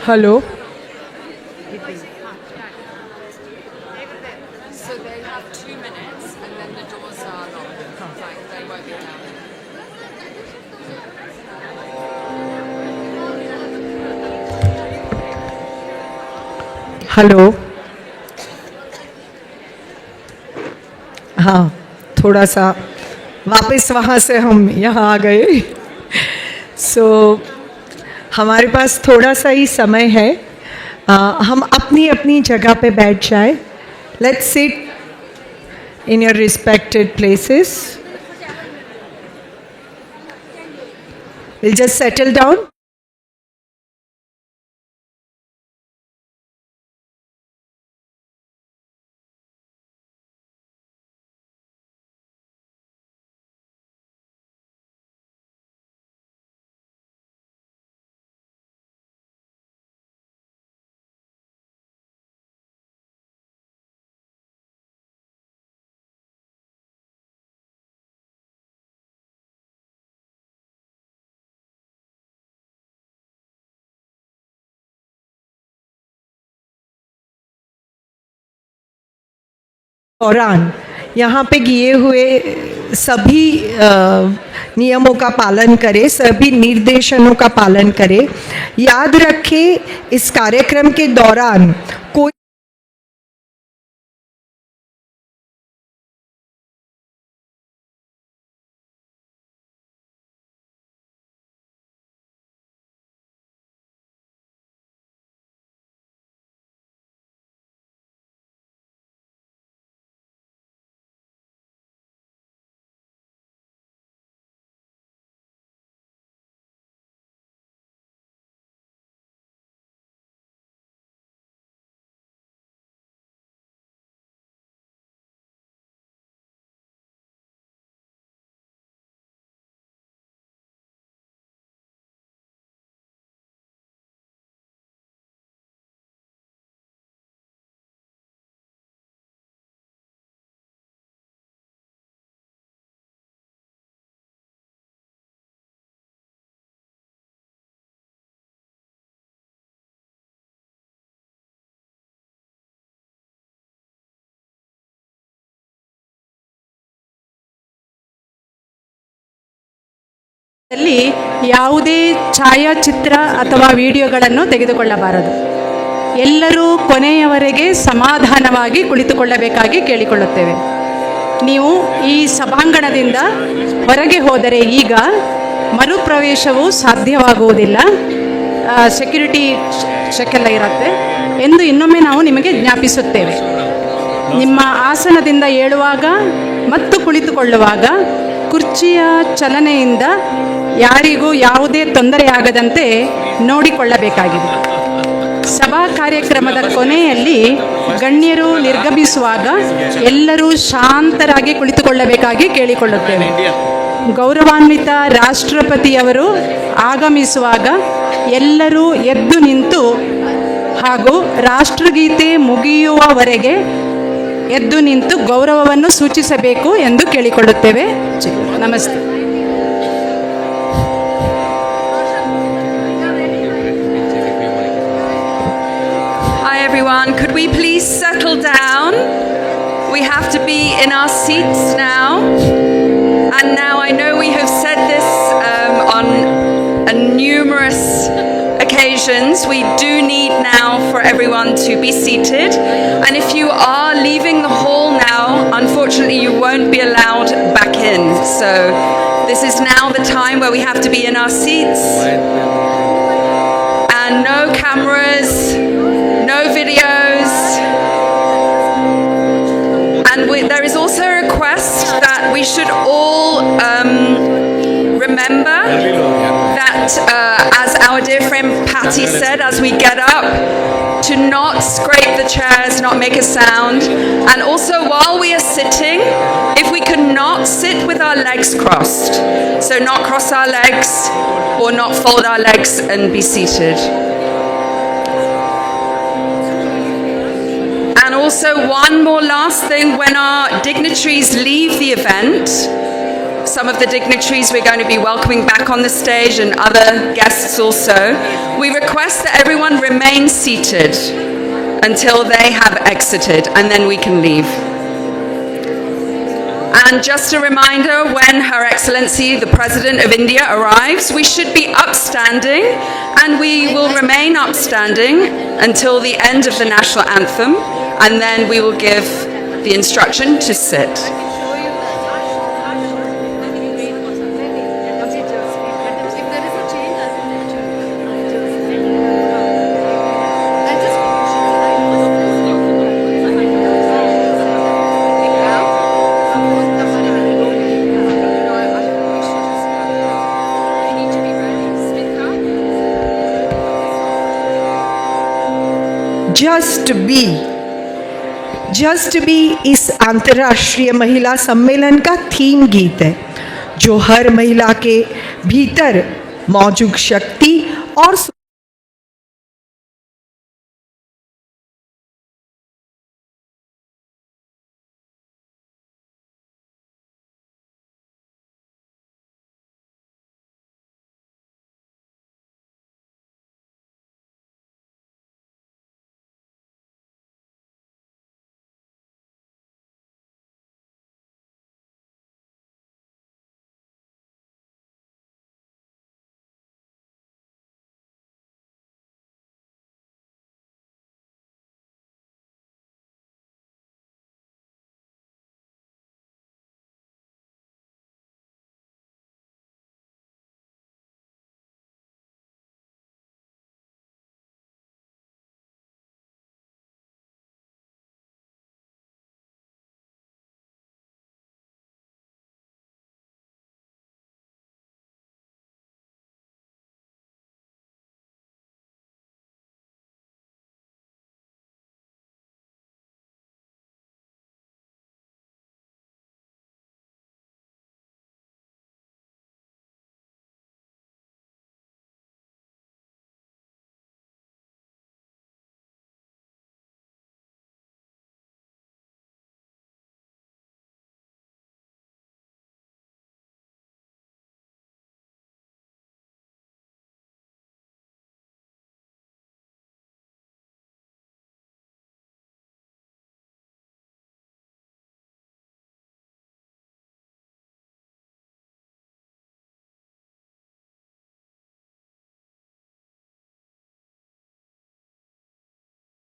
Hello. So they have 2 minutes and then the doors are locked. Like, they won't be counted. Hello. हाँ, थोड़ा सा वापस वहाँ से हम यहाँ आ गए. हमारे पास थोड़ा सा ही समय है. हम अपनी अपनी जगह पे बैठ जाए. Let's sit in your respected places. We'll just settle down. दौरान यहाँ पे किए हुए सभी नियमों का पालन करें, सभी निर्देशनों का पालन करें. याद रखें इस कार्यक्रम के दौरान कोई ಯಾವುದೇ ಛಾಯಾಚಿತ್ರ ಅಥವಾ ವಿಡಿಯೋಗಳನ್ನು ತೆಗೆದುಕೊಳ್ಳಬಾರದು. ಎಲ್ಲರೂ ಕೊನೆಯವರೆಗೆ ಸಮಾಧಾನವಾಗಿ ಕುಳಿತುಕೊಳ್ಳಬೇಕಾಗಿ ಕೇಳಿಕೊಳ್ಳುತ್ತೇವೆ. ನೀವು ಈ ಸಭಾಂಗಣದಿಂದ ಹೊರಗೆ ಹೋದರೆ ಈಗ ಮರುಪ್ರವೇಶವು ಸಾಧ್ಯವಾಗುವುದಿಲ್ಲ, ಸೆಕ್ಯೂರಿಟಿ ಚೆಕ್ ಎಲ್ಲ ಇರುತ್ತೆ ಎಂದು ಇನ್ನೊಮ್ಮೆ ನಾವು ನಿಮಗೆ ಜ್ಞಾಪಿಸುತ್ತೇವೆ. ನಿಮ್ಮ ಆಸನದಿಂದ ಏಳುವಾಗ ಮತ್ತು ಕುಳಿತುಕೊಳ್ಳುವಾಗ ಕುರ್ಚಿಯ ಚಲನೆಯಿಂದ ಯಾರಿಗೂ ಯಾವುದೇ ತೊಂದರೆಯಾಗದಂತೆ ನೋಡಿಕೊಳ್ಳಬೇಕಾಗಿದೆ. ಸಭಾ ಕಾರ್ಯಕ್ರಮದ ಕೊನೆಯಲ್ಲಿ ಗಣ್ಯರು ನಿರ್ಗಮಿಸುವಾಗ ಎಲ್ಲರೂ ಶಾಂತರಾಗಿ ಕುಳಿತುಕೊಳ್ಳಬೇಕಾಗಿ ಕೇಳಿಕೊಳ್ಳುತ್ತೇವೆ. ಗೌರವಾನ್ವಿತ ರಾಷ್ಟ್ರಪತಿಯವರು ಆಗಮಿಸುವಾಗ ಎಲ್ಲರೂ ಎದ್ದು ನಿಂತು ಹಾಗೂ ರಾಷ್ಟ್ರಗೀತೆ ಮುಗಿಯುವವರೆಗೆ ಎದ್ದು ನಿಂತು ಗೌರವವನ್ನು ಸೂಚಿಸಬೇಕು ಎಂದು ಕೇಳಿಕೊಳ್ಳುತ್ತೇವೆ. ನಮಸ್ತೆ. Hi everyone, could we please settle down? We have to be in our seats now. And now I know we have said this on numerous occasions. We do need now for everyone to be seated. And if you are leaving the hall now, unfortunately you won't be allowed back in. So this is now the time where we have to be in our seats. And no cameras, no videos. And there is also a request that we should all remember that, as our dear friend Patty said, as we get up, to not scrape the chairs, not make a sound. And also while we are sitting, if we could not sit with our legs crossed, so not cross our legs or not fold our legs and be seated. And also one more last thing, when our dignitaries leave the event, some of the dignitaries we're going to be welcoming back on the stage and other guests also, we request that everyone remain seated until they have exited, and then we can leave. And just a reminder, when Her Excellency the President of India arrives, we should be upstanding, and we will remain upstanding until the end of the national anthem, and then we will give the instruction to sit. Just be इस अंतर्राष्ट्रीय महिला सम्मेलन का theme गीत है, जो हर महिला के भीतर मौजूद शक्ति और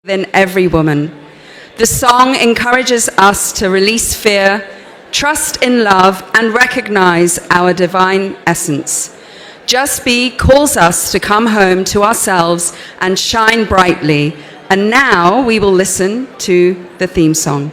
Than every woman. The song encourages us to release fear, trust in love, and recognize our divine essence. Just Be calls us to come home to ourselves and shine brightly. And now we will listen to the theme song.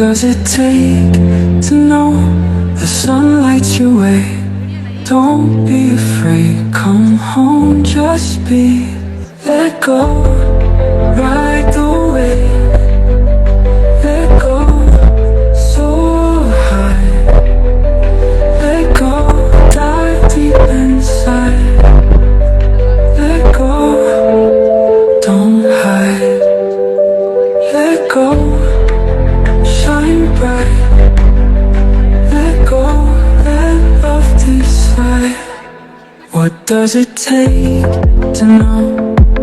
does it take to know the sun lights your way? Don't be afraid, come home, just be. Let go, ride the wave. Let go, so high. Let go, dive deep inside. Let go, don't hide. Let go, shine bright. Let go, let love decide. What does it take to know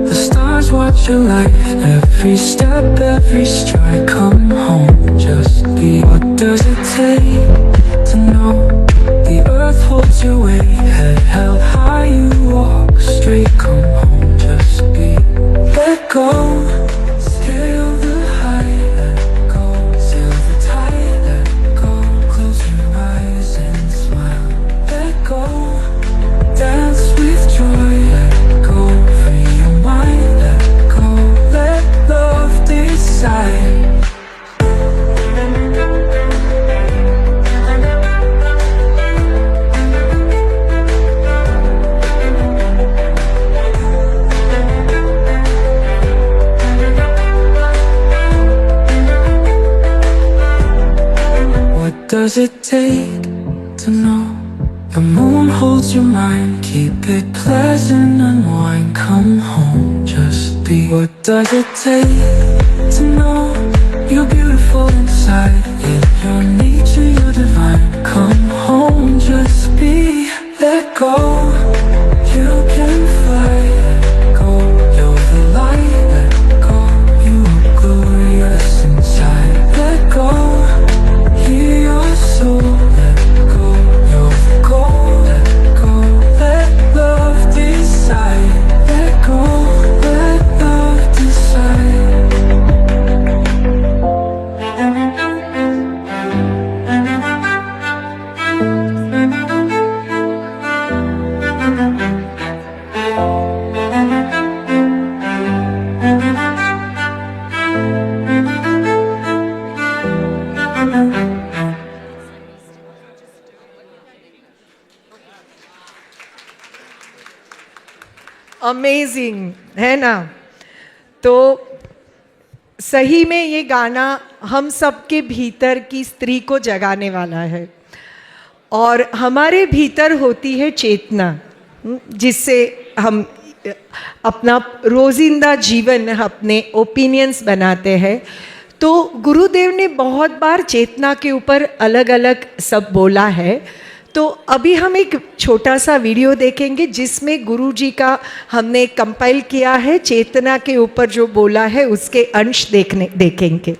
the stars watch your life? Every step, every stride, come home, just be. What does it take to know the earth holds your weight? Head held high, you walk straight, come home, just be. Let go, scale the height, let go, sail the tide, let go, close your eyes and smile. Let go, dance with joy, let go, free your mind, let go, let love decide. What does it take to know the moon holds your mind? Keep it pleasant, unwind, come home, just be. What does it take to know you're beautiful inside? In your nature, you're divine. Come home, just be. Let go, you can fly. Let go, you're the light. Let go, you are glorious inside. Let go, hear your soul. Let go, you're the goal. Let go, let love decide. Let go, let love decide. Amazing है ना। तो सही में ये गाना हम सबके भीतर की स्त्री को जगाने वाला है और हमारे भीतर होती है चेतना जिससे हम अपना रोजिंदा जीवन अपने ओपिनियंस बनाते हैं। तो गुरुदेव ने बहुत बार चेतना के ऊपर अलग अलग सब बोला है। तो अभी हम एक छोटा सा वीडियो देखेंगे जिसमें गुरुजी का हमने कंपाइल किया है, चेतना के ऊपर जो बोला है उसके अंश देखेंगे।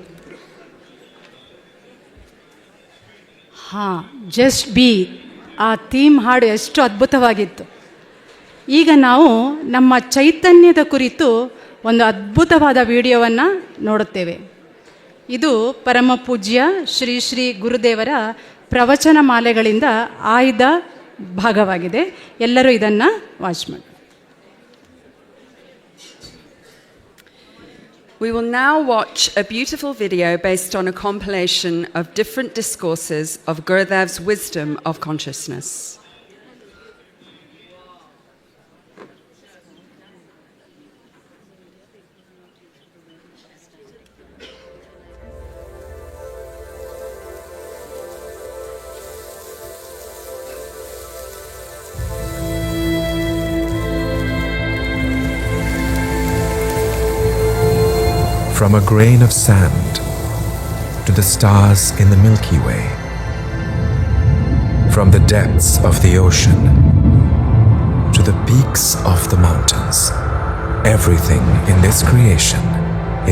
ಹಾಂ, ಜಸ್ಟ್ ಬಿ ಆ ಥೀಮ್ ಹಾಡು ಎಷ್ಟು ಅದ್ಭುತವಾಗಿತ್ತು. ಈಗ ನಾವು ನಮ್ಮ ಚೈತನ್ಯದ ಕುರಿತು ಒಂದು ಅದ್ಭುತವಾದ ವಿಡಿಯೋವನ್ನು ನೋಡುತ್ತೇವೆ. ಇದು ಪರಮ ಪೂಜ್ಯ ಶ್ರೀ ಶ್ರೀ ಗುರುದೇವರ ಪ್ರವಚನ ಮಾಲೆಗಳಿಂದ ಆಯ್ದ ಭಾಗವಾಗಿದೆ. ಎಲ್ಲರೂ ಇದನ್ನು ವಾಚ್ ಮಾಡಿ. We will now watch a beautiful video based on a compilation of different discourses of Gurudev's wisdom of consciousness. From a grain of sand to the stars in the Milky Way, from the depths of the ocean to the peaks of the mountains, everything in this creation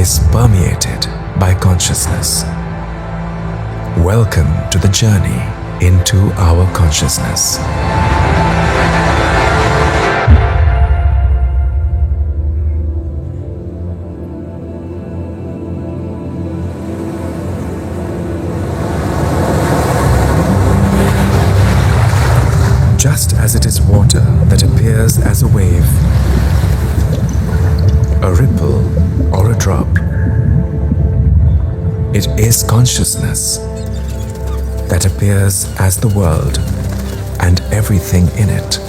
is permeated by consciousness. Welcome to the journey into our consciousness. Just as it is water that appears as a wave, a ripple or a drop, It is consciousness that appears as the world and everything in it.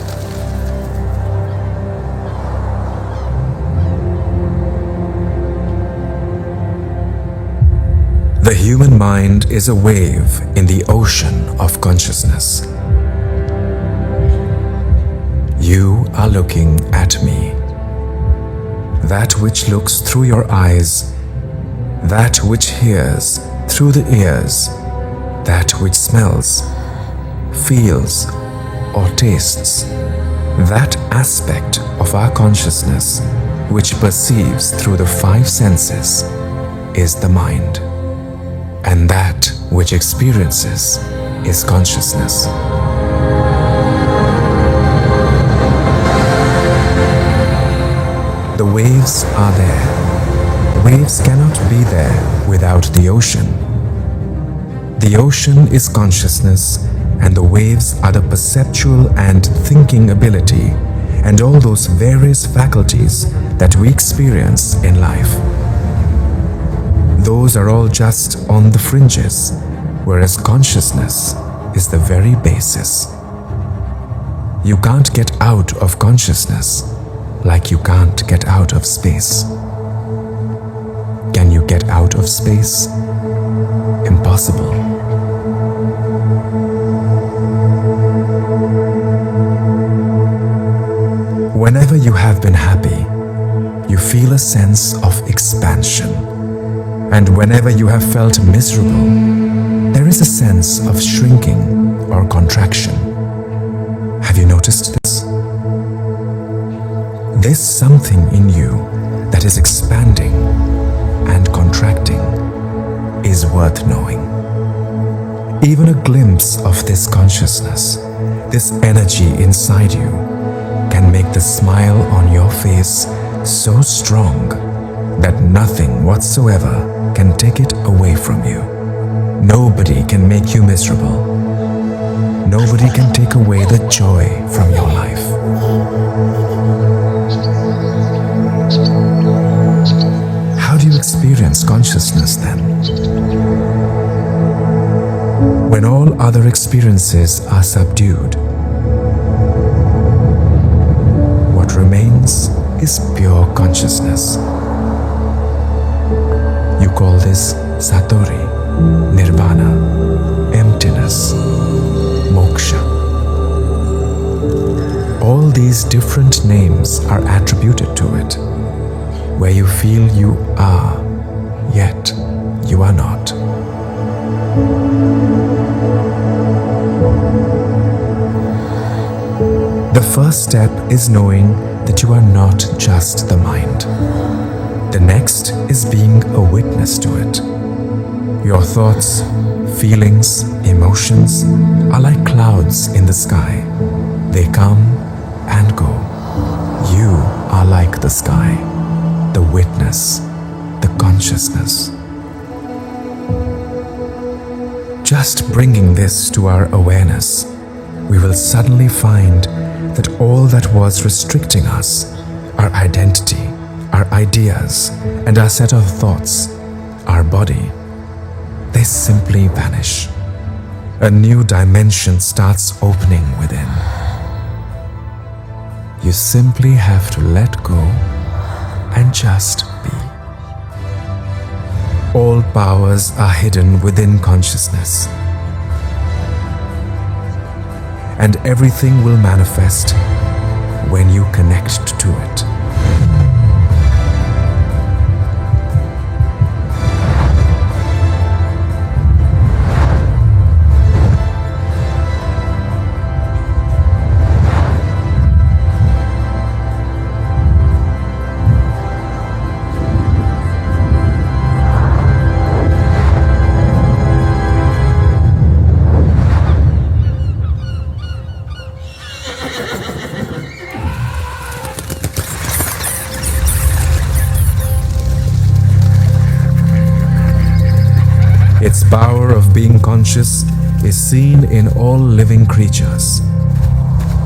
The human mind is a wave in the ocean of consciousness. You are looking at me. That which looks through your eyes, that which hears through the ears, that which smells, feels, or tastes, that aspect of our consciousness which perceives through the five senses is the mind. And that which experiences is consciousness. The waves are there. Waves cannot be there without the ocean. The ocean is consciousness, and the waves are the perceptual and thinking ability, and all those various faculties that we experience in life. Those are all just on the fringes, whereas consciousness is the very basis. You can't get out of consciousness like you can't get out of space. Can you get out of space? Impossible. Whenever you have been happy, you feel a sense of expansion. And whenever you have felt miserable, there is a sense of shrinking or contraction. Have you noticed this? There's something in you that is expanding and contracting is worth knowing. Even a glimpse of this consciousness, this energy inside you, can make the smile on your face so strong that nothing whatsoever can take it away from you. Nobody can make you miserable. Nobody can take away the joy from your life. How do you experience consciousness then? When all other experiences are subdued, what remains is pure consciousness. You call this Satori, Nirvana, emptiness, moksha. All these different names are attributed to it, where you feel you are, yet you are not. The first step is knowing that you are not just the mind. The next is being a witness to it. Your thoughts, feelings, emotions are like clouds in the sky. They come and go. You are like the sky, the witness, the consciousness. Just bringing this to our awareness, we will suddenly find that all that was restricting us, our identity, our ideas, and our set of thoughts, our body, they simply vanish. A new dimension starts opening within. You simply have to let go and just be. All powers are hidden within consciousness, and everything will manifest when you connect to it. Its power of being conscious is seen in all living creatures.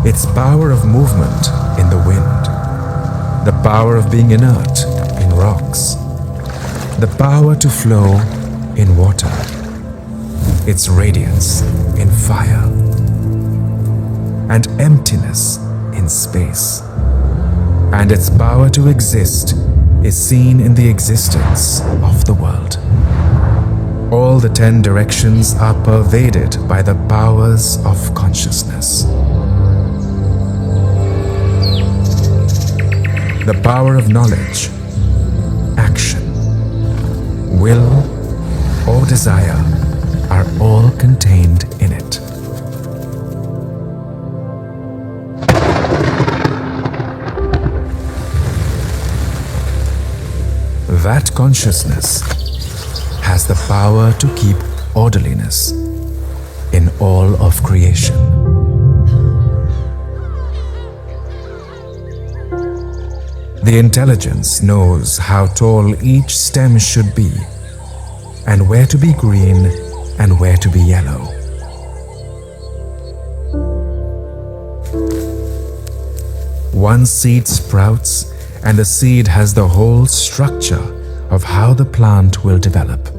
Its power of movement in the wind. The power of being inert in rocks. The power to flow in water, its radiance in fire, and emptiness in space. And its power to exist is seen in the existence of the world. All the 10 directions are pervaded by the powers of consciousness. The power of knowledge, action, will, or desire are all contained in it. That consciousness has the power to keep orderliness in all of creation. The intelligence knows how tall each stem should be, and where to be green and where to be yellow. One seed sprouts, and the seed has the whole structure of how the plant will develop.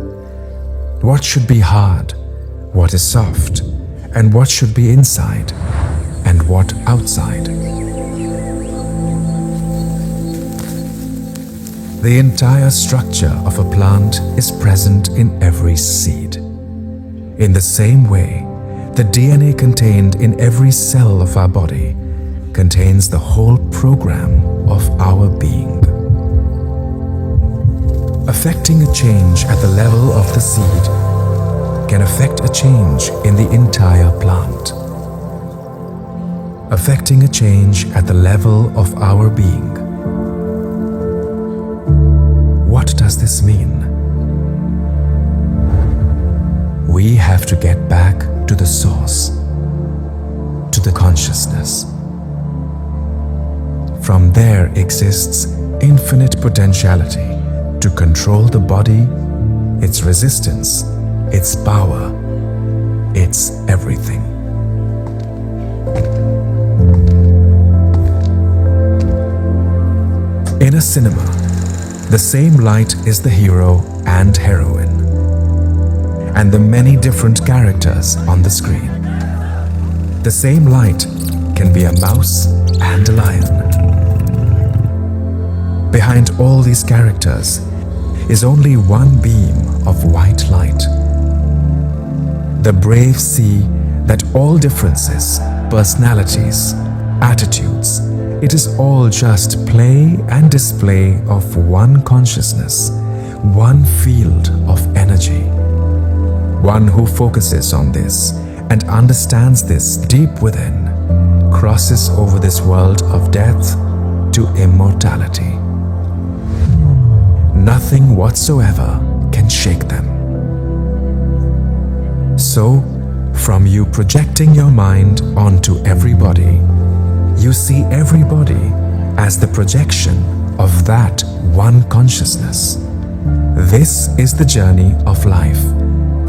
What should be hard, what is soft, and what should be inside, and what outside. The entire structure of a plant is present in every seed. In the same way, the DNA contained in every cell of our body contains the whole program of our being. Affecting a change at the level of the seed can affect a change in the entire plant. Affecting a change at the level of our being. What does this mean? We have to get back to the source, to the consciousness. From there exists infinite potentiality to control the body, its resistance, its power, its everything. In a cinema, the same light is the hero and heroine, and the many different characters on the screen. The same light can be a mouse and a lion. Behind all these characters is only one beam of white light. The brave see that all differences, personalities, attitudes, it is all just play and display of one consciousness, one field of energy. One who focuses on this and understands this deep within crosses over this world of death to immortality. Nothing whatsoever can shake them. So, from you projecting your mind onto everybody, you see everybody as the projection of that one consciousness. This is the journey of life,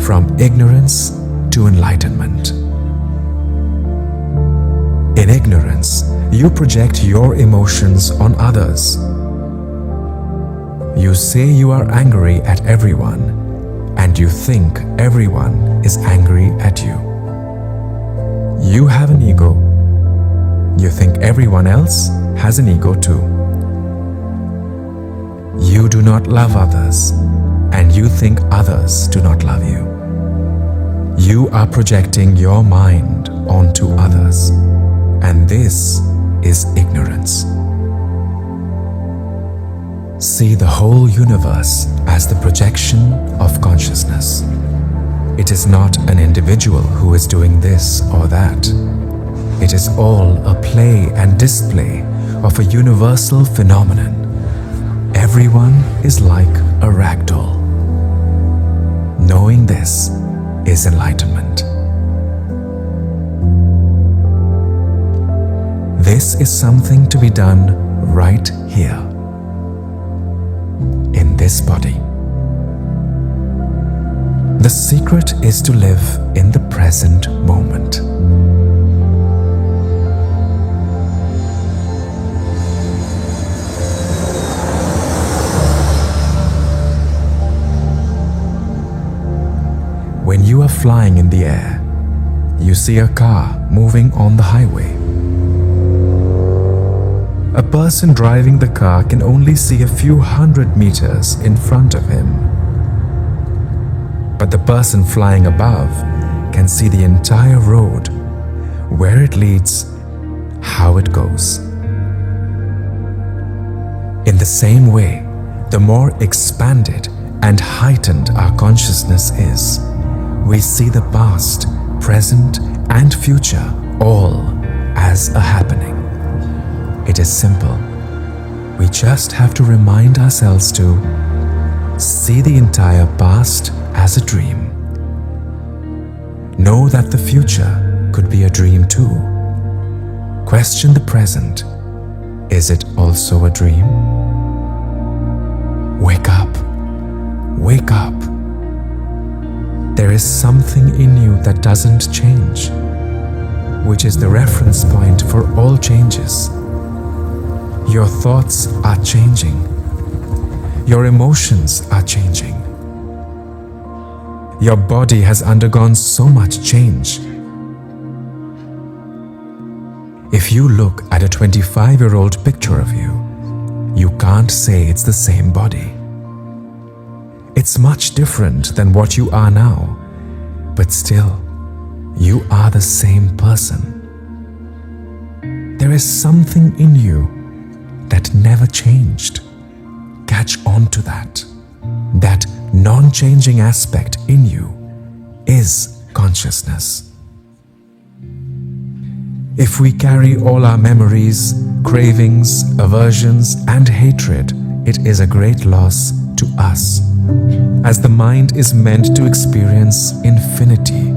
from ignorance to enlightenment. In ignorance, you project your emotions on others. You say you are angry at everyone, and you think everyone is angry at you. You have an ego. You think everyone else has an ego too. You do not love others, and you think others do not love you. You are projecting your mind onto others, and this is ignorance. See the whole universe as the projection of consciousness. It is not an individual who is doing this or that. It is all a play and display of a universal phenomenon. Everyone is like a rag doll. Knowing this is enlightenment. This is something to be done right here, in this body. The secret is to live in the present moment. flying in the air. You see a car moving on the highway. A person driving the car can only see a few hundred meters in front of him. But the person flying above can see the entire road, where it leads, how it goes. In the same way, the more expanded and heightened our consciousness is, we see the past, present, and future all as a happening. It is simple. We just have to remind ourselves to see the entire past as a dream. Know that the future could be a dream too. Question the present. Is it also a dream? Wake up. Wake up. There is something in you that doesn't change, which is the reference point for all changes. Your thoughts are changing. Your emotions are changing. Your body has undergone so much change. If you look at a 25-year-old picture of you, you can't say it's the same body. It's much different than what you are now, but still, you are the same person. There is something in you that never changed. Catch on to that. That non-changing aspect in you is consciousness. If we carry all our memories, cravings, aversions, and hatred, it is a great loss to us, as the mind is meant to experience infinity.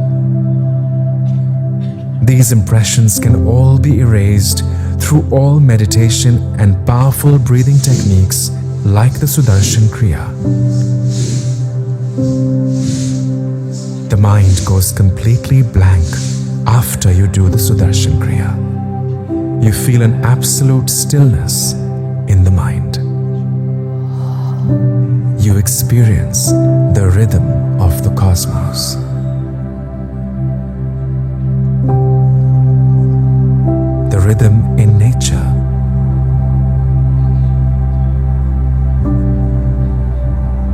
These impressions can all be erased through all meditation and powerful breathing techniques like the Sudarshan Kriya. The mind goes completely blank after you do the Sudarshan Kriya. You feel an absolute stillness in the mind. You experience the rhythm of the cosmos. The rhythm in nature.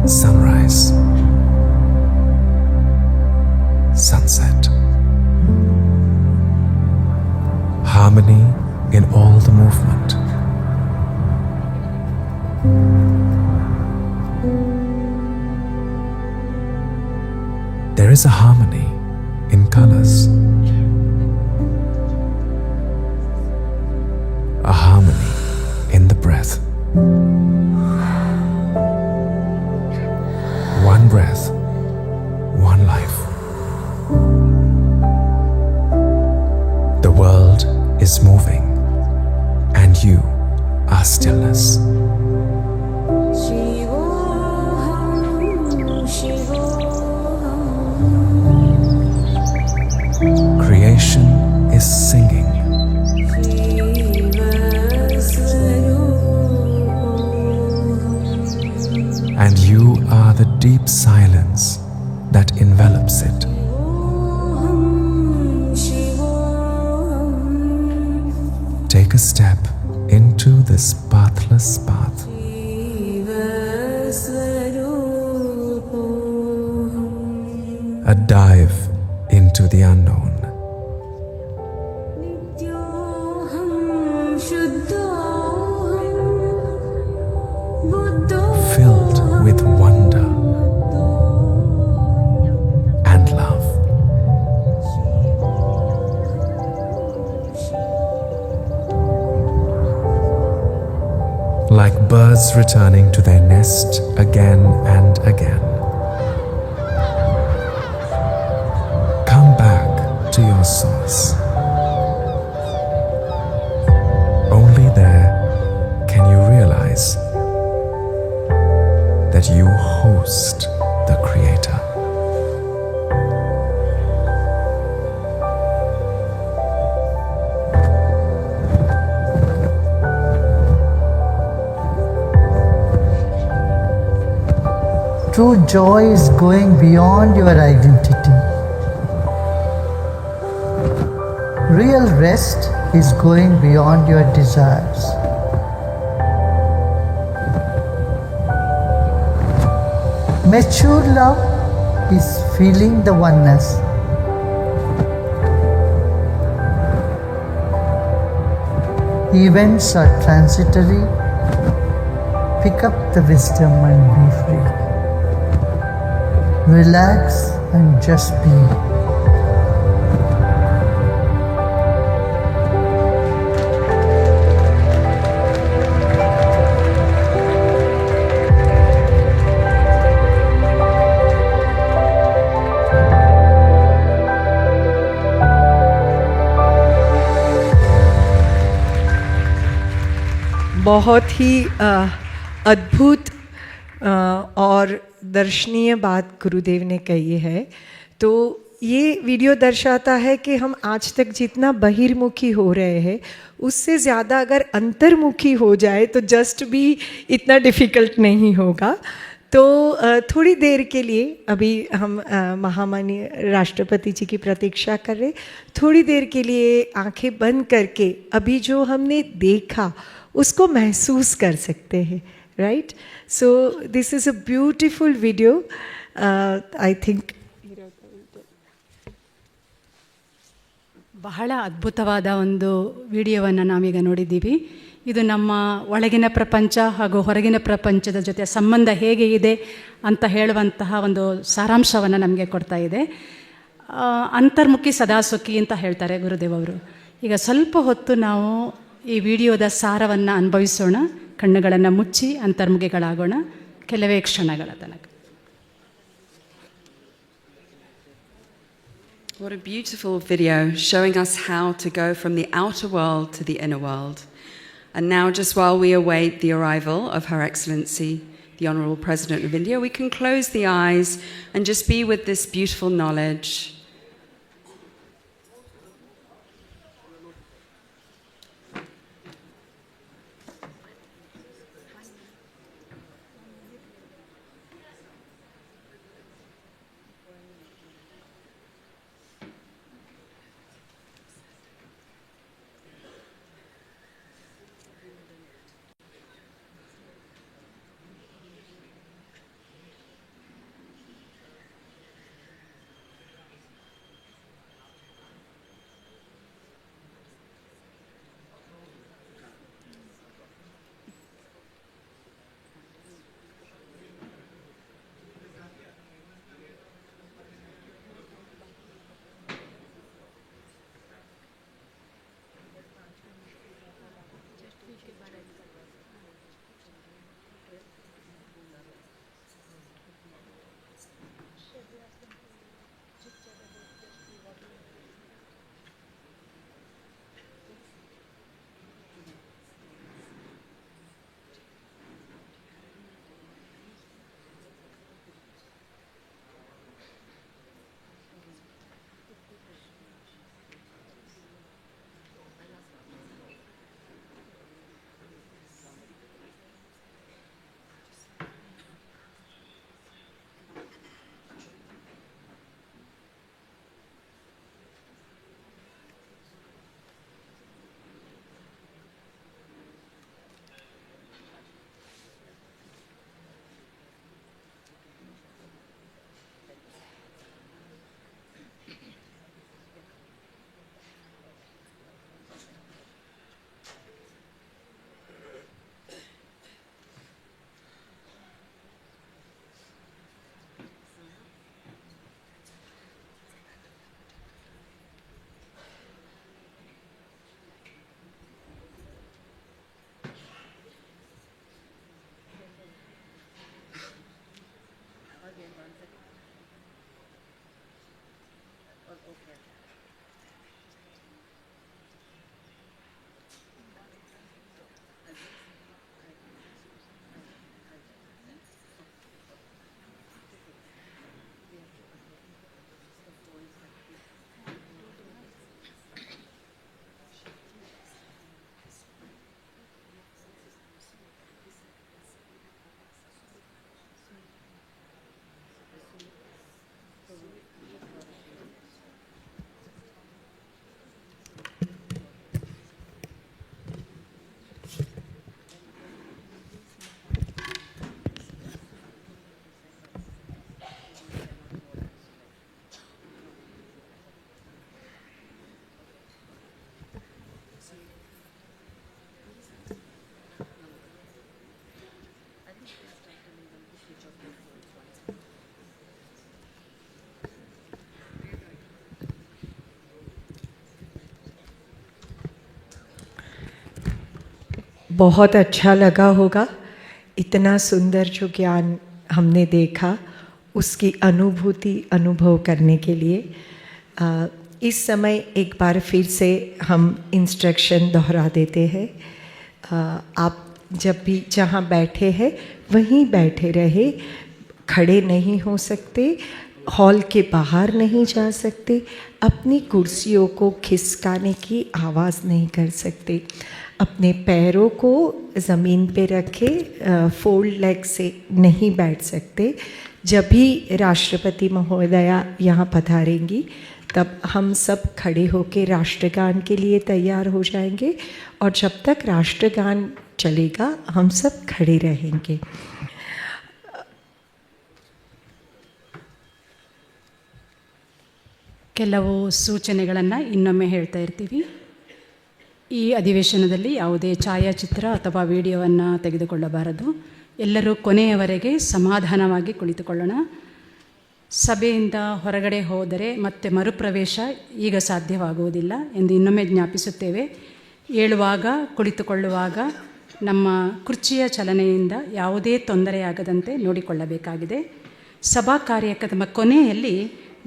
Sunrise, sunset, harmony in all the movement. There is a harmony in colors, a harmony in the breath. One breath, one life. The world is moving, and you are stillness. Creation is singing. And you are the deep silence that envelops it. Take a step into this pathless path. A dive into the unknown. Filled with wonder and love. Like birds returning to their nest again and again. Come back to your source. Only there can you realize that you host the Creator. True joy is going beyond your identity. Real rest is going beyond your desires. Mature love is feeling the oneness. Events are transitory. Pick up the wisdom and be free. Relax and just be. बहुत ही अद्भुत और दर्शनीय बात गुरुदेव ने कही है। तो ये वीडियो दर्शाता है कि हम आज तक जितना बहिर्मुखी हो रहे हैं उससे ज़्यादा अगर अंतर्मुखी हो जाए तो जस्ट भी इतना डिफ़िकल्ट नहीं होगा। तो थोड़ी देर के लिए अभी हम महामाननीय राष्ट्रपति जी की प्रतीक्षा कर रहे, थोड़ी देर के लिए आंखें बंद करके अभी जो हमने देखा उसको महसूस कर सकते हैं, right? So this is a beautiful video, I think ಬಹಳ ಅದ್ಭುತವಾದ ಒಂದು ವಿಡಿಯೋವನ್ನು ನಾವೀಗ ನೋಡಿದ್ದೀವಿ. ಇದು ನಮ್ಮ ಒಳಗಿನ ಪ್ರಪಂಚ ಹಾಗೂ ಹೊರಗಿನ ಪ್ರಪಂಚದ ಜೊತೆ ಸಂಬಂಧ ಹೇಗೆ ಇದೆ ಅಂತ ಹೇಳುವಂತಹ ಒಂದು ಸಾರಾಂಶವನ್ನು ನಮಗೆ ಕೊಡ್ತಾ ಇದೆ. ಅಂತರ್ಮುಖಿ ಸದಾಸುಖಿ ಅಂತ ಹೇಳ್ತಾರೆ ಗುರುದೇವ್ ಅವರು. ಈಗ ಸ್ವಲ್ಪ ಹೊತ್ತು ನಾವು ಈ ವಿಡಿಯೋದ ಸಾರವನ್ನು ಅನುಭವಿಸೋಣ. ಕಣ್ಣುಗಳನ್ನು ಮುಚ್ಚಿ ಅಂತರ್ಮುಖಿಗಳಾಗೋಣ ಕೆಲವೇ ಕ್ಷಣಗಳ ತನಕ. What a beautiful video showing us how to go from the outer world to the inner world. And now, just while we await the arrival of Her Excellency, the Honourable President of India, we can close the eyes and just be with this beautiful knowledge. बहुत अच्छा लगा होगा। इतना सुंदर जो ज्ञान हमने देखा उसकी अनुभूति अनुभव करने के लिए इस समय एक बार फिर से हम इंस्ट्रक्शन दोहरा देते हैं। आप जब भी जहाँ बैठे हैं वहीं बैठे रहे, खड़े नहीं हो सकते, हॉल के बाहर नहीं जा सकते, अपनी कुर्सियों को खिसकाने की आवाज़ नहीं कर सकते, अपने पैरों को ज़मीन पे रखे फोल्ड लेग से नहीं बैठ सकते। जब भी राष्ट्रपति महोदया यहाँ पधारेंगी तब हम सब खड़े होकर राष्ट्रगान के लिए तैयार हो जाएंगे और जब तक राष्ट्रगान चलेगा हम सब खड़े रहेंगे। ಕೆಲವು ಸೂಚನೆಗಳನ್ನು ಇನ್ನೊಮ್ಮೆ ಹೇಳ್ತಾ ಇರ್ತೀವಿ. ಈ ಅಧಿವೇಶನದಲ್ಲಿ ಯಾವುದೇ ಛಾಯಾಚಿತ್ರ ಅಥವಾ ವಿಡಿಯೋವನ್ನು ತೆಗೆದುಕೊಳ್ಳಬಾರದು. ಎಲ್ಲರೂ ಕೊನೆಯವರೆಗೆ ಸಮಾಧಾನವಾಗಿ ಕುಳಿತುಕೊಳ್ಳೋಣ. ಸಭೆಯಿಂದ ಹೊರಗಡೆ ಹೋದರೆ ಮತ್ತೆ ಮರುಪ್ರವೇಶ ಈಗ ಸಾಧ್ಯವಾಗುವುದಿಲ್ಲ ಎಂದು ಇನ್ನೊಮ್ಮೆ ಜ್ಞಾಪಿಸುತ್ತೇವೆ. ಏಳುವಾಗ ಕುಳಿತುಕೊಳ್ಳುವಾಗ ನಮ್ಮ ಕುರ್ಚಿಯ ಚಲನೆಯಿಂದ ಯಾವುದೇ ತೊಂದರೆಯಾಗದಂತೆ ನೋಡಿಕೊಳ್ಳಬೇಕಾಗಿದೆ. ಸಭಾ ಕಾರ್ಯಕ್ರಮ ಕೊನೆಯಲ್ಲಿ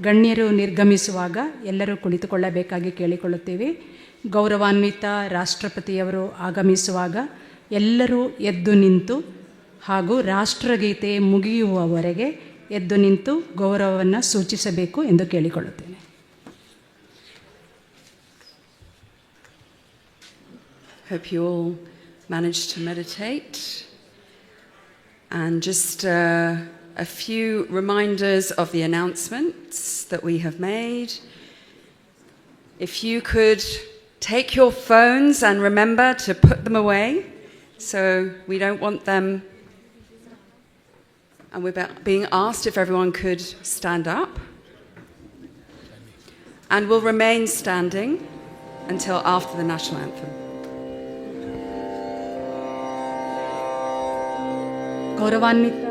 ಗಣ್ಯರು ನಿರ್ಗಮಿಸುವಾಗ ಎಲ್ಲರೂ ಕುಳಿತುಕೊಳ್ಳಬೇಕಾಗಿ ಕೇಳಿಕೊಳ್ಳುತ್ತೇವೆ. ಗೌರವಾನ್ವಿತ ರಾಷ್ಟ್ರಪತಿಯವರು ಆಗಮಿಸುವಾಗ ಎಲ್ಲರೂ ಎದ್ದು ನಿಂತು ಹಾಗೂ ರಾಷ್ಟ್ರಗೀತೆ ಮುಗಿಯುವವರೆಗೆ ಎದ್ದು ನಿಂತು ಗೌರವವನ್ನು ಸೂಚಿಸಬೇಕು ಎಂದು ಕೇಳಿಕೊಳ್ಳುತ್ತೇನೆ. Hope you all managed to meditate. And just a few reminders of the announcements that we have made. If you could take your phones and remember to put them away, so we don't want them. And we're being asked if everyone could stand up. And we'll remain standing until after the national anthem. ಗೌರವಾನ್ವಿತ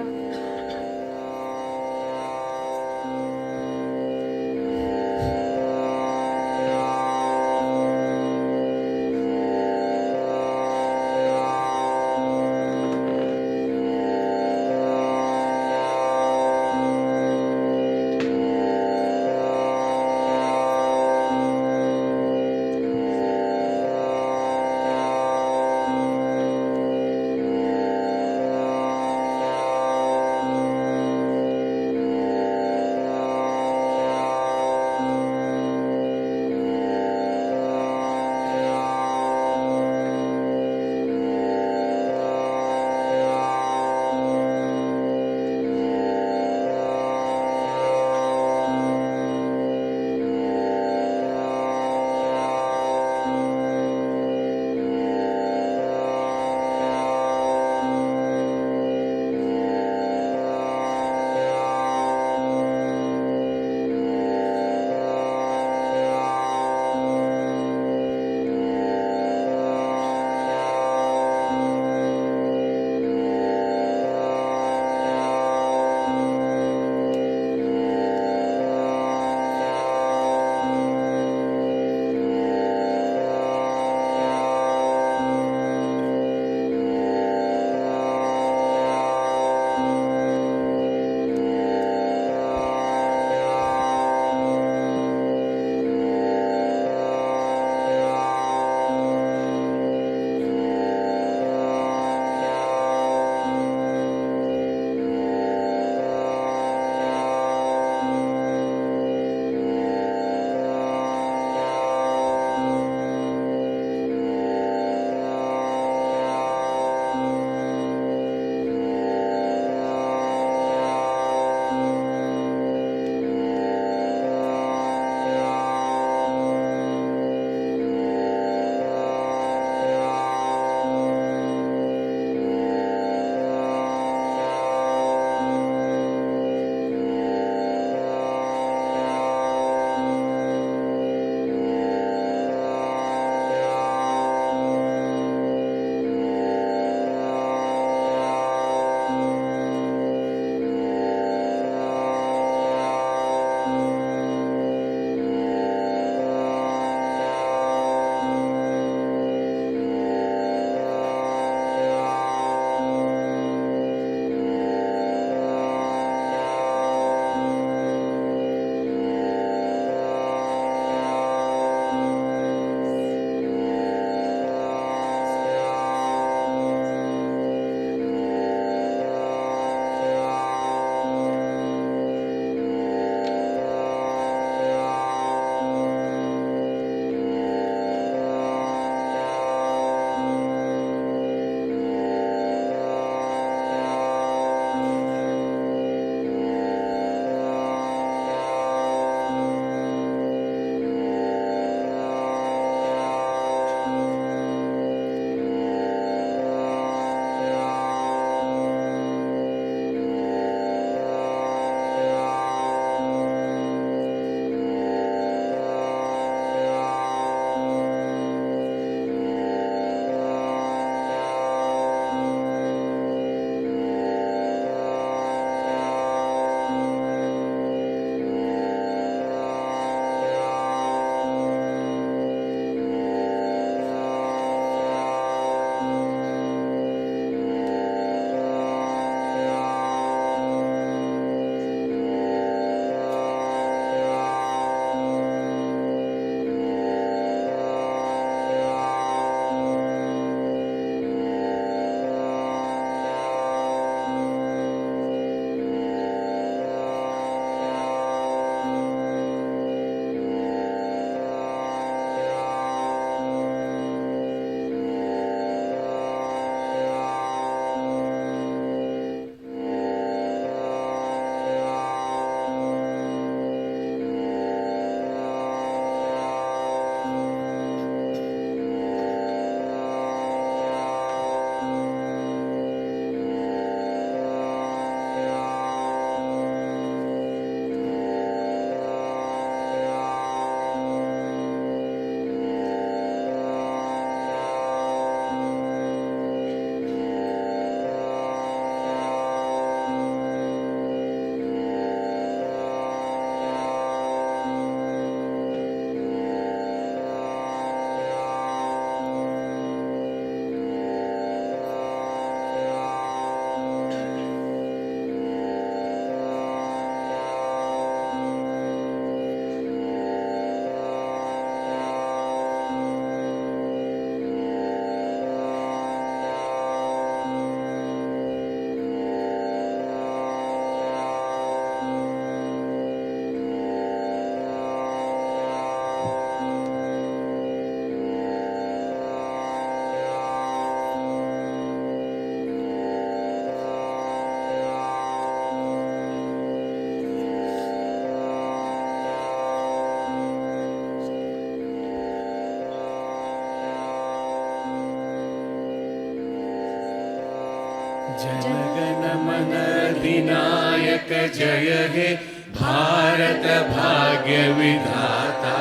दायक जय हे भारत भाग्य विधाता।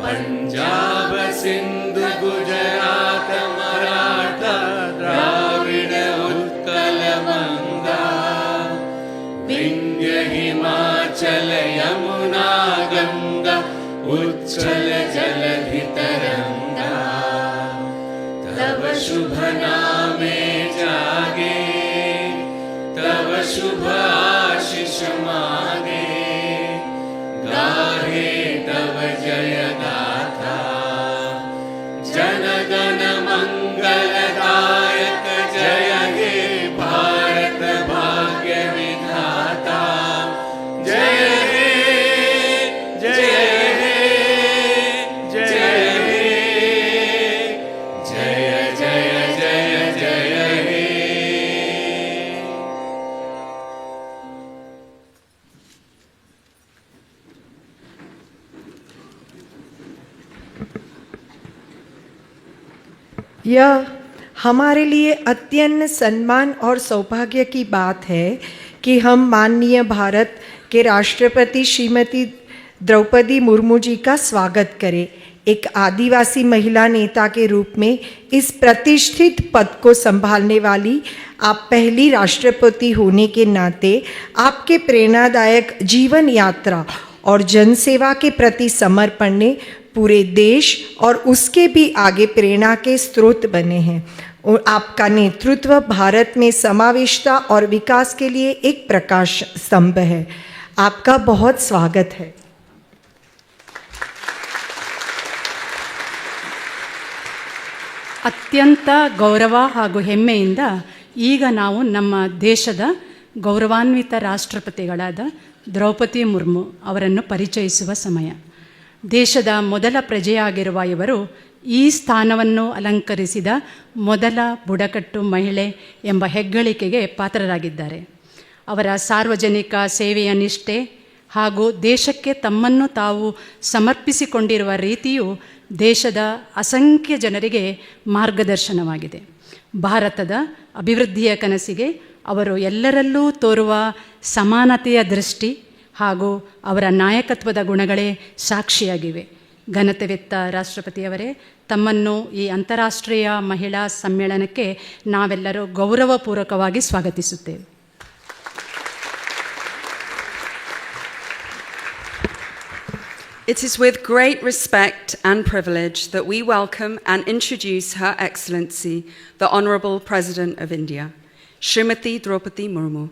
पंजाब सिंध गुजरात मराठा द्राविड़ उत्कल गंगा, विंध्य हिमाचल यमुना गंगा उच्छल जलधि तरंगा। तब शुभ नामे जागे, तब शुभ आशीष मागे, गाहे तब जय गाथा। जन गण मंगलदायक जय हे भारत भाग्य विधाता। जय हे जय हे जय हे जय जय जय जय हे। यह हमारे लिए अत्यंत सम्मान और सौभाग्य की बात है कि हम माननीय भारत के राष्ट्रपति श्रीमती द्रौपदी मुर्मू जी का स्वागत करें। एक आदिवासी महिला नेता के रूप में इस प्रतिष्ठित पद को संभालने वाली आप पहली राष्ट्रपति होने के नाते आपके प्रेरणादायक जीवन यात्रा और जनसेवा के प्रति समर्पण ने पूरे देश और उसके भी आगे प्रेरणा के स्रोत बने हैं। और आपका नेतृत्व भारत में समावेशिता और विकास के लिए एक प्रकाश स्तंभ है। आपका बहुत स्वागत है। ಅತ್ಯಂತ ಗೌರವ ಹಾಗೂ ಹೆಮ್ಮೆಯಿಂದ ಈಗ ನಾವು ನಮ್ಮ ದೇಶದ ಗೌರವಾನ್ವಿತ ರಾಷ್ಟ್ರಪತಿಗಳಾದ ದ್ರೌಪದಿ ಮುರ್ಮು ಅವರನ್ನು ಪರಿಚಯಿಸುವ ಸಮಯ. ದೇಶದ ಮೊದಲ ಪ್ರಜೆಯಾಗಿರುವ ಇವರು ಈ ಸ್ಥಾನವನ್ನು ಅಲಂಕರಿಸಿದ ಮೊದಲ ಬುಡಕಟ್ಟು ಮಹಿಳೆ ಎಂಬ ಹೆಗ್ಗಳಿಕೆಗೆ ಪಾತ್ರರಾಗಿದ್ದಾರೆ. ಅವರ ಸಾರ್ವಜನಿಕ ಸೇವೆಯ ನಿಷ್ಠೆ ಹಾಗೂ ದೇಶಕ್ಕೆ ತಮ್ಮನ್ನು ತಾವು ಸಮರ್ಪಿಸಿಕೊಂಡಿರುವ ರೀತಿಯು ದೇಶದ ಅಸಂಖ್ಯ ಜನರಿಗೆ ಮಾರ್ಗದರ್ಶನವಾಗಿದೆ. ಭಾರತದ ಅಭಿವೃದ್ಧಿಯ ಕನಸಿಗೆ ಅವರು ಎಲ್ಲರಲ್ಲೂ ತೋರುವ ಸಮಾನತೆಯ ದೃಷ್ಟಿ ಹಾಗೂ ಅವರ ನಾಯಕತ್ವದ ಗುಣಗಳೇ ಸಾಕ್ಷಿಯಾಗಿವೆ. ಘನತೆವೆತ್ತ ರಾಷ್ಟ್ರಪತಿಯವರೇ, ತಮ್ಮನ್ನು ಈ ಅಂತಾರಾಷ್ಟ್ರೀಯ ಮಹಿಳಾ ಸಮ್ಮೇಳನಕ್ಕೆ ನಾವೆಲ್ಲರೂ ಗೌರವಪೂರ್ವಕವಾಗಿ ಸ್ವಾಗತಿಸುತ್ತೇವೆ. It is with great respect and privilege that we welcome and introduce Her Excellency, the Honourable President of India, Srimati Draupadi Murmu.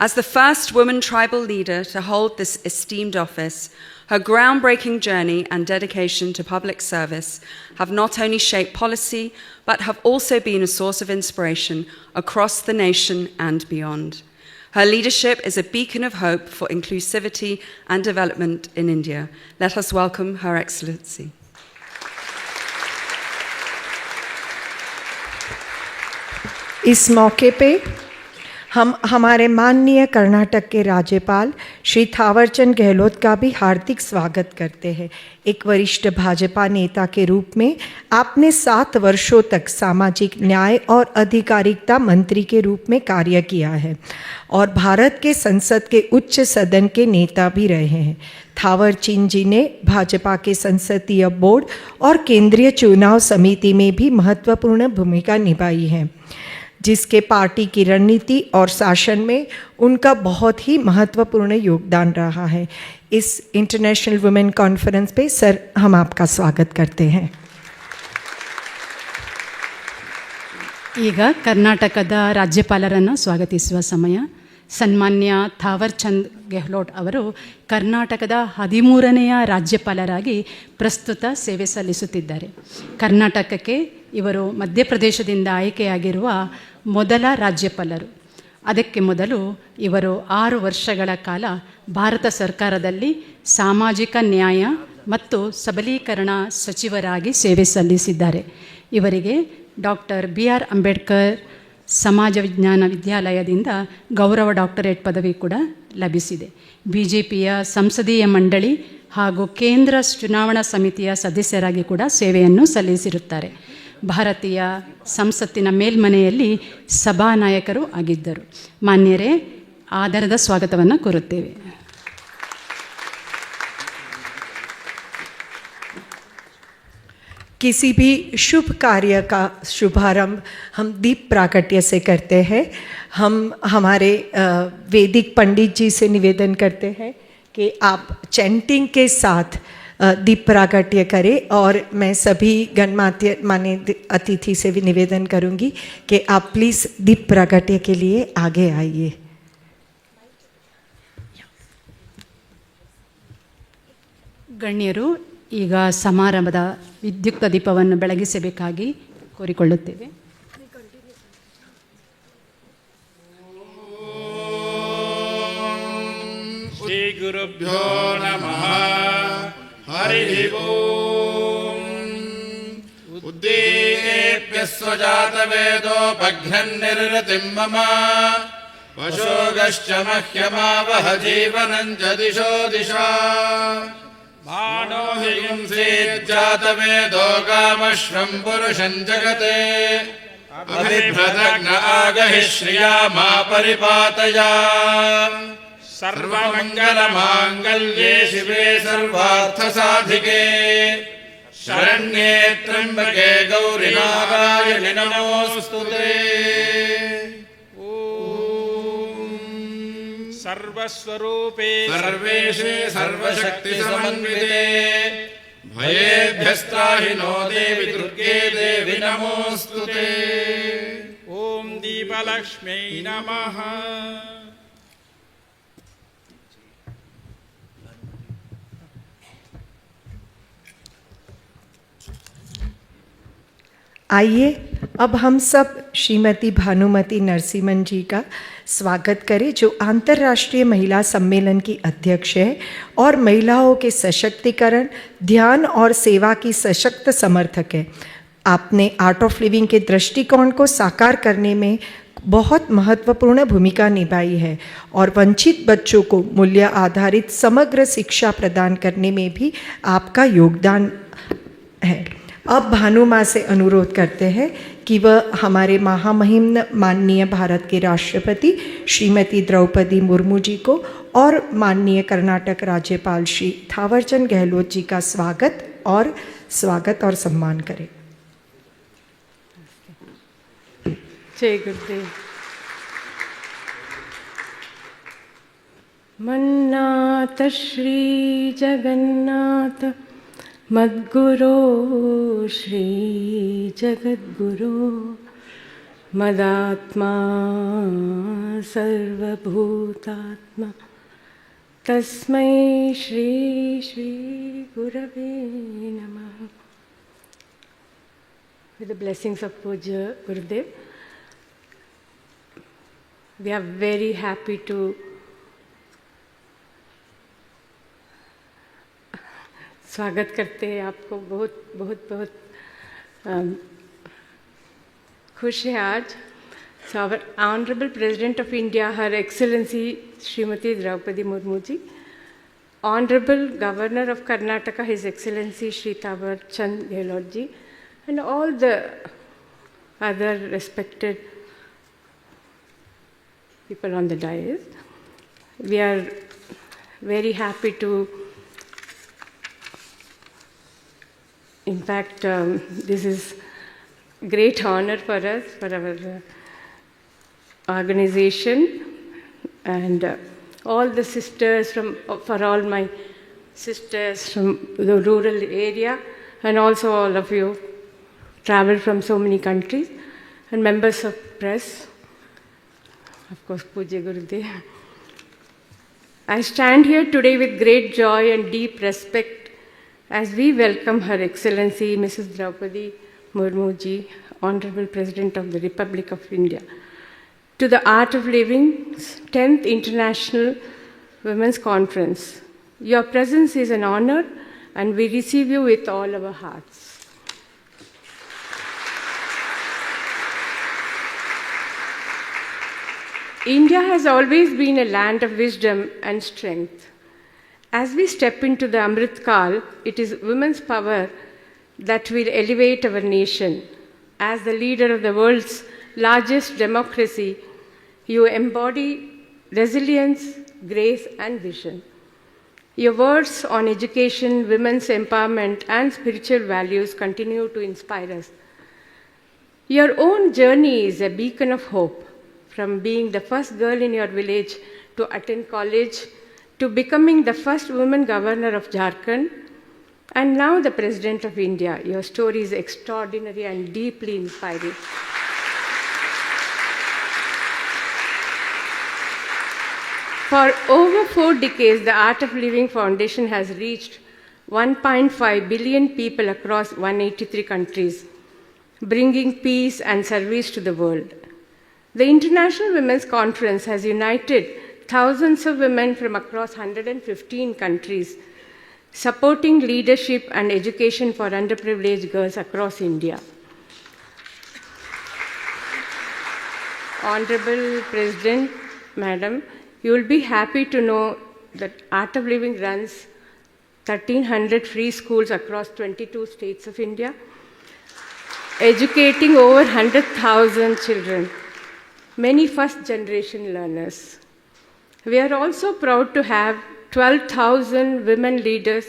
As the first woman tribal leader to hold this esteemed office, her groundbreaking journey and dedication to public service have not only shaped policy, but have also been a source of inspiration across the nation and beyond. Her leadership is a beacon of hope for inclusivity and development in India. Let us welcome Her Excellency. इस मौके पे हम हमारे माननीय कर्नाटक के राज्यपाल श्री थावरचंद गहलोत का भी हार्दिक स्वागत करते हैं। एक वरिष्ठ भाजपा नेता के रूप में आपने 7 वर्षों तक सामाजिक न्याय और अधिकारिता मंत्री के रूप में कार्य किया है और भारत के संसद के उच्च सदन के नेता भी रहे हैं। थावरचंद जी ने भाजपा के संसदीय बोर्ड और केंद्रीय चुनाव समिति में भी महत्वपूर्ण भूमिका निभाई है, जिसके पार्टी की रणनीति और शासन में उनका बहुत ही महत्वपूर्ण योगदान रहा है। इस इंटरनेशनल वुमेन कॉन्फ्रेंस पे सर हम आपका स्वागत करते हैं। ಈಗ ಕರ್ನಾಟಕದ ರಾಜ್ಯಪಾಲರನ್ನು ಸ್ವಾಗತಿಸುವ ಸಮಯ. ಸನ್ಮಾನ್ಯ ಥಾವರ್ಚಂದ್ ಗೆಹ್ಲೋಟ್ ಅವರು ಕರ್ನಾಟಕದ 13ನೆಯ ರಾಜ್ಯಪಾಲರಾಗಿ ಪ್ರಸ್ತುತ ಸೇವೆ ಸಲ್ಲಿಸುತ್ತಿದ್ದಾರೆ. ಕರ್ನಾಟಕಕ್ಕೆ ಇವರು ಮಧ್ಯಪ್ರದೇಶದಿಂದ ಆಯ್ಕೆಯಾಗಿರುವ ಮೊದಲ ರಾಜ್ಯಪಾಲರು. ಅದಕ್ಕೆ ಮೊದಲು ಇವರು 6 ವರ್ಷಗಳ ಕಾಲ ಭಾರತ ಸರ್ಕಾರದಲ್ಲಿ ಸಾಮಾಜಿಕ ನ್ಯಾಯ ಮತ್ತು ಸಬಲೀಕರಣ ಸಚಿವರಾಗಿ ಸೇವೆ ಸಲ್ಲಿಸಿದ್ದಾರೆ. ಇವರಿಗೆ ಡಾಕ್ಟರ್ BR ಅಂಬೇಡ್ಕರ್ ಸಮಾಜ ವಿಜ್ಞಾನ ವಿದ್ಯಾಲಯದಿಂದ ಗೌರವ ಡಾಕ್ಟರೇಟ್ ಪದವಿ ಕೂಡ ಲಭಿಸಿದೆ. BJPಯ ಸಂಸದೀಯ ಮಂಡಳಿ ಹಾಗೂ ಕೇಂದ್ರ ಚುನಾವಣಾ ಸಮಿತಿಯ ಸದಸ್ಯರಾಗಿ ಕೂಡ ಸೇವೆಯನ್ನು ಸಲ್ಲಿಸಿರುತ್ತಾರೆ. ಭಾರತೀಯ ಸಂಸತ್ತಿನ ಮೇಲ್ಮನೆಯಲ್ಲಿ ಸಭಾನಾಯಕರು ಆಗಿದ್ದರು. ಮಾನ್ಯರೇ, ಆದರದ ಸ್ವಾಗತವನ್ನು ಕೋರುತ್ತೇವೆ. किसी भी शुभ कार्य का शुभारंभ हम दीप प्राकट्य से करते हैं. हम हमारे वैदिक पंडित जी से निवेदन करते हैं कि आप चैंटिंग के साथ दीप प्राकट्य करें. और मैं सभी गणमान्य माने अतिथि से भी निवेदन करूंगी कि आप प्लीज़ दीप प्राकट्य के लिए आगे आइए. ಗಣ್ಯರು ಈಗ ಸಮಾರಂಭದ ವಿದ್ಯುಕ್ತ ದೀಪವನ್ನು ಬೆಳಗಿಸಬೇಕಾಗಿ ಕೋರಿಕೊಳ್ಳುತ್ತೇವೆ. ಶ್ರೀ ಗುರುಭ್ಯೋ ನಮಃ. ಹರಿ ಓಂ. ಉದ್ದೀಪ್ಯ ಸ್ವಜಾತವೇದೋಪಘ್ನನ್ನಿರ್ರತಿಂ ಮಮ ವಶೋಗಶ್ಚ ಮಹ್ಯಮಾವಹ ಜೀವನಂ ಚ ದಿಶೋ ದಿಶಾ. मानो हिंसेज्जातवेदो कामश्वं पुरुषं जगते अभिभ्रदग्न आगहि श्रिया मा परिपातया. सर्वमङ्गलमाङ्गल्ये शिवे सर्वार्थसाधिके शरण्ये त्र्यम्बके गौरि नारायणि नमोऽस्तुते. सर्वस्वरूपे सर्वेशे सर्वशक्तिसमन्विते भयेभ्यस्त्राहि नो देवि दुर्गे देवि नमोऽस्तुते. ॐ दीपलक्ष्म्यै नमः. आइए अब हम सब श्रीमती भानुमति नरसिम्हन जी का स्वागत करें, जो अंतर्राष्ट्रीय महिला सम्मेलन की अध्यक्ष है और महिलाओं के सशक्तिकरण, ध्यान और सेवा की सशक्त समर्थक है. आपने आर्ट ऑफ लिविंग के दृष्टिकोण को साकार करने में बहुत महत्वपूर्ण भूमिका निभाई है और वंचित बच्चों को मूल्य आधारित समग्र शिक्षा प्रदान करने में भी आपका योगदान है. अब भानु माँ से अनुरोध करते हैं कि वह हमारे महामहिम माननीय भारत के राष्ट्रपति श्रीमती द्रौपदी मुर्मू जी को और माननीय कर्नाटक राज्यपाल श्री थावरचंद गहलोत जी का स्वागत और सम्मान करें. जय गुरुदेव. मन्नाथ श्री जगन्नाथ मद्गुरो श्री जगद्गुरो मदात्मा सर्वभूतात्मा तस्मै श्री श्री गुरवे नमः. With the blessings of Pujya Gurudev, we are very happy to स्वागत करते हैं आपको. बहुत बहुत बहुत खुश है आज. So our Honorable President of India, Her Excellency Srimati Draupadi Murmu ji, Honorable Governor of Karnataka, His Excellency Shri Thawarchand Gehlot ji, and all the other respected people on the dais. We are very happy to, in fact, this is great honor for us, for our organization, and all the sisters for all my sisters from the rural area, and also all of you travel from so many countries, and members of press, of course, Pujya Gurudev. I stand here today with great joy and deep respect as we welcome Her Excellency Mrs. Draupadi Murmu ji, Honorable President of the Republic of India, to the Art of Living's 10th International Women's Conference. Your presence is an honor, and we receive you with all our hearts. India has always been a land of wisdom and strength. As we step into the Amrit Kal, it is women's power that will elevate our nation. As the leader of the world's largest democracy, you embody resilience, grace, and vision. Your words on education, women's empowerment, and spiritual values continue to inspire us. Your own journey is a beacon of hope, from being the first girl in your village to attend college, to becoming the first woman governor of Jharkhand, and now the President of India. Your story is extraordinary and deeply inspiring. For over 4 decades, the Art of Living Foundation has reached 1.5 billion people across 183 countries, bringing peace and service to the world. The International Women's Conference has united thousands of women from across 115 countries, supporting leadership and education for underprivileged girls across India. Honorable President, Madam, you will be happy to know that Art of Living runs 1,300 free schools across 22 states of India, educating over 100,000 children, many first-generation learners. We are also proud to have 12,000 women leaders,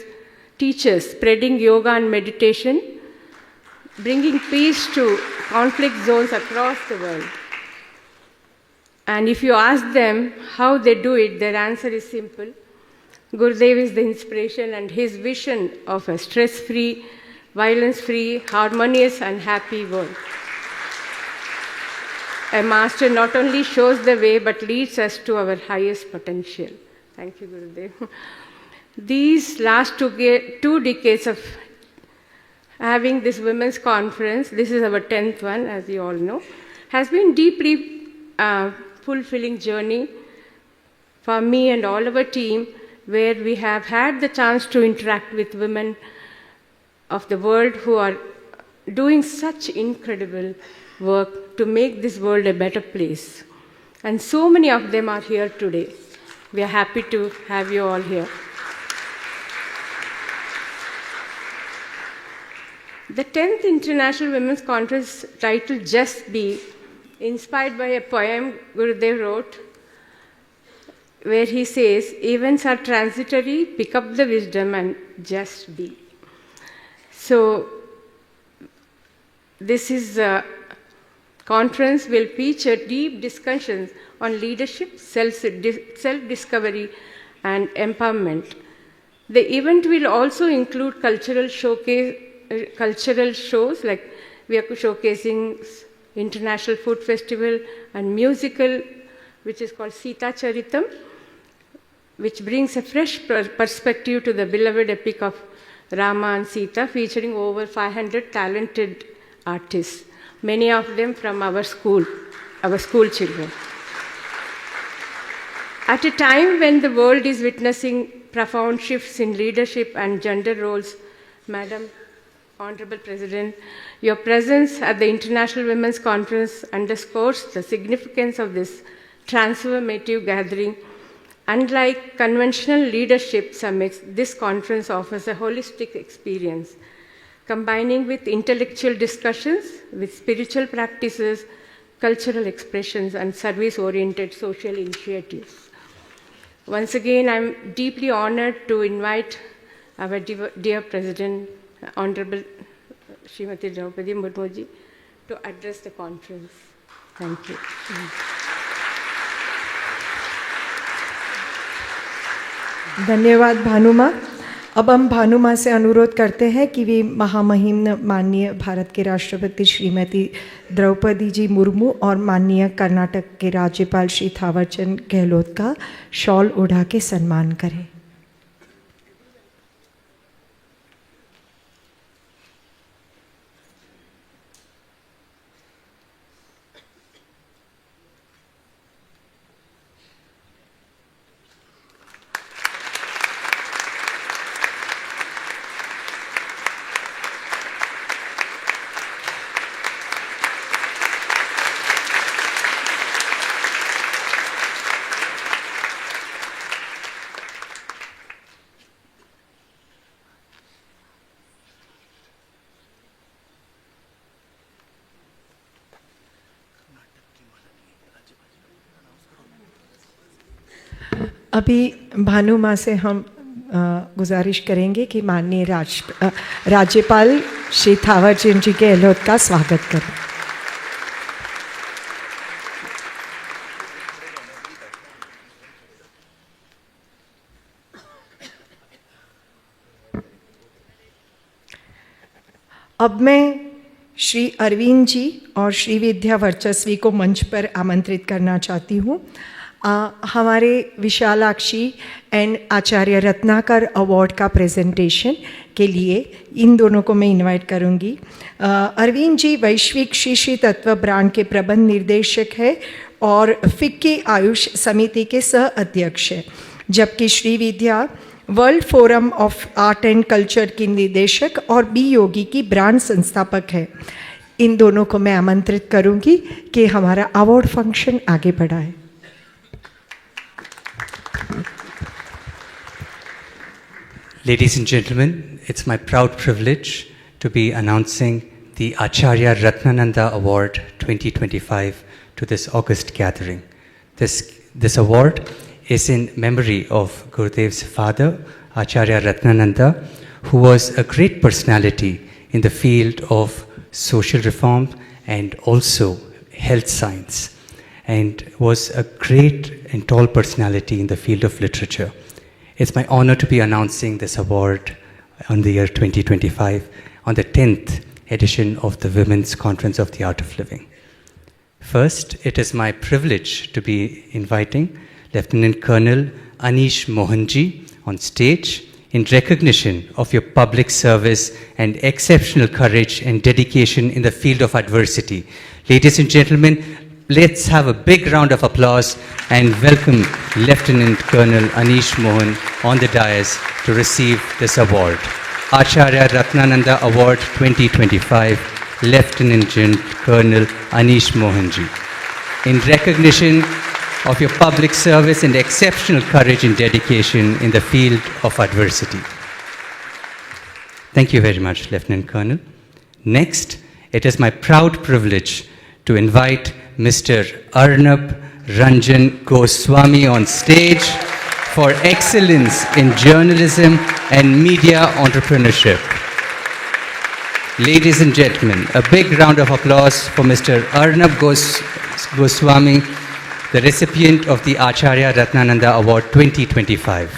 teachers spreading yoga and meditation, bringing peace to conflict zones across the world. And if you ask them how they do it, their answer is simple. Gurudev is the inspiration, and his vision of a stress-free, violence-free, harmonious, and happy world. A master not only shows the way, but leads us to our highest potential. Thank you, Gurudev. These last two decades of having this women's conference, this is our 10th one, as you all know, has been deeply fulfilling journey for me and all of our team, where we have had the chance to interact with women of the world who are doing such incredible work to make this world a better place. And so many of them are here today. We are happy to have you all here. The 10th International Women's Conference, titled Just Be, inspired by a poem Gurudev wrote, where he says, events are transitory, pick up the wisdom and just be. So, this conference will feature deep discussions on leadership, self-discovery, and empowerment. The event will also include cultural shows, like we are showcasing International Food Festival and musical, which is called Sita Charitam, which brings a fresh perspective to the beloved epic of Rama and Sita, featuring over 500 talented artists, many of them from our school children. At a time when the world is witnessing profound shifts in leadership and gender roles, Madam Honorable President, your presence at the International Women's Conference underscores the significance of this transformative gathering. Unlike conventional leadership summits, this conference offers a holistic experience, combining with intellectual discussions, with spiritual practices, cultural expressions, and service-oriented social initiatives. Once again, I'm deeply honored to invite our dear President, Honorable Srimati Draupadi Murmu ji, to address the conference. Thank you. धन्यवाद भानुमा। अब हम भानुमा से अनुरोध करते हैं कि वे महामहिम माननीय भारत के राष्ट्रपति श्रीमती द्रौपदी जी मुर्मू और माननीय कर्नाटक के राज्यपाल श्री थावरचंद गहलोत का शॉल ओढ़ा के सम्मान करें। अभी भानु माँ से हम गुजारिश करेंगे कि माननीय राज्यपाल श्री थावर चंद जी गहलोत का स्वागत करें। अब मैं श्री अरविंद जी और श्री विद्या वर्चस्वी को मंच पर आमंत्रित करना चाहती हूँ। हमारे Vishalakshi and Acharya Ratnakar award का प्रेजेंटेशन के लिए इन दोनों को मैं इनवाइट करूँगी। अरविंद जी वैश्विक श्री श्री तत्व ब्रांड के प्रबंध निर्देशक है और फिक्की आयुष समिति के सह अध्यक्ष है, जबकि Shri Vidya world forum of art and culture की निदेशक और बी योगी की ब्रांड संस्थापक है। इन दोनों को मैं आमंत्रित करूंगी कि हमारा अवार्ड फंक्शन आगे बढ़ाए। Ladies and gentlemen, it's my proud privilege to be announcing the Acharya Ratnananda Award 2025 to this august gathering. This award is in memory of Gurudev's father, Acharya Ratnananda, who was a great personality in the field of social reform and also health science, and was a great and tall personality in the field of literature. It's my honor to be announcing this award on the year 2025 on the 10th edition of the Women's Conference of the Art of Living. First, it is my privilege to be inviting Lieutenant Colonel Anish Mohanji on stage in recognition of your public service and exceptional courage and dedication in the field of adversity. Ladies and gentlemen, let's have a big round of applause and welcome Lieutenant Colonel Anish Mohan on the dais to receive this award. Acharya Ratnananda Award 2025, Lieutenant Colonel Anish Mohanji. In recognition of your public service and exceptional courage and dedication in the field of adversity. Thank you very much, Lieutenant Colonel. Next, it is my proud privilege to invite Mr. Arnab Ranjan Goswami on stage for excellence in journalism and media entrepreneurship. Ladies and gentlemen, a big round of applause for Mr. Arnab Goswami, the recipient of the Acharya Ratnananda Award 2025.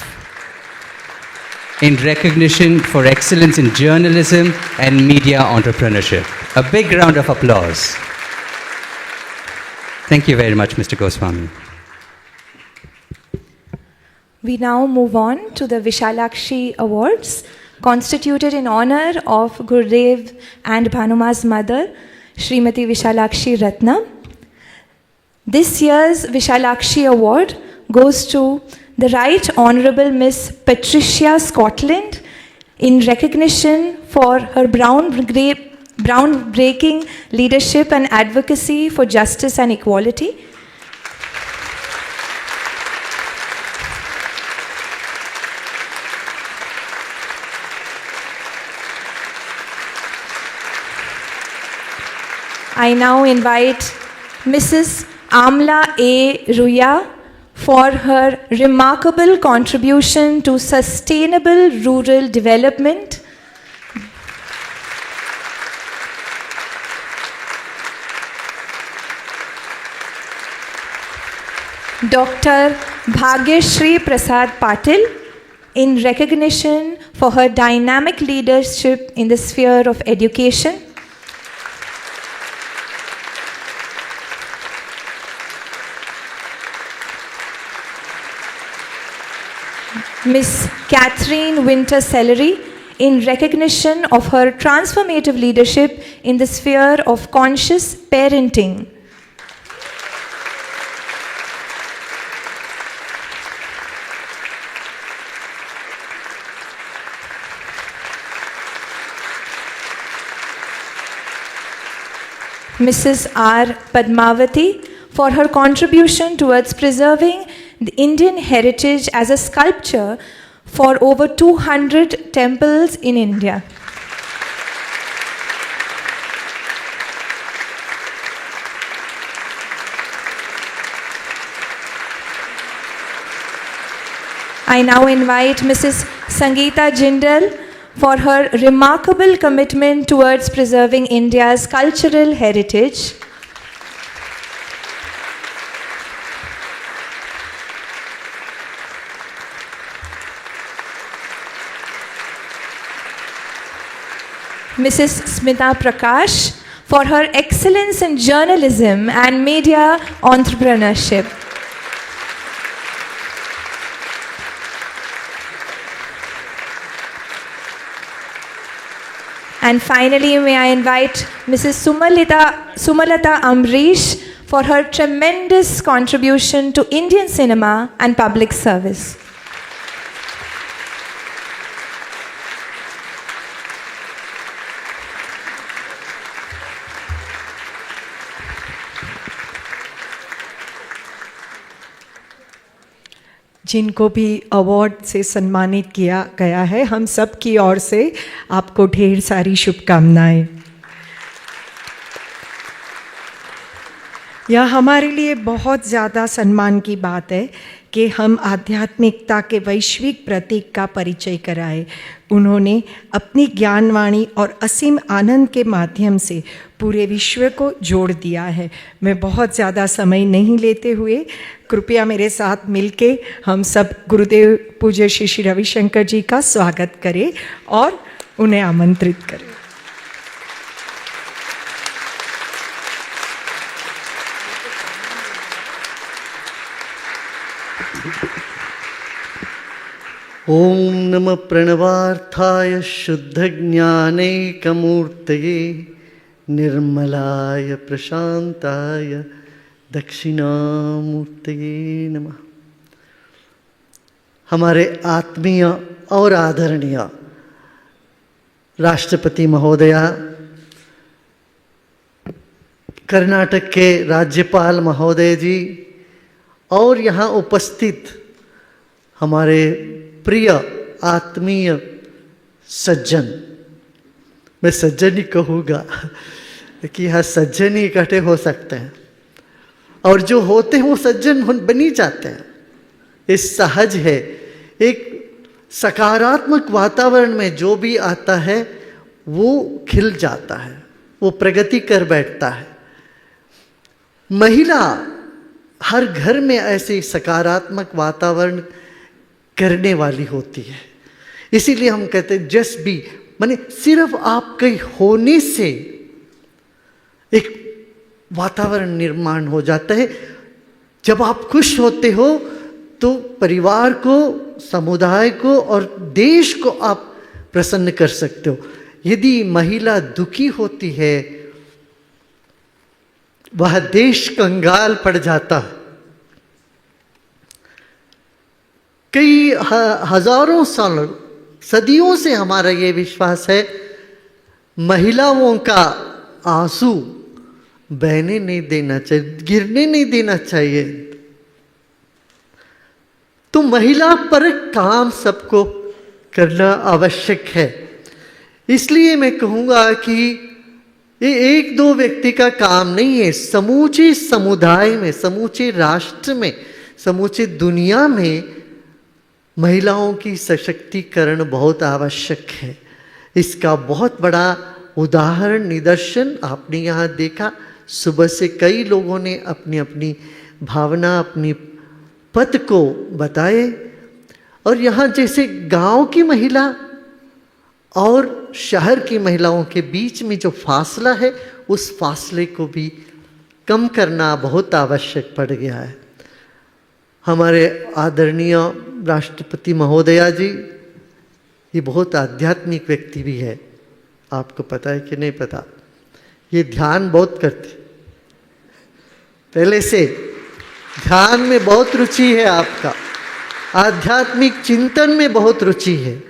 In recognition for excellence in journalism and media entrepreneurship. A big round of applause. Thank you very much, Mr. Goswami. We now move on to the Vishalakshi Awards, constituted in honor of Gurudev and Bhanuma's mother, Srimati Vishalakshi Ratna. This year's Vishalakshi Award goes to the Right Honourable Miss Patricia Scotland in recognition for her groundbreaking leadership and advocacy for justice and equality. I now invite Mrs. Amla A. Ruya for her remarkable contribution to sustainable rural development. Dr. Bhagyashri Prasad Patil in recognition for her dynamic leadership in the sphere of education. Miss Catherine Winter Celery in recognition of her transformative leadership in the sphere of conscious parenting. Mrs. R. Padmavati for her contribution towards preserving the Indian heritage as a sculpture for over 200 temples in India. I now invite Mrs. Sangeeta Jindal for her remarkable commitment towards preserving India's cultural heritage. Mrs. Smita Prakash for her excellence in journalism and media entrepreneurship. And finally, may I invite Mrs. Sumalata Amrish for her tremendous contribution to Indian cinema and public service. जिनको भी award से सम्मानित किया गया है, हम सब की ओर से आपको ढेर सारी शुभकामनाएं। यह हमारे लिए बहुत ज़्यादा सम्मान की बात है कि हम आध्यात्मिकता के वैश्विक प्रतीक का परिचय कराए। उन्होंने अपनी ज्ञानवाणी और असीम आनंद के माध्यम से पूरे विश्व को जोड़ दिया है। मैं बहुत ज़्यादा समय नहीं लेते हुए कृपया मेरे साथ मिलके हम सब गुरुदेव पूज्य श्री श्री रविशंकर जी का स्वागत करें और उन्हें आमंत्रित करें। ओम नमः प्रणवार्थाय शुद्धज्ञानैकमूर्तये निर्मलाय प्रशांताय दक्षिणामूर्तये नमः। हमारे आत्मीय और आदरणीय राष्ट्रपति महोदया, कर्नाटक के राज्यपाल महोदय जी और यहाँ उपस्थित हमारे प्रिय आत्मीय सज्जन, मैं सज्जन ही कहूँगा कि यहाँ सज्जन ही इकट्ठे हो सकते हैं और जो होते हैं वो सज्जन बन ही जाते हैं। ये सहज है। एक सकारात्मक वातावरण में जो भी आता है वो खिल जाता है, वो प्रगति कर बैठता है। महिला हर घर में ऐसे सकारात्मक वातावरण करने वाली होती है। इसीलिए हम कहते हैं जस्ट बी, माने सिर्फ आपके होने से एक वातावरण निर्माण हो जाता है। जब आप खुश होते हो तो परिवार को, समुदाय को और देश को आप प्रसन्न कर सकते हो। यदि महिला दुखी होती है वह देश कंगाल पड़ जाता है। कई हजारों सालों, सदियों से हमारा ये विश्वास है, महिलाओं का आंसू बहने नहीं देना चाहिए, गिरने नहीं देना चाहिए। तो महिला पर काम सबको करना आवश्यक है। इसलिए मैं कहूँगा कि ये एक दो व्यक्ति का काम नहीं है, समूचे समुदाय में, समूचे राष्ट्र में, समूचे दुनिया में महिलाओं की सशक्तिकरण बहुत आवश्यक है। इसका बहुत बड़ा उदाहरण, निदर्शन आपने यहाँ देखा। सुबह से कई लोगों ने अपनी अपनी भावना, अपनी पथ को बताए और यहाँ जैसे गांव की महिला और शहर की महिलाओं के बीच में जो फासला है, उस फासले को भी कम करना बहुत आवश्यक पड़ गया है। हमारे आदरणीय राष्ट्रपति महोदया जी ये बहुत आध्यात्मिक व्यक्ति भी है। आपको पता है कि नहीं पता? ये ध्यान बहुत करते, पहले से ध्यान में बहुत रुचि है आपका, आध्यात्मिक चिंतन में बहुत रुचि है।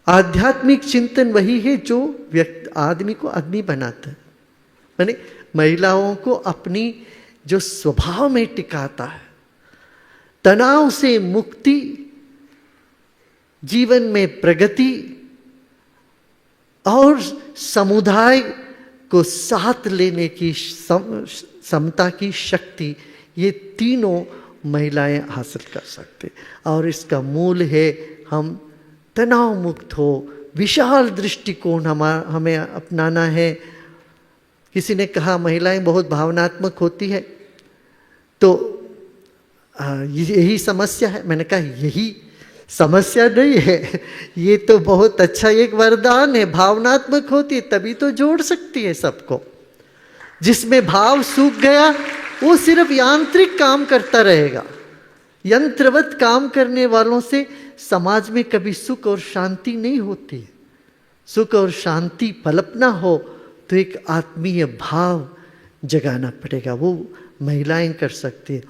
आध्यात्मिक चिंतन वही है जो व्यक्ति आदमी को अग्नि बनाता है, माने महिलाओं को अपनी जो स्वभाव में टिकाता है। तनाव से मुक्ति, जीवन में प्रगति और समुदाय को साथ लेने की समता की शक्ति, ये तीनों महिलाएं हासिल कर सकते। और इसका मूल है हम तनाव मुक्त हो, विशाल दृष्टिकोण हमें अपनाना है। किसी ने कहा महिलाएं बहुत भावनात्मक होती है, तो यही समस्या है। मैंने कहा यही समस्या नहीं है, ये तो बहुत अच्छा एक वरदान है। भावनात्मक होती है तभी तो जोड़ सकती है सबको। जिसमें भाव सूख गया वो सिर्फ यांत्रिक काम करता रहेगा। यंत्रवत काम करने वालों से समाज में कभी सुख और शांति नहीं होती है। सुख और शांति पलपना हो तो एक आत्मीय भाव जगाना पड़ेगा, वो महिलाएं कर सकती है।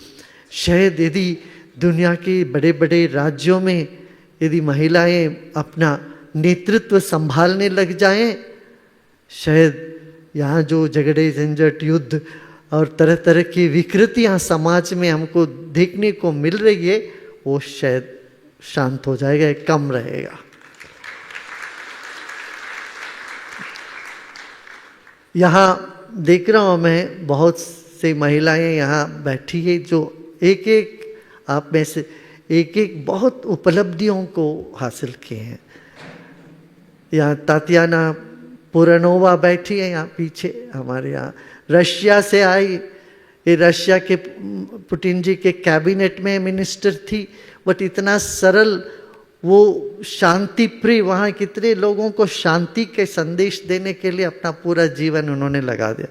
शायद यदि दुनिया के बड़े बड़े राज्यों में यदि महिलाएं अपना नेतृत्व संभालने लग जाएं, शायद यहाँ जो झगड़े झंझट युद्ध और तरह तरह की विकृतियाँ समाज में हमको देखने को मिल रही है, वो शायद शांत हो जाएगा, कम रहेगा। यहाँ देख रहा हूँ मैं बहुत से महिलाएं यहाँ बैठी है जो एक एक आप में से एक एक बहुत उपलब्धियों को हासिल किए हैं। यहाँ तातियाना पुरानोवा बैठी है यहाँ पीछे हमारे यहाँ, रशिया से आई। ये रशिया के पुतिन जी के कैबिनेट में मिनिस्टर थी, बट इतना सरल, वो शांति प्रिय, वहाँ कितने लोगों को शांति के संदेश देने के लिए अपना पूरा जीवन उन्होंने लगा दिया।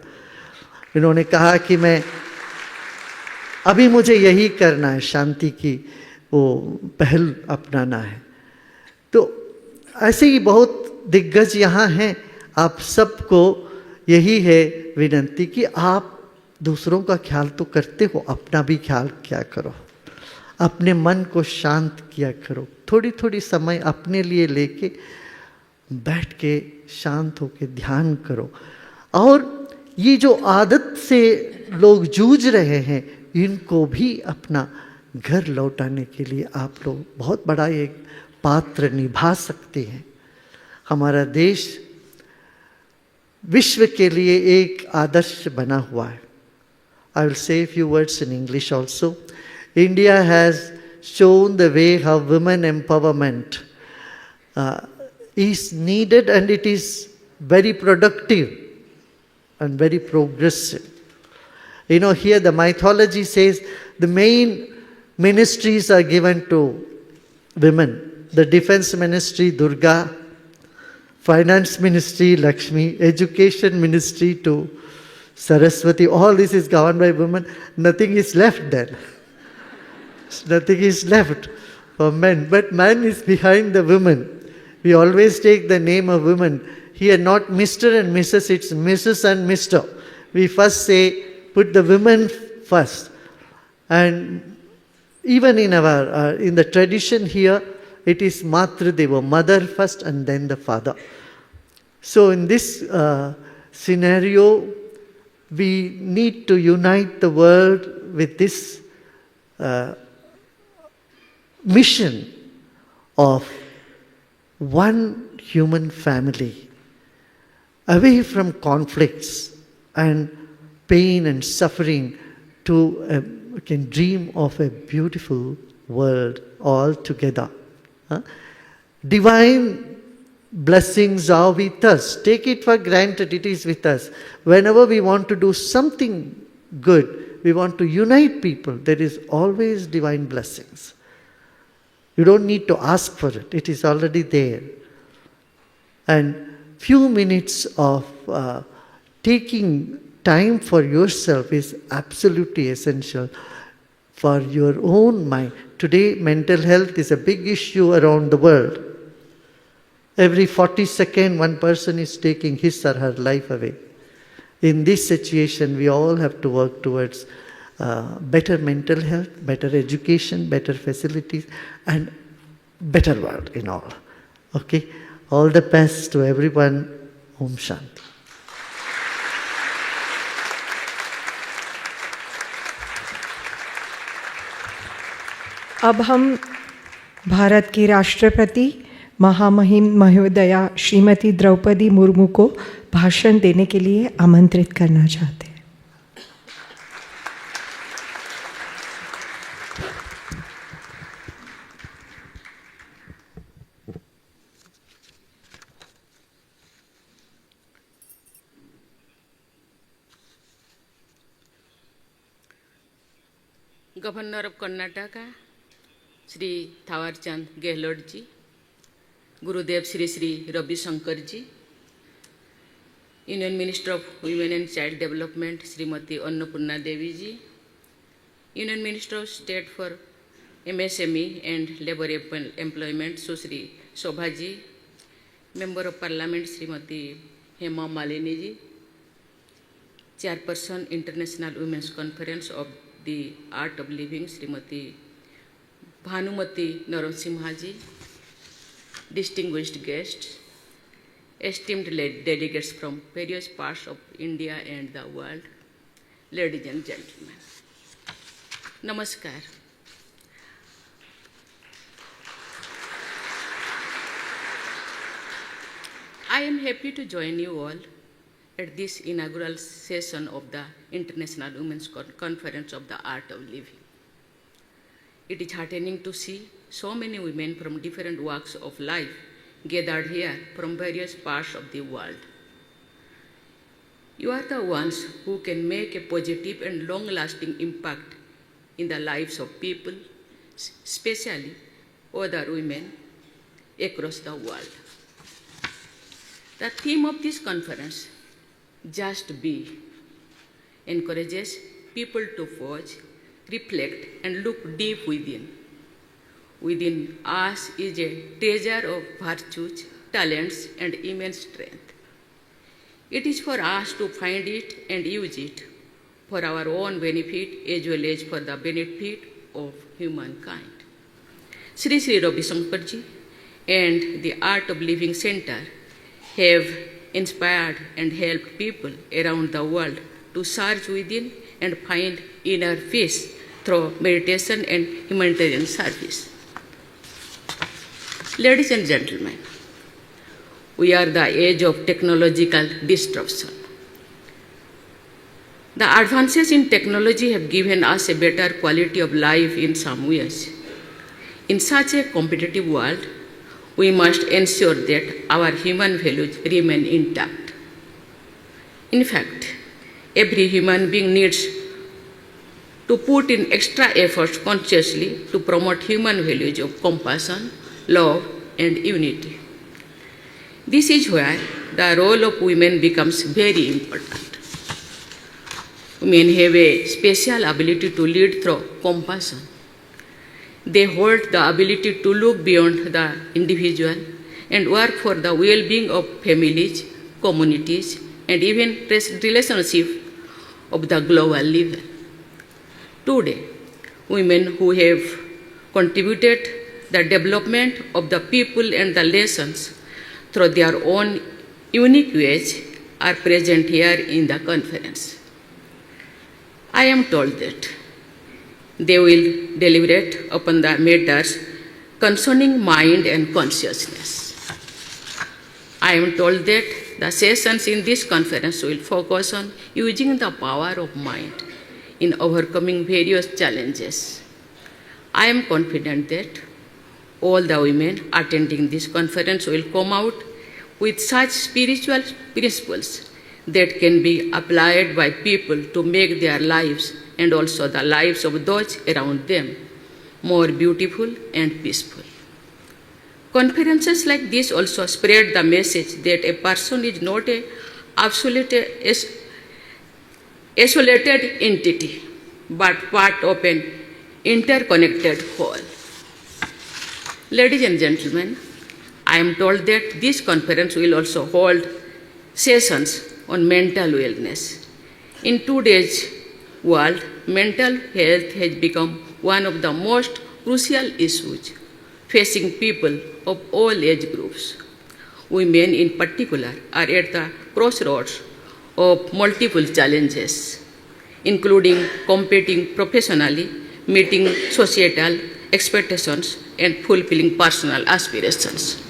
इन्होंने कहा कि मैं अभी मुझे यही करना है, शांति की वो पहल अपनाना है। तो ऐसे ही बहुत दिग्गज यहाँ हैं। आप सबको यही है विनंती कि आप दूसरों का ख्याल तो करते हो, अपना भी ख्याल किया करो, अपने मन को शांत किया करो। थोड़ी थोड़ी समय अपने लिए लेके बैठ के शांत होके ध्यान करो। और ये जो आदत से लोग जूझ रहे हैं, इनको भी अपना घर लौटाने के लिए आप लोग बहुत बड़ा एक पात्र निभा सकते हैं। हमारा देश विश्व के लिए एक आदर्श बना हुआ है। I will say a few words in English also. India has shown the way how women empowerment is needed, and it is very productive and very progressive. You know, here the mythology says the main ministries are given to women. The defense ministry, Durga; finance ministry, Lakshmi; education ministry to Saraswati. All this is governed by women. Nothing is left then. Nothing is left for men. But man is behind the women. We always take the name of women. Here not Mr. and Mrs., it's Mrs. and Mr. We first say, put the women first. And even in our in the tradition here, it is Matradeva, mother first and then the father. So in this scenario, we need to unite the world with this mission of one human family, away from conflicts and pain and suffering, to can dream of a beautiful world all together. Divine blessings are with us. Take it for granted, it is with us. Whenever we want to do something good, we want to unite people, there is always divine blessings. You don't need to ask for it, it is already there. And few minutes of taking time for yourself is absolutely essential for your own mind. Today, mental health is a big issue around the world. Every 40 seconds, one person is taking his or her life away. In this situation, we all have to work towards better mental health, better education, better facilities, and better world in all. Okay? All the best to everyone. Om Shanti. अब हम भारत की राष्ट्रपति महामहिम महोदया श्रीमती द्रौपदी मुर्मू को भाषण देने के लिए आमंत्रित करना चाहते हैं। Governor of Karnataka, Sri Thawarchand Gehlot ji, Gurudev Sri Ravi Shankar ji, Union Minister of Women and Child Development, Srimati Annapurna Devi ji, Union Minister of State for MSME and Labour Employment, Susri Shobha ji, Member of Parliament, Srimati Hema Malini ji, Chairperson, International Women's Conference of the Art of Living, Srimati Bhanumati Narasimha ji, distinguished guests, esteemed delegates from various parts of India and the world, ladies and gentlemen. Namaskar. I am happy to join you all at this inaugural session of the International Women's Conference of the Art of Living. It is heartening to see so many women from different walks of life gathered here from various parts of the world. You are the ones who can make a positive and long-lasting impact in the lives of people, especially other women across the world. The theme of this conference, Just Be, encourages people to pause, reflect, and look deep within. Within us is a treasure of virtues, talents, and immense strength. It is for us to find it and use it for our own benefit as well as for the benefit of humankind. Sri Ravi Shankar ji and the Art of Living Center have inspired and helped people around the world to search within and find inner peace through meditation and humanitarian service. Ladies and gentlemen, we are the age of technological disruption. The advances in technology have given us a better quality of life in some ways. In such a competitive world, we must ensure that our human values remain intact. In fact, every human being needs to put in extra efforts consciously to promote human values of compassion, love, and unity. This is where the role of women becomes very important. Women have a special ability to lead through compassion. They hold the ability to look beyond the individual and work for the well-being of families, communities, and even relationships of the global level. Today, women who have contributed the development of the people and the nations through their own unique ways are present here in the conference. I am told that they will deliberate upon the matters concerning mind and consciousness. I am told that the sessions in this conference will focus on using the power of mind in overcoming various challenges. I am confident that all the women attending this conference will come out with such spiritual principles that can be applied by people to make their lives and also the lives of those around them more beautiful and peaceful. Conferences like this also spread the message that a person is not an isolated entity, but part of an interconnected whole. Ladies and gentlemen, I am told that this conference will also hold sessions on mental wellness. In today's world, mental health has become one of the most crucial issues facing people of all age groups. Women in particular are at the crossroads of multiple challenges, including competing professionally, meeting societal expectations, and fulfilling personal aspirations.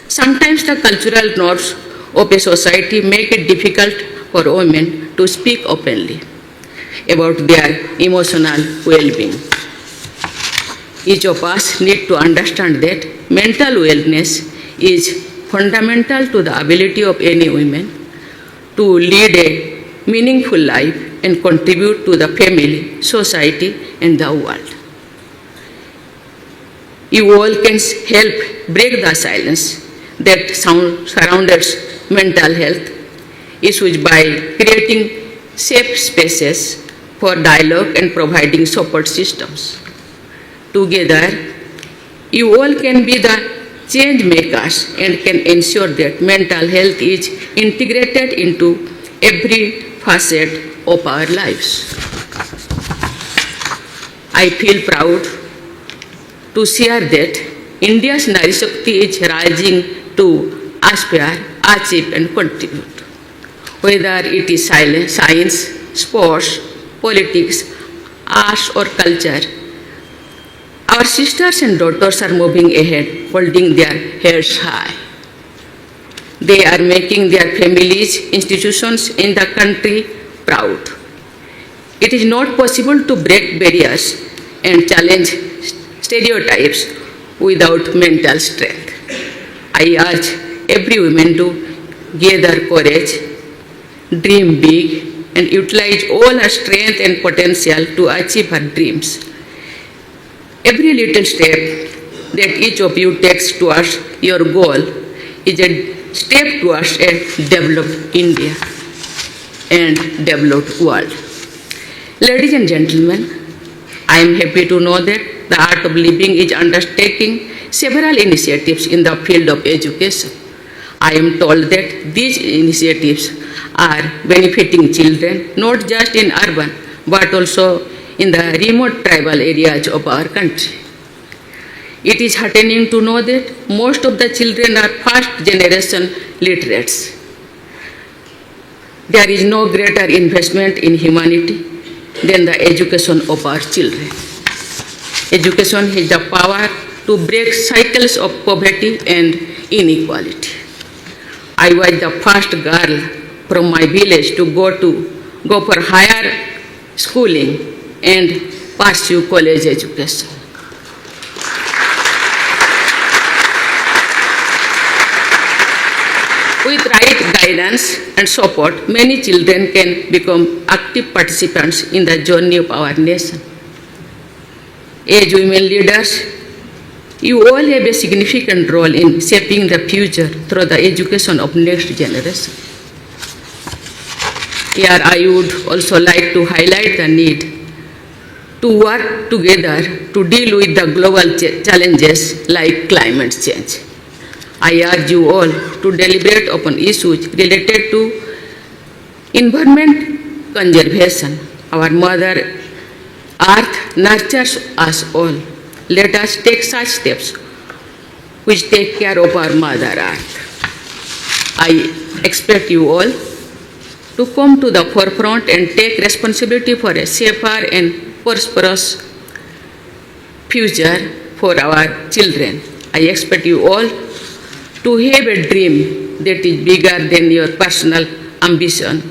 Sometimes the cultural norms of a society make it difficult for women to speak openly about their emotional well-being. Each of us need to understand that mental wellness is fundamental to the ability of any woman to lead a meaningful life and contribute to the family, society, and the world. You all can help break the silence that surrounds mental health issues by creating safe spaces for dialogue and providing support systems. Together, you all can be the change makers and can ensure that mental health is integrated into every facet of our lives. I feel proud to share that India's Nari Shakti is rising to aspire, achieve and contribute. Whether it is science, sports, politics, arts or culture, our sisters and daughters are moving ahead, holding their heads high. They are making their families, institutions in the country proud. It is not possible to break barriers and challenge stereotypes without mental strength. I urge every woman to gather courage, dream big, and utilize all her strength and potential to achieve her dreams. Every little step that each of you takes towards your goal is a step towards a developed India and developed world. Ladies and gentlemen, I am happy to know that the Art of Living is undertaking several initiatives in the field of education. I am told that these initiatives are benefiting children not just in urban but also in the remote tribal areas of our country. It is heartening to know that most of the children are first generation literates. There is no greater investment in humanity than the education of our children. Education has the power to break cycles of poverty and inequality. I was the first girl from my village to go for higher schooling and pursue college education. With right guidance and support, many children can become active participants in the journey of our nation. As women leaders, you all have a significant role in shaping the future through the education of next generation. Here I would also like to highlight the need to work together to deal with the global challenges like climate change. I urge you all to deliberate upon issues related to environment conservation. Our Mother Earth nurtures us all. Let us take such steps which take care of our Mother Earth. I expect you all to come to the forefront and take responsibility for a safer and prosperous future for our children. I expect you all to have a dream that is bigger than your personal ambition,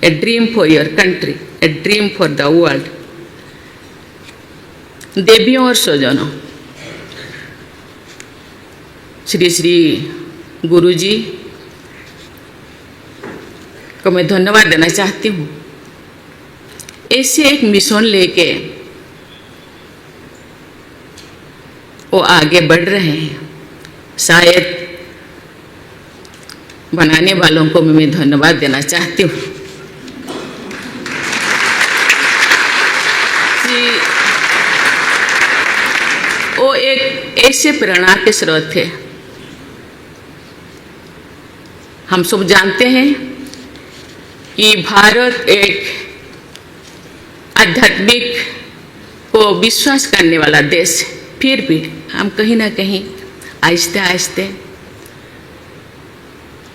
a dream for your country, a dream for the world. देवियों और स्वजनों, श्री श्री गुरुजी को मैं धन्यवाद देना चाहती हूँ। ऐसे एक मिशन लेके वो आगे बढ़ रहे हैं। शायद बनाने वालों को मैं धन्यवाद देना चाहती हूँ। वो एक ऐसे प्रेरणा के स्रोत थे। हम सब जानते हैं कि भारत एक आध्यात्मिक को विश्वास करने वाला देश है। फिर भी हम कहीं ना कहीं आहिस्ते आहिस्ते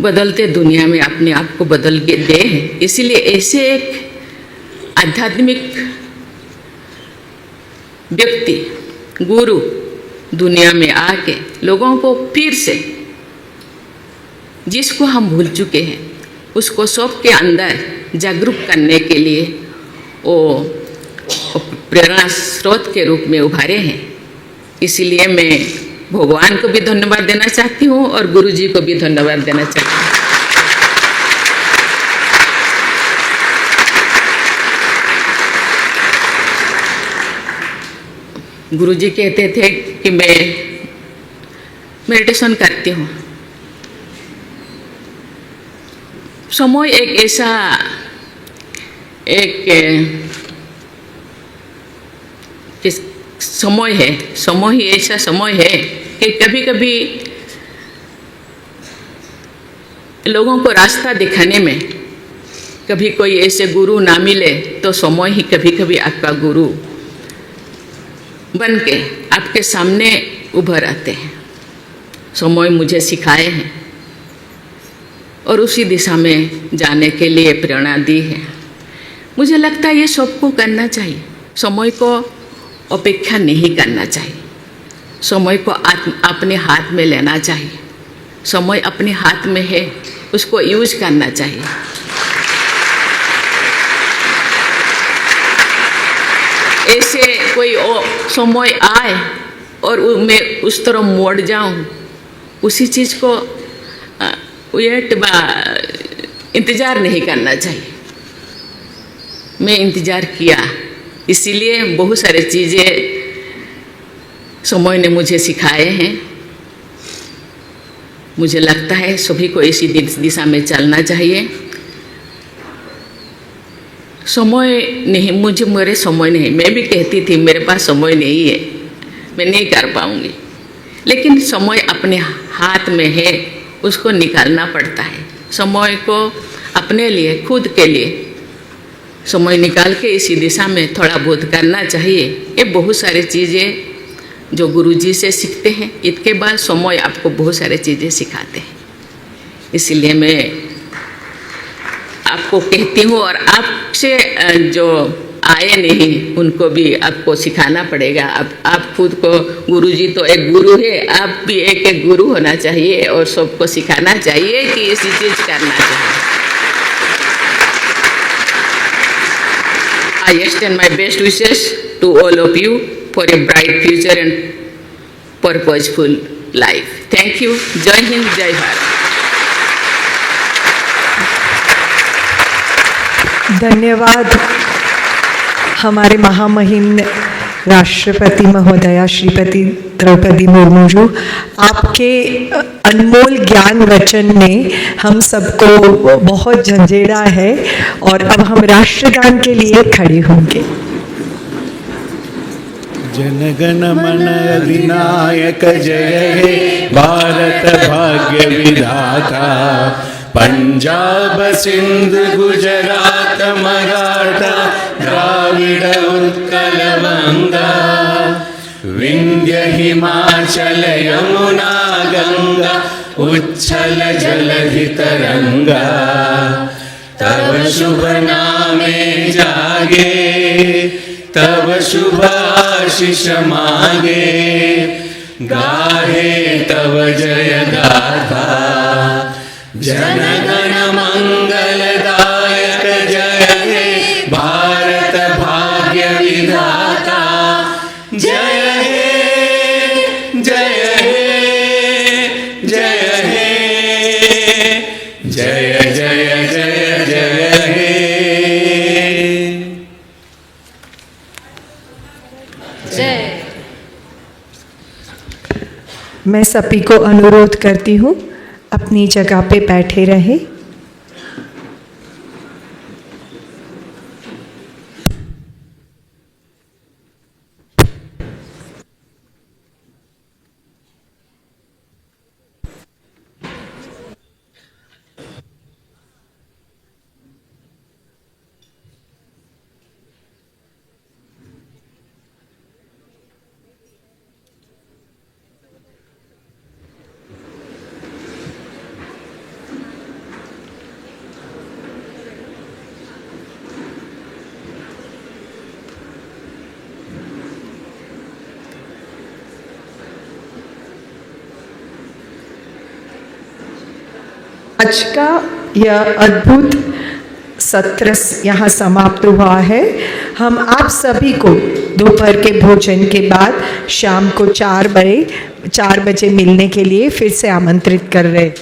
बदलते दुनिया में अपने आप को बदल के दे हैं। इसीलिए ऐसे एक आध्यात्मिक व्यक्ति गुरु दुनिया में आके लोगों को फिर से जिसको हम भूल चुके हैं उसको सबके अंदर जागरूक करने के लिए वो प्रेरणा स्रोत के रूप में उभारे हैं। इसीलिए मैं भगवान को भी धन्यवाद देना चाहती हूँ और गुरु जी को भी धन्यवाद देना चाहती हूँ। गुरुजी कहते थे कि मैं मेडिटेशन करती हूँ। समय एक ऐसा समय है, समय ही ऐसा समय है कि कभी कभी लोगों को रास्ता दिखाने में कभी कोई ऐसे गुरु ना मिले तो समय ही कभी कभी आपका गुरु बन के आपके सामने उभर आते हैं। समय मुझे सिखाए हैं और उसी दिशा में जाने के लिए प्रेरणा दी है। मुझे लगता है ये सबको करना चाहिए। समय को अपेक्षा नहीं करना चाहिए, समय को अपने हाथ में लेना चाहिए। समय अपने हाथ में है, उसको यूज करना चाहिए। ऐसे कोई समय आए और मैं उस तरफ मोड़ जाऊं, उसी चीज़ को इंतज़ार नहीं करना चाहिए। मैं इंतज़ार किया, इसीलिए बहुत सारी चीज़ें समय ने मुझे सिखाए हैं। मुझे लगता है सभी को इसी दिशा में चलना चाहिए। समय नहीं, मुझे मेरे समय नहीं, मैं भी कहती थी मेरे पास समय नहीं है, मैं नहीं कर पाऊँगी, लेकिन समय अपने हाथ में है, उसको निकालना पड़ता है। समय को अपने लिए, खुद के लिए समय निकाल के इसी दिशा में थोड़ा बहुत करना चाहिए। ये बहुत सारी चीज़ें जो गुरुजी से सीखते हैं, इसके बाद समय आपको बहुत सारी चीज़ें सिखाते हैं। इसलिए मैं आपको कहती हूँ, और आपसे जो आए नहीं उनको भी आपको सिखाना पड़ेगा। आप खुद को, गुरुजी तो एक गुरु है, आप भी एक गुरु होना चाहिए और सबको सिखाना चाहिए कि इसी चीज़ करना चाहिए। I extend my best wishes to all of you for a bright future and purposeful life. Thank you. Jai Hind, Jai Bharat. धन्यवाद हमारे महामहिम राष्ट्रपति महोदया श्रीमती द्रौपदी मुर्मू जी। आपके अनमोल ज्ञान वचन ने हम सबको बहुत झंझेड़ा है और अब हम राष्ट्रगान के लिए खड़े होंगे। जनगण मन अधिनायक जय हे भारत भाग्य विधाता। पंजाब सिंध गुजरात मराठा द्राविड उत्कल बंगा। विंध्य हिमाचल यमुना गंगा उच्छल जलधि तरंगा। तब शुभ नामे जागे तब शुभ आशीष मांगे। गाहे तब जय गाथा जनगण मंगलदायक जय हे भारत भाग्य विधाता। जय हे जय हे जय हे जय जय जय जय हे। जय। मैं सभी को अनुरोध करती हूँ अपनी जगह पे बैठे रहे। आज का यह अद्भुत सत्र यहाँ समाप्त हुआ है। हम आप सभी को दोपहर के भोजन के बाद शाम को 4 बजे मिलने के लिए फिर से आमंत्रित कर रहे हैं।